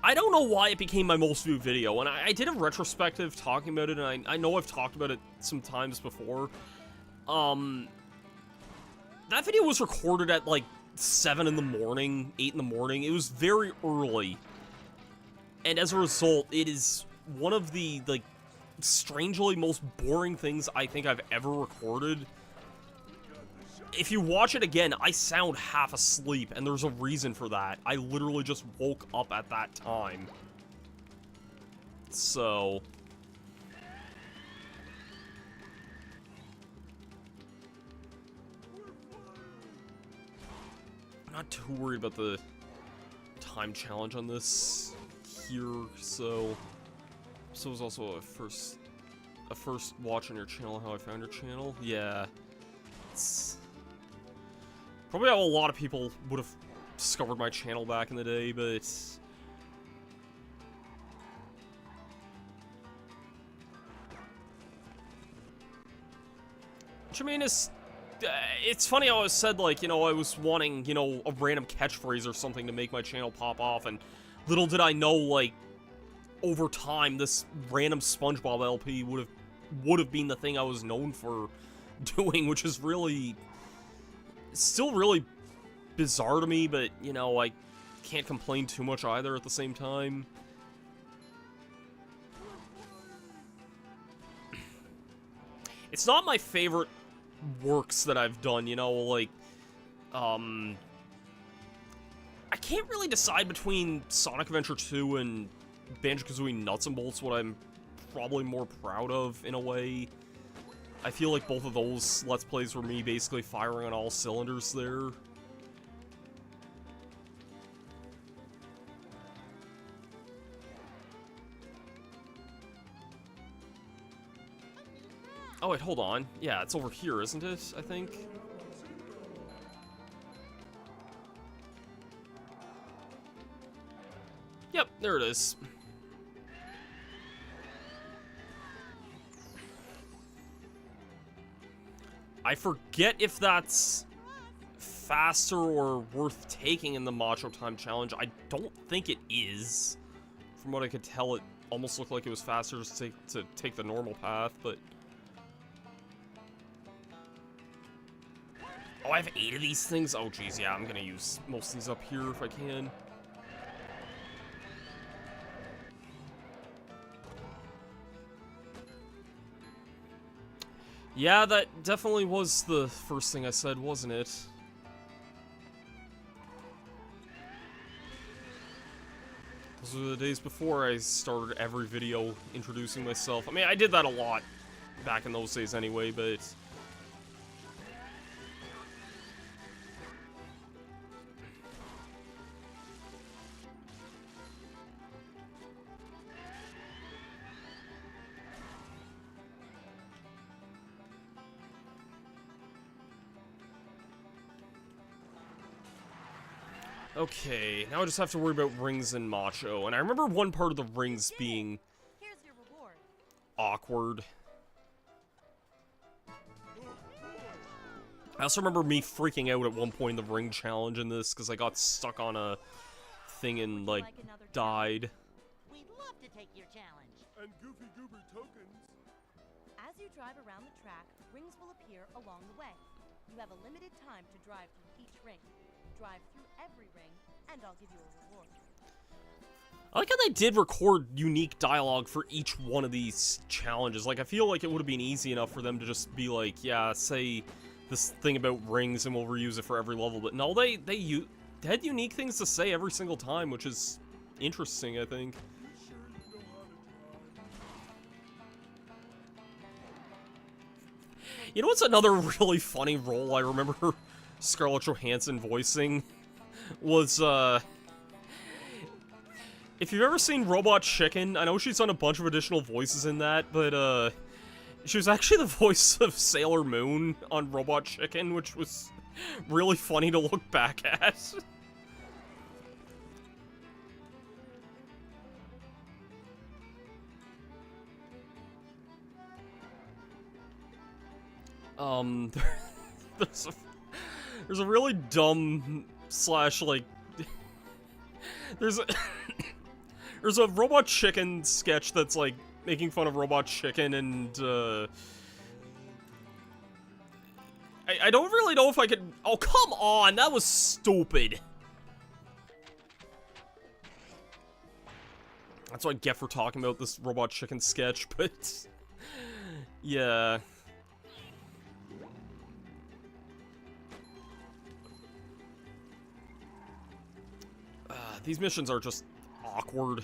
I don't know why it became my most viewed video, and I did a retrospective talking about it, and I know I've talked about it some times before. That video was recorded at, like, 7 in the morning, 8 in the morning. It was very early. And as a result, it is one of the, like, strangely most boring things I think I've ever recorded. If you watch it again, I sound half asleep, and there's a reason for that. I literally just woke up at that time. So... I'm not too worried about the time challenge on this here, so... So it was also a first watch on your channel, how I found your channel. Yeah. It's... Probably how a lot of people would have discovered my channel back in the day, but... Which, I mean, is it's funny how I said, like, you know, I was wanting, you know, a random catchphrase or something to make my channel pop off, and little did I know, like, over time, this random Spongebob LP would have been the thing I was known for doing, which is really, still really bizarre to me, but, you know, I can't complain too much either at the same time. It's not my favorite works that I've done, you know, like, I can't really decide between Sonic Adventure 2 and Banjo-Kazooie Nuts and Bolts what I'm probably more proud of, in a way. I feel like both of those Let's Plays were me basically firing on all cylinders there. Oh, wait, hold on. Yeah, it's over here, isn't it? I think. Yep, there it is. I forget if that's faster or worth taking in the Macho Time Challenge. I don't think it is. From what I could tell, it almost looked like it was faster to take the normal path, but... Oh, I have 8 of these things? Oh, geez, yeah, I'm gonna use most of these up here if I can. Yeah, that definitely was the first thing I said, wasn't it? Those were the days before I started every video introducing myself. I mean, I did that a lot back in those days anyway, but... Okay, now I just have to worry about rings and Macho, and I remember one part of the rings being Here's your reward. awkward. I also remember me freaking out at one point in the ring challenge in this, because I got stuck on a thing and, like, died. We'd love to take your challenge. And Goofy Goober tokens. As you drive around the track, rings will appear along the way. You have a limited time to drive through each ring. Drive through every ring, and I'll give you a reward. I like how they did record unique dialogue for each one of these challenges. Like, I feel like it would have been easy enough for them to just be like, yeah, say this thing about rings and we'll reuse it for every level. But no, they had unique things to say every single time, which is interesting, I think. You know what's another really funny role I remember Scarlett Johansson voicing? Was, if you've ever seen Robot Chicken, I know she's done a bunch of additional voices in that, but, she was actually the voice of Sailor Moon on Robot Chicken, which was really funny to look back at. There's a really dumb slash, like, there's a Robot Chicken sketch that's, like, making fun of Robot Chicken, and, I don't really know if I could... Oh, come on! That was stupid! That's what I get for talking about this Robot Chicken sketch, but... yeah... These missions are just awkward.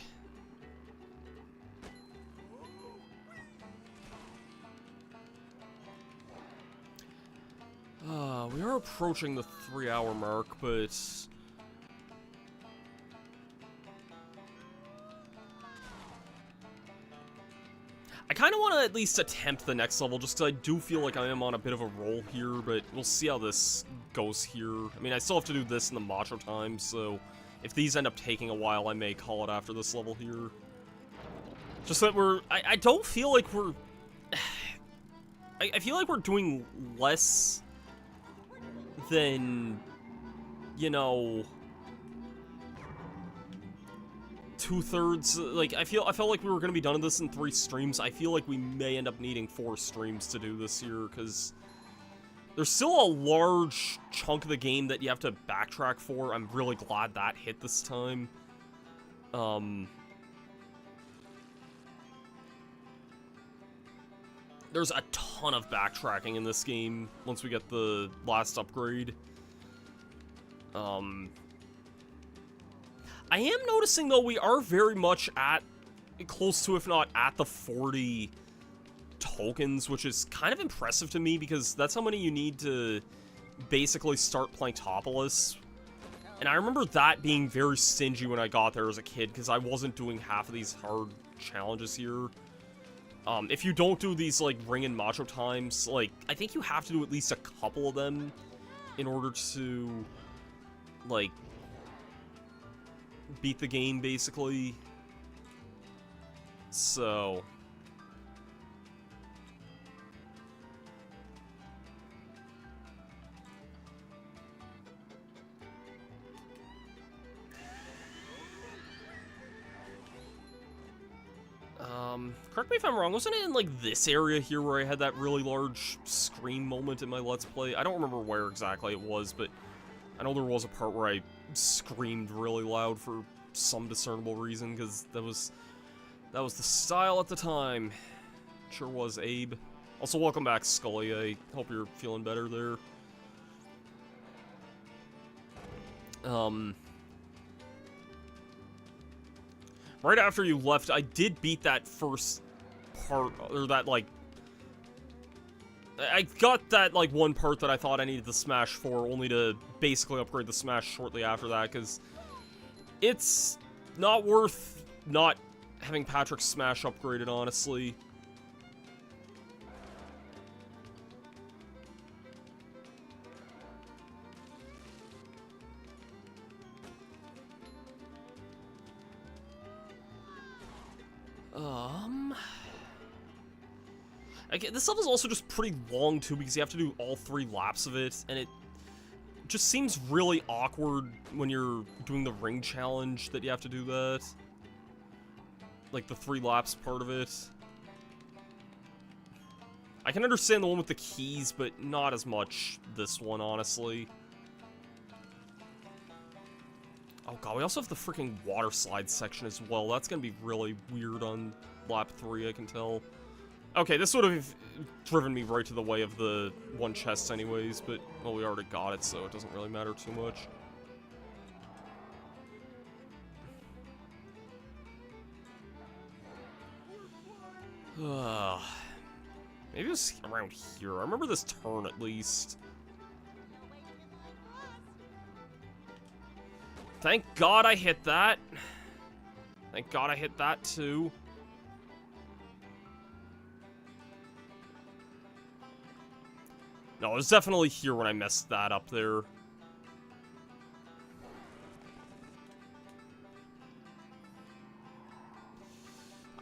We are approaching the 3-hour mark, but... I kind of want to at least attempt the next level, just because I do feel like I am on a bit of a roll here, but we'll see how this goes here. I mean, I still have to do this in the Macho Time, so... If these end up taking a while, I may call it after this level here. Just that we're... I don't feel like we're... I feel like we're doing less than, you know, 2/3. Like, I felt like we were gonna be done with this in 3 streams. I feel like we may end up needing 4 streams to do this here, because there's still a large chunk of the game that you have to backtrack for. I'm really glad that hit this time. There's a ton of backtracking in this game once we get the last upgrade. I am noticing, though, we are very much at, close to, if not at the 40 tokens, which is kind of impressive to me, because that's how many you need to basically start Planktopolis. And I remember that being very stingy when I got there as a kid, because I wasn't doing half of these hard challenges here. If you don't do these, like, ring and macho times, like, I think you have to do at least a couple of them in order to, like, beat the game, basically. So... correct me if I'm wrong, wasn't it in, like, this area here where I had that really large scream moment in my Let's Play? I don't remember where exactly it was, but I know there was a part where I screamed really loud for some discernible reason, because that was the style at the time. Sure was, Abe. Also, welcome back, Scully. I hope you're feeling better there. Right after you left, I did beat that first part, or that, like... I got that, like, one part that I thought I needed the Smash for, only to basically upgrade the Smash shortly after that, because it's not worth not having Patrick's Smash upgraded, honestly. This level's also just pretty long, too, because you have to do all 3 laps of it, and it just seems really awkward when you're doing the ring challenge that you have to do that. Like, the 3 laps part of it. I can understand the one with the keys, but not as much this one, honestly. Oh god, we also have the freaking water slide section as well. That's gonna be really weird on lap 3, I can tell. Okay, this would have driven me right to the way of the one chest anyways, but, well, we already got it, so it doesn't really matter too much. Maybe it was around here. I remember this turn, at least. Thank God I hit that. Thank God I hit that, too. No, it was definitely here when I messed that up there.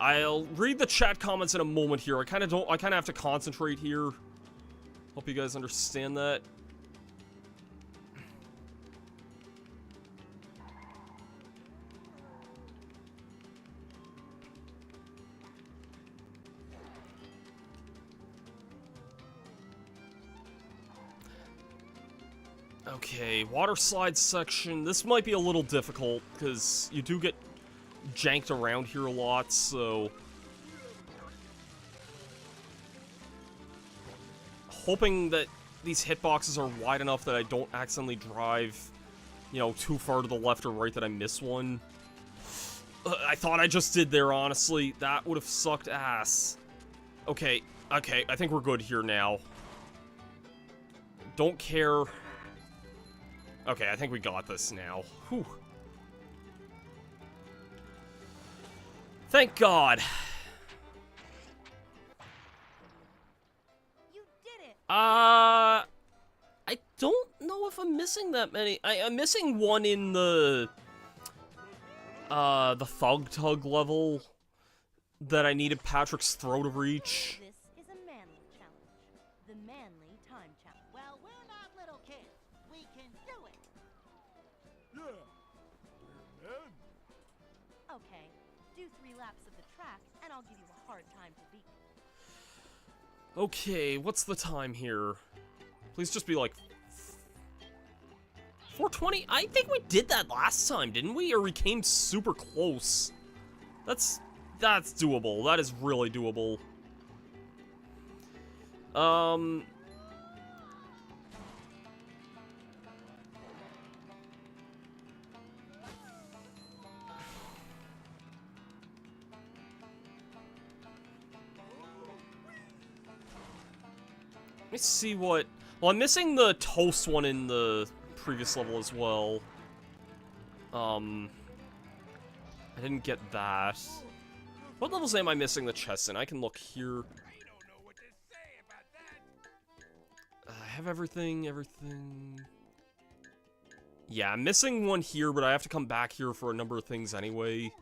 I'll read the chat comments in a moment here. I kind of have to concentrate here. Hope you guys understand that. Okay, water slide section. This might be a little difficult, because you do get janked around here a lot, so... hoping that these hitboxes are wide enough that I don't accidentally drive, you know, too far to the left or right that I miss one. I thought I just did there, honestly. That would have sucked ass. Okay, I think we're good here now. Don't care... Okay, I think we got this now. Whew. Thank God. You did it. I don't know if I'm missing that many. I'm missing one in the Thug Tug level that I needed Patrick's throw to reach. This is a manly challenge. The manly time challenge. Well, we're not little kids. Okay, do 3 laps of the track, and I'll give you a hard time to beat. Okay, what's the time here? Please just be like 4:20? I think we did that last time, didn't we? Or we came super close. That's doable. That is really doable. Let me see what... Well, I'm missing the toast one in the previous level as well. I didn't get that. What levels am I missing the chest in? I can look here. I have everything. Yeah, I'm missing one here, but I have to come back here for a number of things anyway.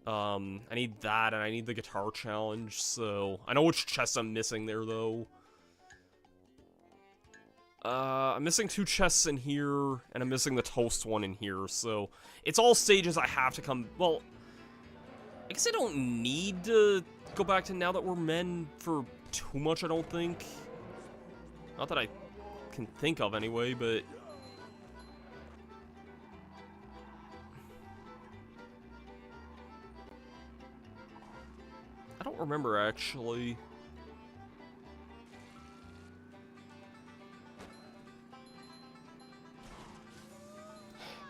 I need that, and I need the guitar challenge, so... I know which chest I'm missing there, though. I'm missing 2 chests in here, and I'm missing the toast one in here, so... It's all stages I have to come... Well, I guess I don't need to go back to Now That We're Men for too much, I don't think. Not that I can think of, anyway, but... I don't remember, actually.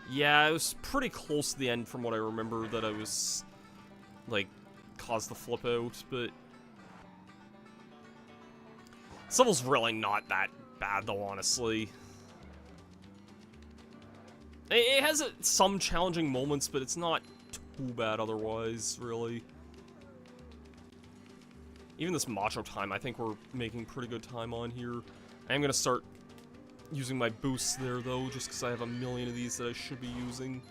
Yeah, it was pretty close to the end from what I remember that I was, like, caused the flip out, but... This level's really not that bad, though, honestly. It has some challenging moments, but it's not too bad otherwise, really. Even this macho time, I think we're making pretty good time on here. I am gonna start using my boosts there, though, just because I have a million of these that I should be using.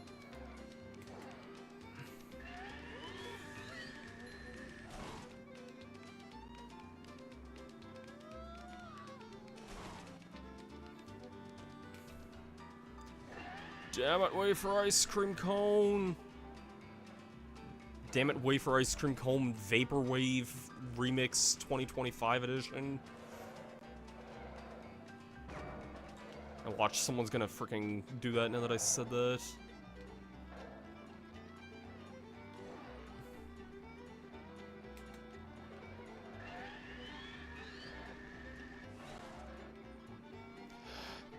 Damn it, Wafer Ice Cream Cone! Damn it, Wafer Ice Cream Cone Vaporwave Remix 2025 edition. I watch someone's gonna freaking do that now that I said that.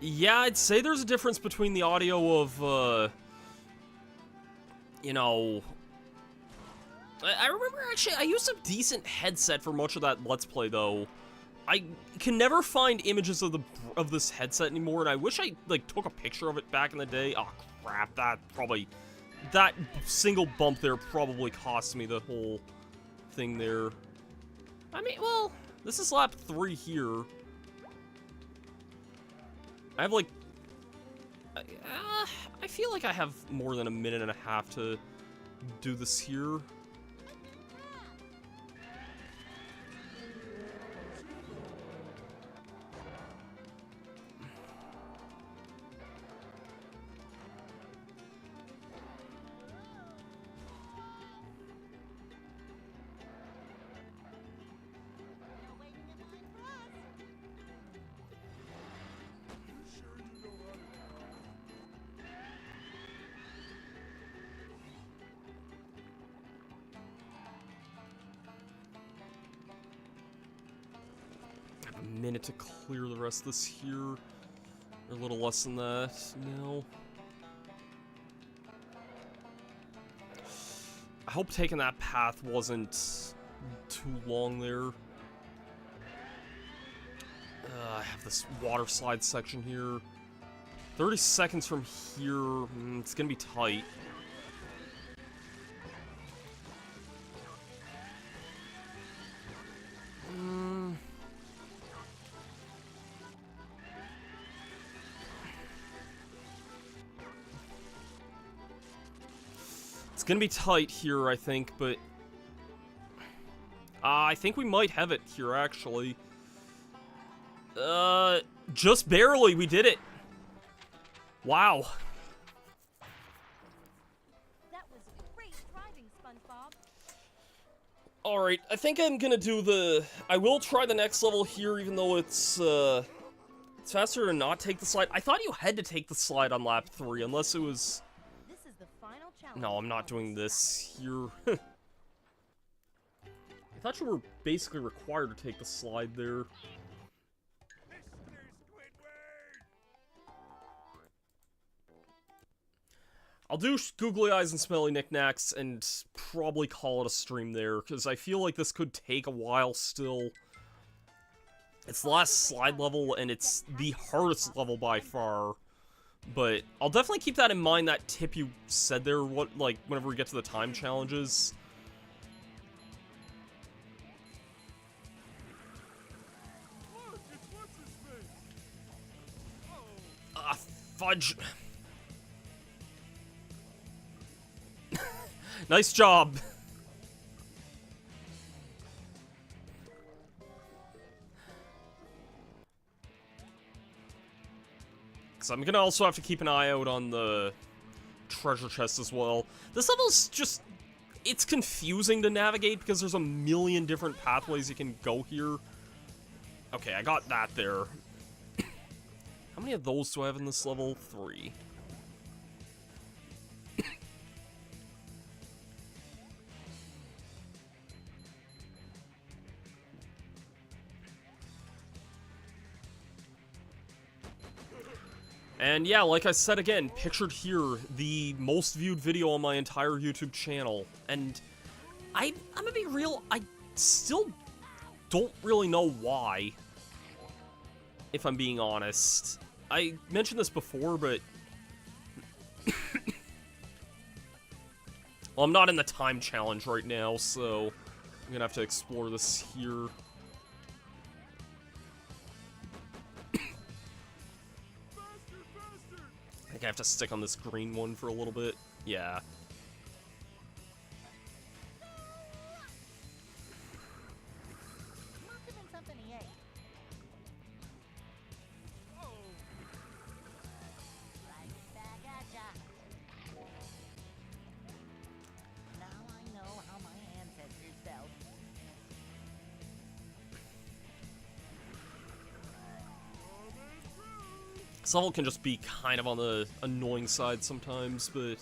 Yeah, I'd say there's a difference between the audio of, you know... I remember, actually, I used a decent headset for much of that Let's Play, though. I can never find images of this headset anymore, and I wish I, like, took a picture of it back in the day. Oh, crap, that single bump there probably cost me the whole thing there. I mean, well, this is lap 3 here. I have, like, I feel like I have more than a minute and a half to do this here. Minute to clear the rest of this here. Or a little less than that now. I hope taking that path wasn't too long there. I have this water slide section here. 30 seconds from here. It's gonna be tight. It's gonna be tight here, I think, but... I think we might have it here, actually. Just barely, we did it. Wow. That was great driving, SpongeBob. Alright, I think I'm gonna do I will try the next level here, even though it's faster to not take the slide. I thought you had to take the slide on lap 3, unless it was... This is the final challenge. No, I'm not doing this here. I thought you were basically required to take the slide there. I'll do googly eyes and smelly knickknacks and probably call it a stream there, because I feel like this could take a while still. It's the last slide level, and it's the hardest level by far. But I'll definitely keep that in mind, that tip you said there, whenever we get to the time challenges. Ah, fudge. Nice job. Because I'm gonna also have to keep an eye out on the treasure chest as well. This level's just... it's confusing to navigate because there's a million different pathways you can go here. Okay, I got that there. How many of those do I have in this level? 3. And yeah, like I said again, pictured here, the most viewed video on my entire YouTube channel. And I'm gonna be real, I still don't really know why, if I'm being honest. I mentioned this before, but... well, I'm not in the time challenge right now, so I'm gonna have to explore this here. I think I have to stick on this green one for a little bit. Yeah. Must have been something he ate. Right back at ya. Now I know how my ancestors felt. This level can just be kind of on the annoying side sometimes, but...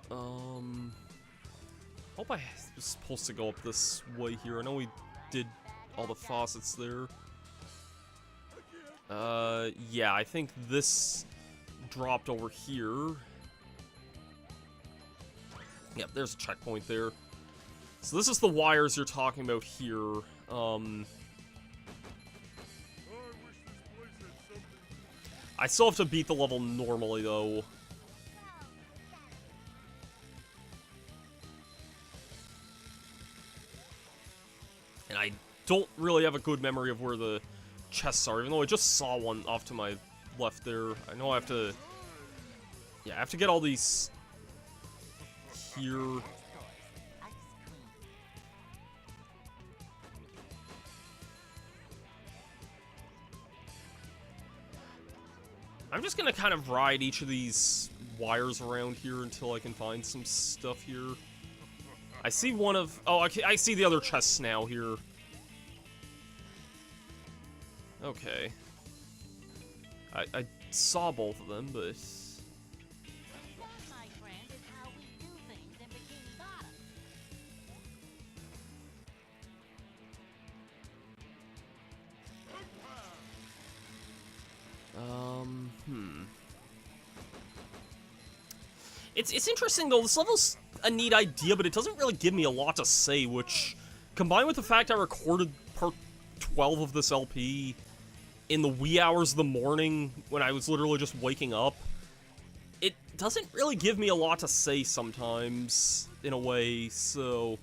hope I was supposed to go up this way here. I know we did all the faucets there. Yeah, I think this dropped over here. Yep, there's a checkpoint there. So this is the wires you're talking about here. I still have to beat the level normally, though. And I don't really have a good memory of where the chests are, even though I just saw one off to my left there. I know I have to... yeah, I have to get all these here. I'm just gonna kind of ride each of these wires around here until I can find some stuff here. I see one of... oh, I see the other chests now here. Okay. I saw both of them, but... That, my friend, is how we do things in Bikini Bottom. It's interesting, though. This level's a neat idea, but it doesn't really give me a lot to say, which, combined with the fact I recorded part 12 of this LP in the wee hours of the morning when I was literally just waking up, it doesn't really give me a lot to say sometimes, in a way, so...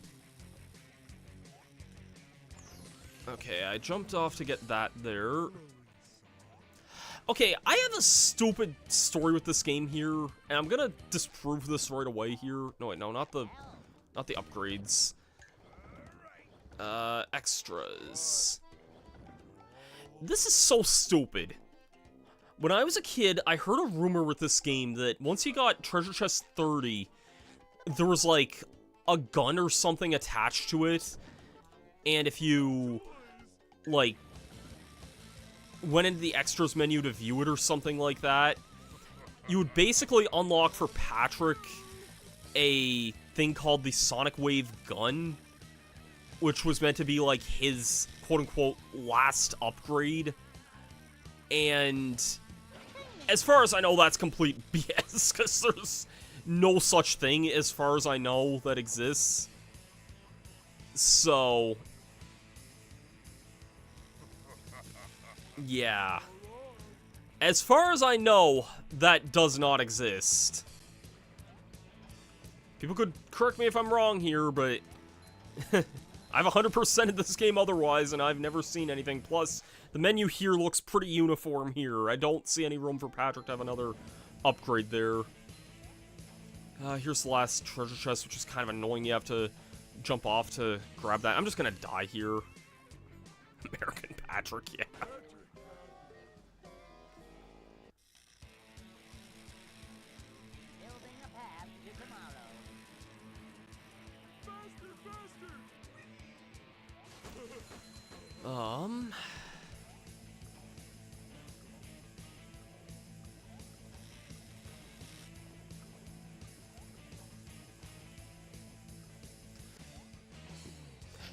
okay, I jumped off to get that there. Okay, I have a stupid story with this game here, and I'm gonna disprove this right away here. No, wait, no, not the upgrades. Extras. This is so stupid. When I was a kid, I heard a rumor with this game that once you got Treasure Chest 30, there was, like, a gun or something attached to it, and if you, like, went into the extras menu to view it or something like that, you would basically unlock for Patrick a thing called the Sonic Wave gun, which was meant to be, like, his quote-unquote last upgrade. And as far as I know, that's complete BS, because there's no such thing, as far as I know, that exists. So, yeah. As far as I know, that does not exist. People could correct me if I'm wrong here, but I've 100%ed this game otherwise, and I've never seen anything. Plus, the menu here looks pretty uniform here. I don't see any room for Patrick to have another upgrade there. Here's the last treasure chest, which is kind of annoying. You have to jump off to grab that. I'm just gonna die here. American Patrick, yeah. Building a path to tomorrow.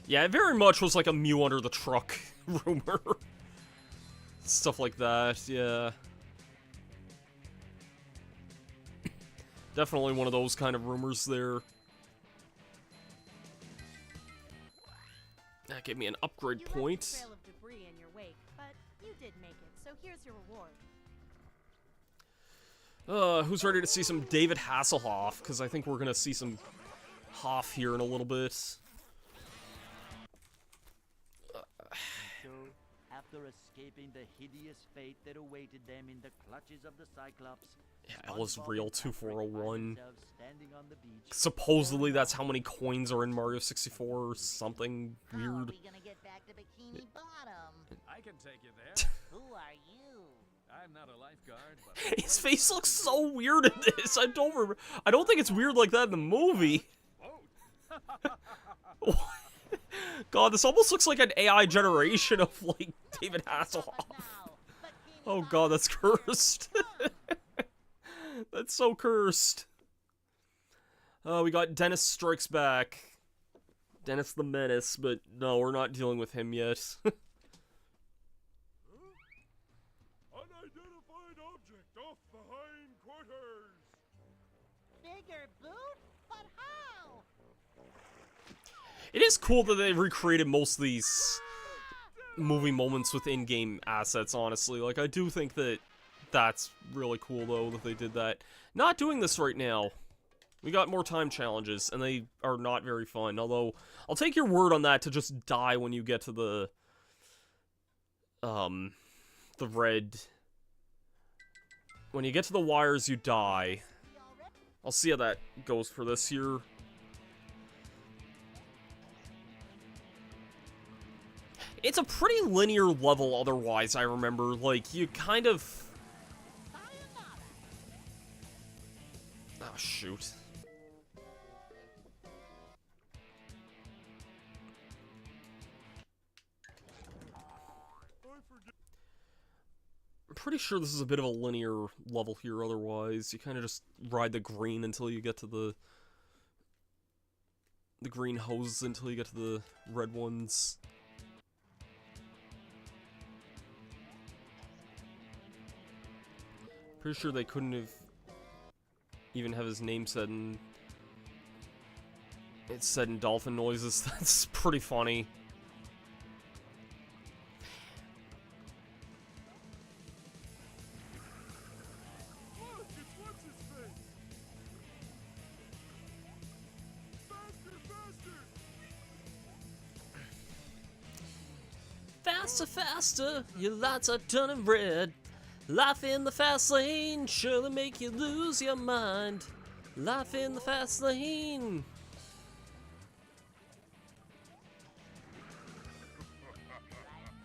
Yeah, it very much was like a Mew under the truck rumor. Stuff like that, yeah. Definitely one of those kind of rumors there. That gave me an upgrade You point. left a trail of debris in your wake, but you did make it, so here's your reward. Who's ready to see some David Hasselhoff? Because I think we're gonna see some Hoff here in a little bit. So, after escaping the hideous fate that awaited them in the clutches of the Cyclops, Yeah, Ella's SpongeBob real and Patrick 2401. find themselves standing on the beach. Supposedly that's how many coins are in Mario 64 or something How are weird. we gonna get back to Bikini Bottom? I can take you there. Who are you? I'm not a lifeguard, but His face looks so weird in this. I don't think it's weird like that in the movie. God, this almost looks like an AI generation of, like, David Hasselhoff. Oh god, that's cursed. That's so cursed. We got Dennis Strikes Back. Dennis the Menace, but no, we're not dealing with him yet. Unidentified object off behind quarters. Bigger boot? But how? It is cool that they recreated most of these movie moments with in-game assets, honestly. Like, I do think that that's really cool, though, that they did that. Not doing this right now. We got more time challenges, and they are not very fun. Although, I'll take your word on that to just die when you get to the red... When you get to the wires, you die. I'll see how that goes for this here. It's a pretty linear level otherwise, I remember. Like, you kind of... Oh, shoot. I'm pretty sure this is a bit of a linear level here otherwise. You kind of just ride the green until you get to the green hoses until you get to the red ones. Pretty sure they couldn't have even have his name said in... It's said in dolphin noises. That's pretty funny. Look, it's what's his face. Faster, faster. Faster, faster, your lights are turning red. Life in the fast lane surely make you lose your mind. Life in the fast lane.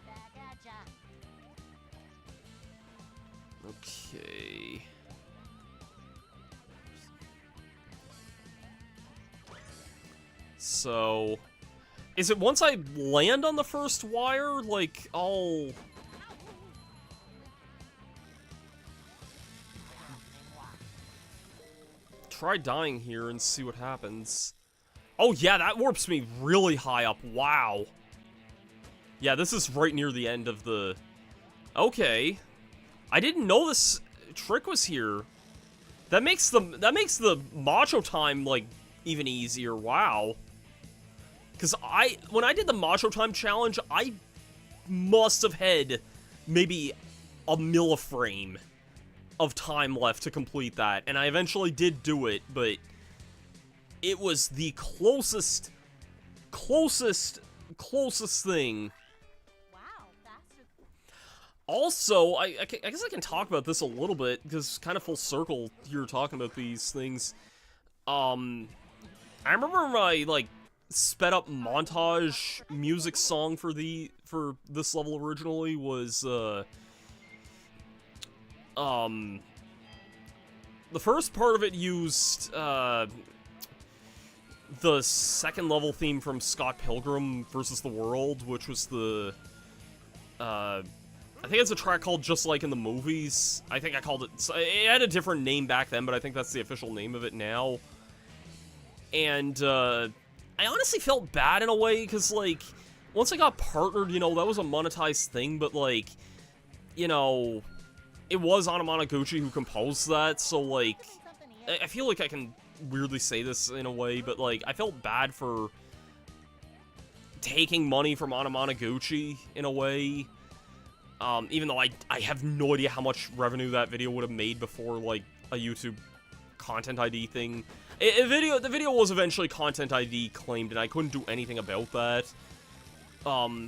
Back at ya. Okay. So, is it once I land on the first wire, like, I'll... try dying here and see what happens. Oh yeah, that warps me really high up. Wow. Yeah, this is right near the end of the... Okay. I didn't know this trick was here. That makes the macho time, like, even easier. Wow. Because when I did the macho time challenge, I must have had maybe a milliframe of time left to complete that, and I eventually did do it, but it was the closest thing. Wow, faster. Also, I guess I can talk about this a little bit, because kind of full circle here talking about these things. I remember my, like, sped up montage music song for this level originally was, the first part of it used, the second level theme from Scott Pilgrim vs. the World, which was the, I think it's a track called Just Like in the Movies. I think I called it, it had a different name back then, but I think that's the official name of it now. And, I honestly felt bad in a way, because, like, once I got partnered, you know, that was a monetized thing, but, like, you know, it was Anamanaguchi who composed that, so, like, I feel like I can weirdly say this in a way, but, like, I felt bad for taking money from Anamanaguchi in a way, even though I have no idea how much revenue that video would have made before, like, a YouTube Content ID thing. The video was eventually Content ID claimed, and I couldn't do anything about that,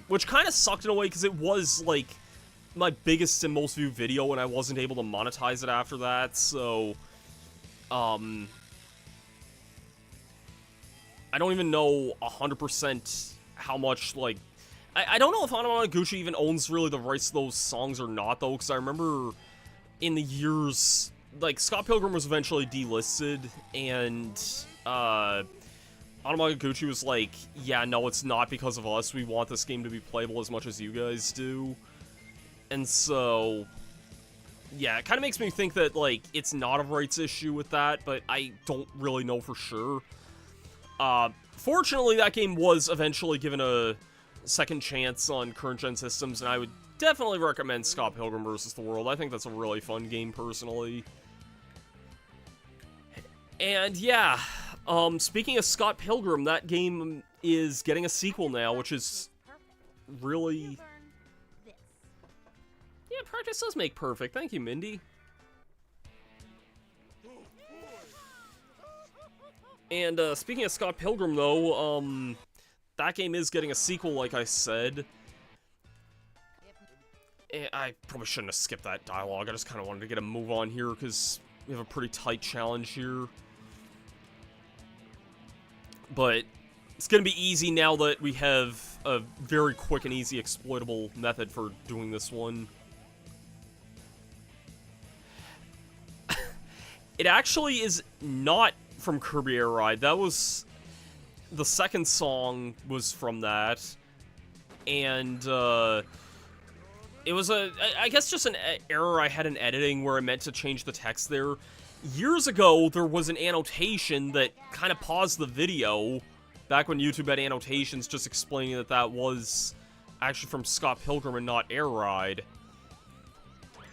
which kind of sucked in a way, because it was, like, my biggest and most viewed video, and I wasn't able to monetize it after that, so, I don't even know 100% how much, like, I don't know if Anamanaguchi even owns really the rights to those songs or not, though, because I remember in the years, like, Scott Pilgrim was eventually delisted, and, Anamanaguchi was like, yeah, no, it's not because of us, we want this game to be playable as much as you guys do. And so, yeah, it kind of makes me think that, like, it's not a rights issue with that, but I don't really know for sure. Fortunately, that game was eventually given a second chance on current-gen systems, and I would definitely recommend Scott Pilgrim vs. the World. I think that's a really fun game, personally. And, yeah, speaking of Scott Pilgrim, that game is getting a sequel now, which is really... Yeah, practice does make perfect. Thank you, Mindy. And, speaking of Scott Pilgrim, though, that game is getting a sequel, like I said. I probably shouldn't have skipped that dialogue. I just kind of wanted to get a move on here, because we have a pretty tight challenge here. But it's going to be easy now that we have a very quick and easy exploitable method for doing this one. It actually is not from Kirby Air Ride. That was... the second song was from that. And, it was I guess just an error I had in editing where I meant to change the text there. Years ago, there was an annotation that kind of paused the video, back when YouTube had annotations just explaining that that was actually from Scott Pilgrim and not Air Ride.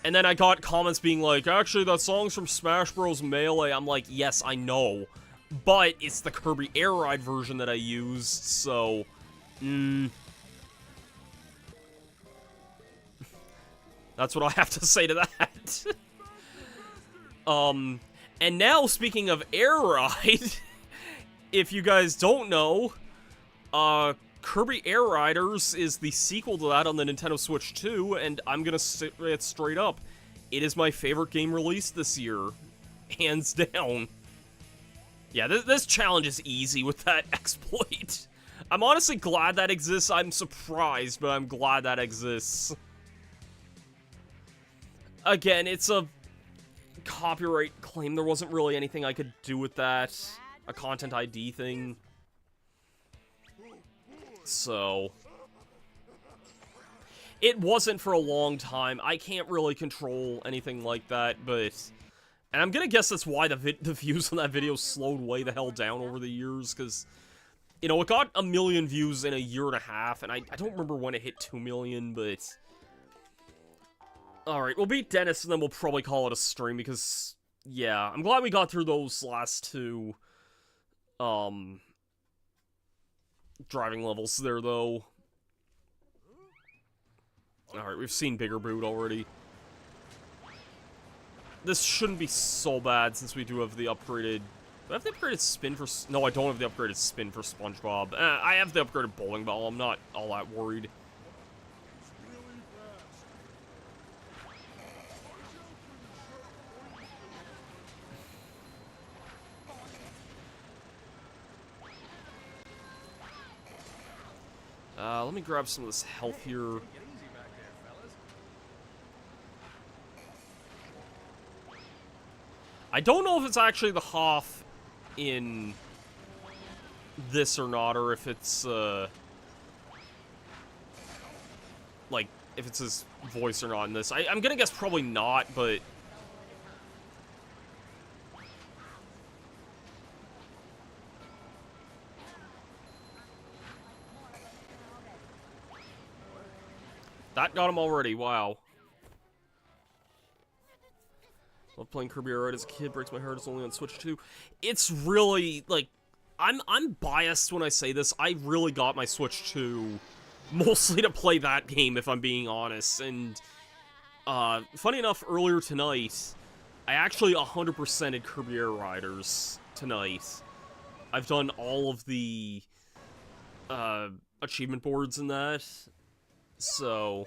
And then I got comments being like, actually, that song's from Smash Bros. Melee. I'm like, yes, I know. But it's the Kirby Air Ride version that I used, so... That's what I have to say to that. And now, speaking of Air Ride, if you guys don't know, Kirby Air Riders is the sequel to that on the Nintendo Switch 2, and I'm gonna say it straight up. It is my favorite game released this year. Hands down. Yeah, this challenge is easy with that exploit. I'm honestly glad that exists. I'm surprised, but I'm glad that exists. Again, it's a copyright claim. There wasn't really anything I could do with that. A content ID thing. So it wasn't for a long time. I can't really control anything like that, but... And I'm gonna guess that's why the views on that video slowed way the hell down over the years, because, you know, it got 1 million views in a year and a half, and I don't remember when it hit 2 million, but... Alright, we'll beat Dennis, and then we'll probably call it a stream, because, yeah, I'm glad we got through those last two, driving levels there, though. Alright, we've seen Bigger Boot already. This shouldn't be so bad, since we do have the upgraded... Do I have the upgraded spin for... No, I don't have the upgraded spin for Spongebob. I have the upgraded bowling ball, I'm not all that worried. Let me grab some of this health here. I don't know if it's actually the Hoff in this or not, or if it's, like, if it's his voice or not in this. I'm gonna guess probably not, but... That got him already, wow. Love playing Kirby Air Ride as a kid, breaks my heart, it's only on Switch 2. It's really, like, I'm biased when I say this. I really got my Switch 2 mostly to play that game, if I'm being honest. And, funny enough, earlier tonight, I actually 100%ed Kirby Air Riders tonight. I've done all of the, achievement boards in that. So...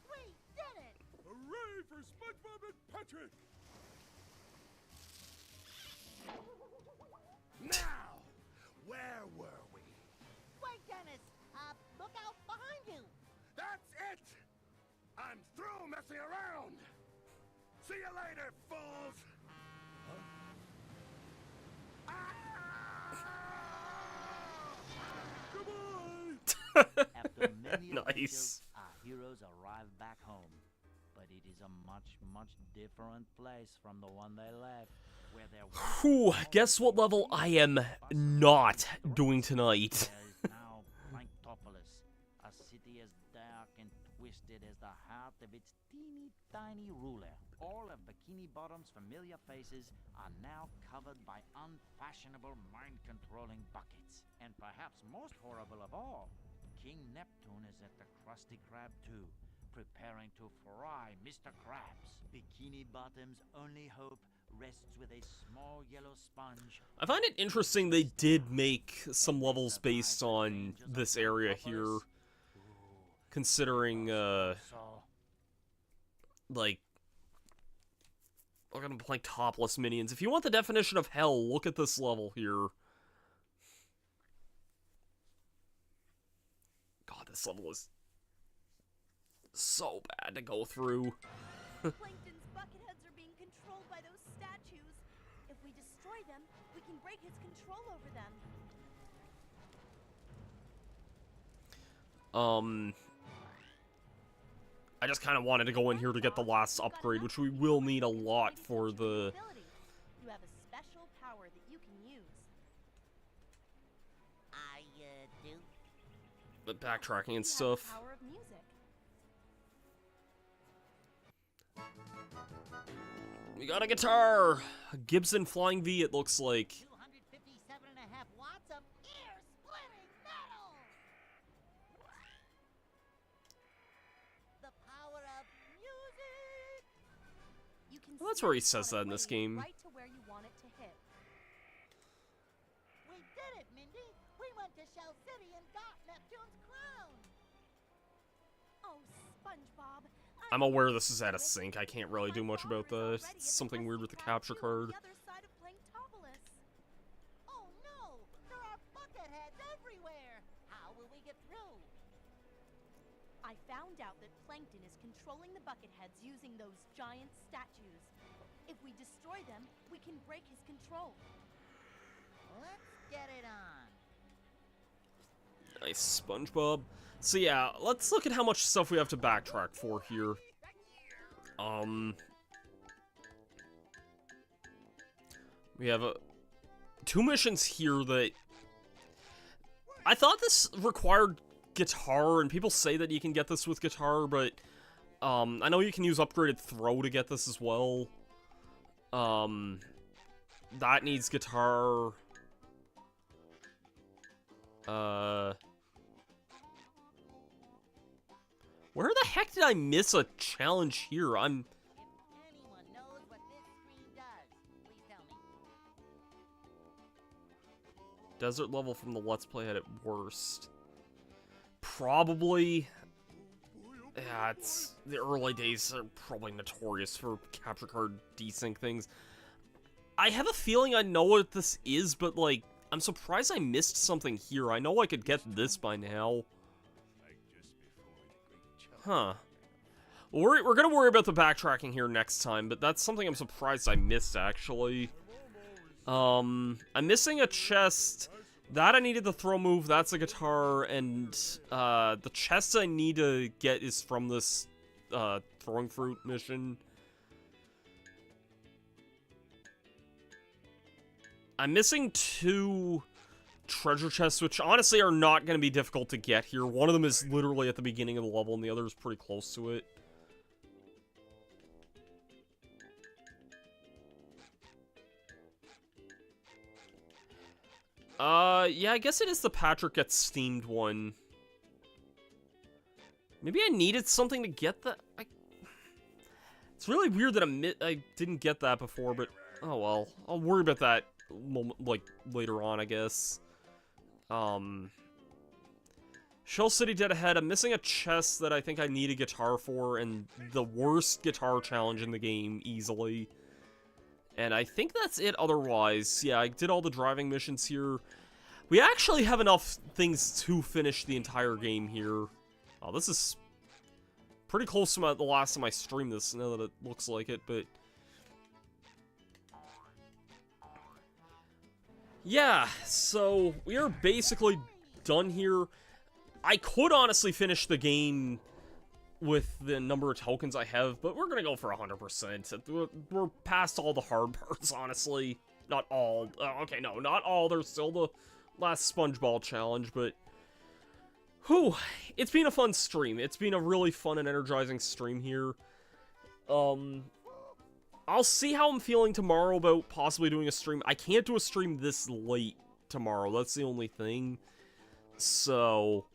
We did it! Hooray for Spongebob and Patrick! Now, where were we? Wait, Dennis! Look out behind you! That's it! I'm through messing around! See you later, fools! Huh? Goodbye! After many Nice. adventures, our heroes arrive back home. But it is a much, much different place from the one they left. Where there Whew, guess what level I am not doing tonight. There is now Planktopolis, a city as dark and twisted as the heart of its teeny tiny ruler. All of Bikini Bottom's familiar faces are now covered by unfashionable mind-controlling buckets. And perhaps most horrible of all, King Neptune is at the Krusty Krab too, preparing to fry Mr. Krabs. Bikini Bottom's only hope rests with a small yellow sponge. I find it interesting they did make some levels based on this area here, considering, like, look at them playing topless minions. If you want the definition of hell, look at this level here. God, this level is so bad to go through. Plankton's bucket heads are being controlled by those statues. If we destroy them, we can break his control over them. I just kind of wanted to go in here to get the last upgrade, which we will need a lot for the... You have a special power that you can use. I, do? the backtracking and You have the stuff. power of music. We got a guitar! A Gibson Flying V, it looks like. 257.5 watts of ear-splitting metal! The power of music! You can Well, that's where he snap says on a that in this wave game. Right to where you want it to hit. We did it, Mindy! We went to Shell City and got Neptune's crown! Oh, SpongeBob. I'm aware this is out of sync. I can't really do much about that. It's something weird with the capture card. Oh no! There are bucket heads everywhere! How will we get through? I found out that Plankton is controlling the bucket heads using those giant statues. If we destroy them, we can break his control. Let's get it on. Nice, Spongebob. So yeah, let's look at how much stuff we have to backtrack for here. We have 2 missions here that... I thought this required guitar, and people say that you can get this with guitar, but... I know you can use upgraded throw to get this as well. That needs guitar. Where the heck did I miss a challenge here? If anyone knows what this screen does, please tell me. Desert level from the Let's Play at worst. Probably. Yeah, it's... The early days are probably notorious for capture card desync things. I have a feeling I know what this is, but, like, I'm surprised I missed something here. I know I could get this by now. Huh. Well, we're gonna worry about the backtracking here next time, but that's something I'm surprised I missed, actually. I'm missing a chest. That I needed the throw move, that's a guitar, and, the chest I need to get is from this, throwing fruit mission. I'm missing 2 treasure chests, which honestly are not going to be difficult to get here. One of them is literally at the beginning of the level, and the other is pretty close to it. Yeah, I guess it is the Patrick Gets Steamed one. Maybe I needed something to get that. It's really weird that I didn't get that before, but oh well. I'll worry about that like later on, I guess. Shell City dead ahead. I'm missing a chest that I think I need a guitar for, and the worst guitar challenge in the game easily. And I think that's it otherwise. Yeah, I did all the driving missions here. We actually have enough things to finish the entire game here. Oh, this is pretty close to the last time I streamed this, now that it looks like it, but... Yeah, so we are basically done here. I could honestly finish the game with the number of tokens I have, but we're gonna go for 100%. We're past all the hard parts, honestly. Not all. Okay, no, not all. There's still the last Spongebob challenge, but... Whew, it's been a fun stream. It's been a really fun and energizing stream here. I'll see how I'm feeling tomorrow about possibly doing a stream. I can't do a stream this late tomorrow. That's the only thing. So...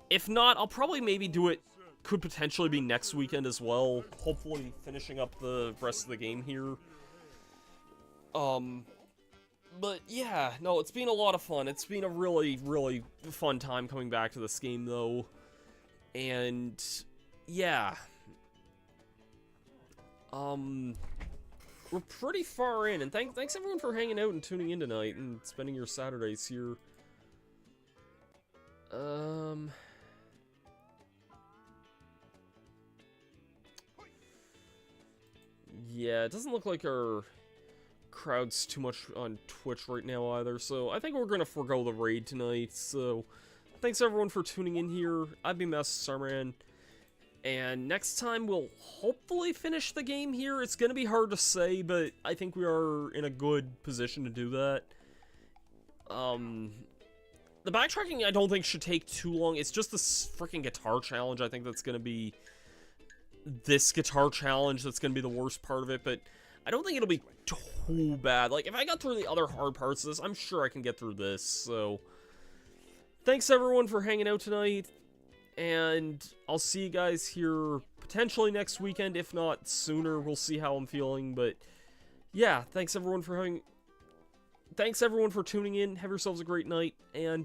If not, I'll probably maybe do it, could potentially be next weekend as well. Hopefully finishing up the rest of the game here. But yeah, no, it's been a lot of fun. It's been a really, really fun time coming back to this game, though. And, yeah. We're pretty far in, and thanks everyone for hanging out and tuning in tonight and spending your Saturdays here. Yeah, it doesn't look like our crowd's too much on Twitch right now either, so I think we're gonna forego the raid tonight. So, thanks everyone for tuning in here. I've been Master Starman, and next time we'll hopefully finish the game here. It's gonna be hard to say, but I think we are in a good position to do that. The backtracking I don't think should take too long. It's just this freaking guitar challenge. I think that's gonna be this guitar challenge that's gonna be the worst part of it, but I don't think it'll be too bad. Like, if I got through the other hard parts of this, I'm sure I can get through this, so... Thanks everyone for hanging out tonight, and I'll see you guys here potentially next weekend, if not sooner. We'll see how I'm feeling, but yeah, thanks everyone for tuning in. Have yourselves a great night, and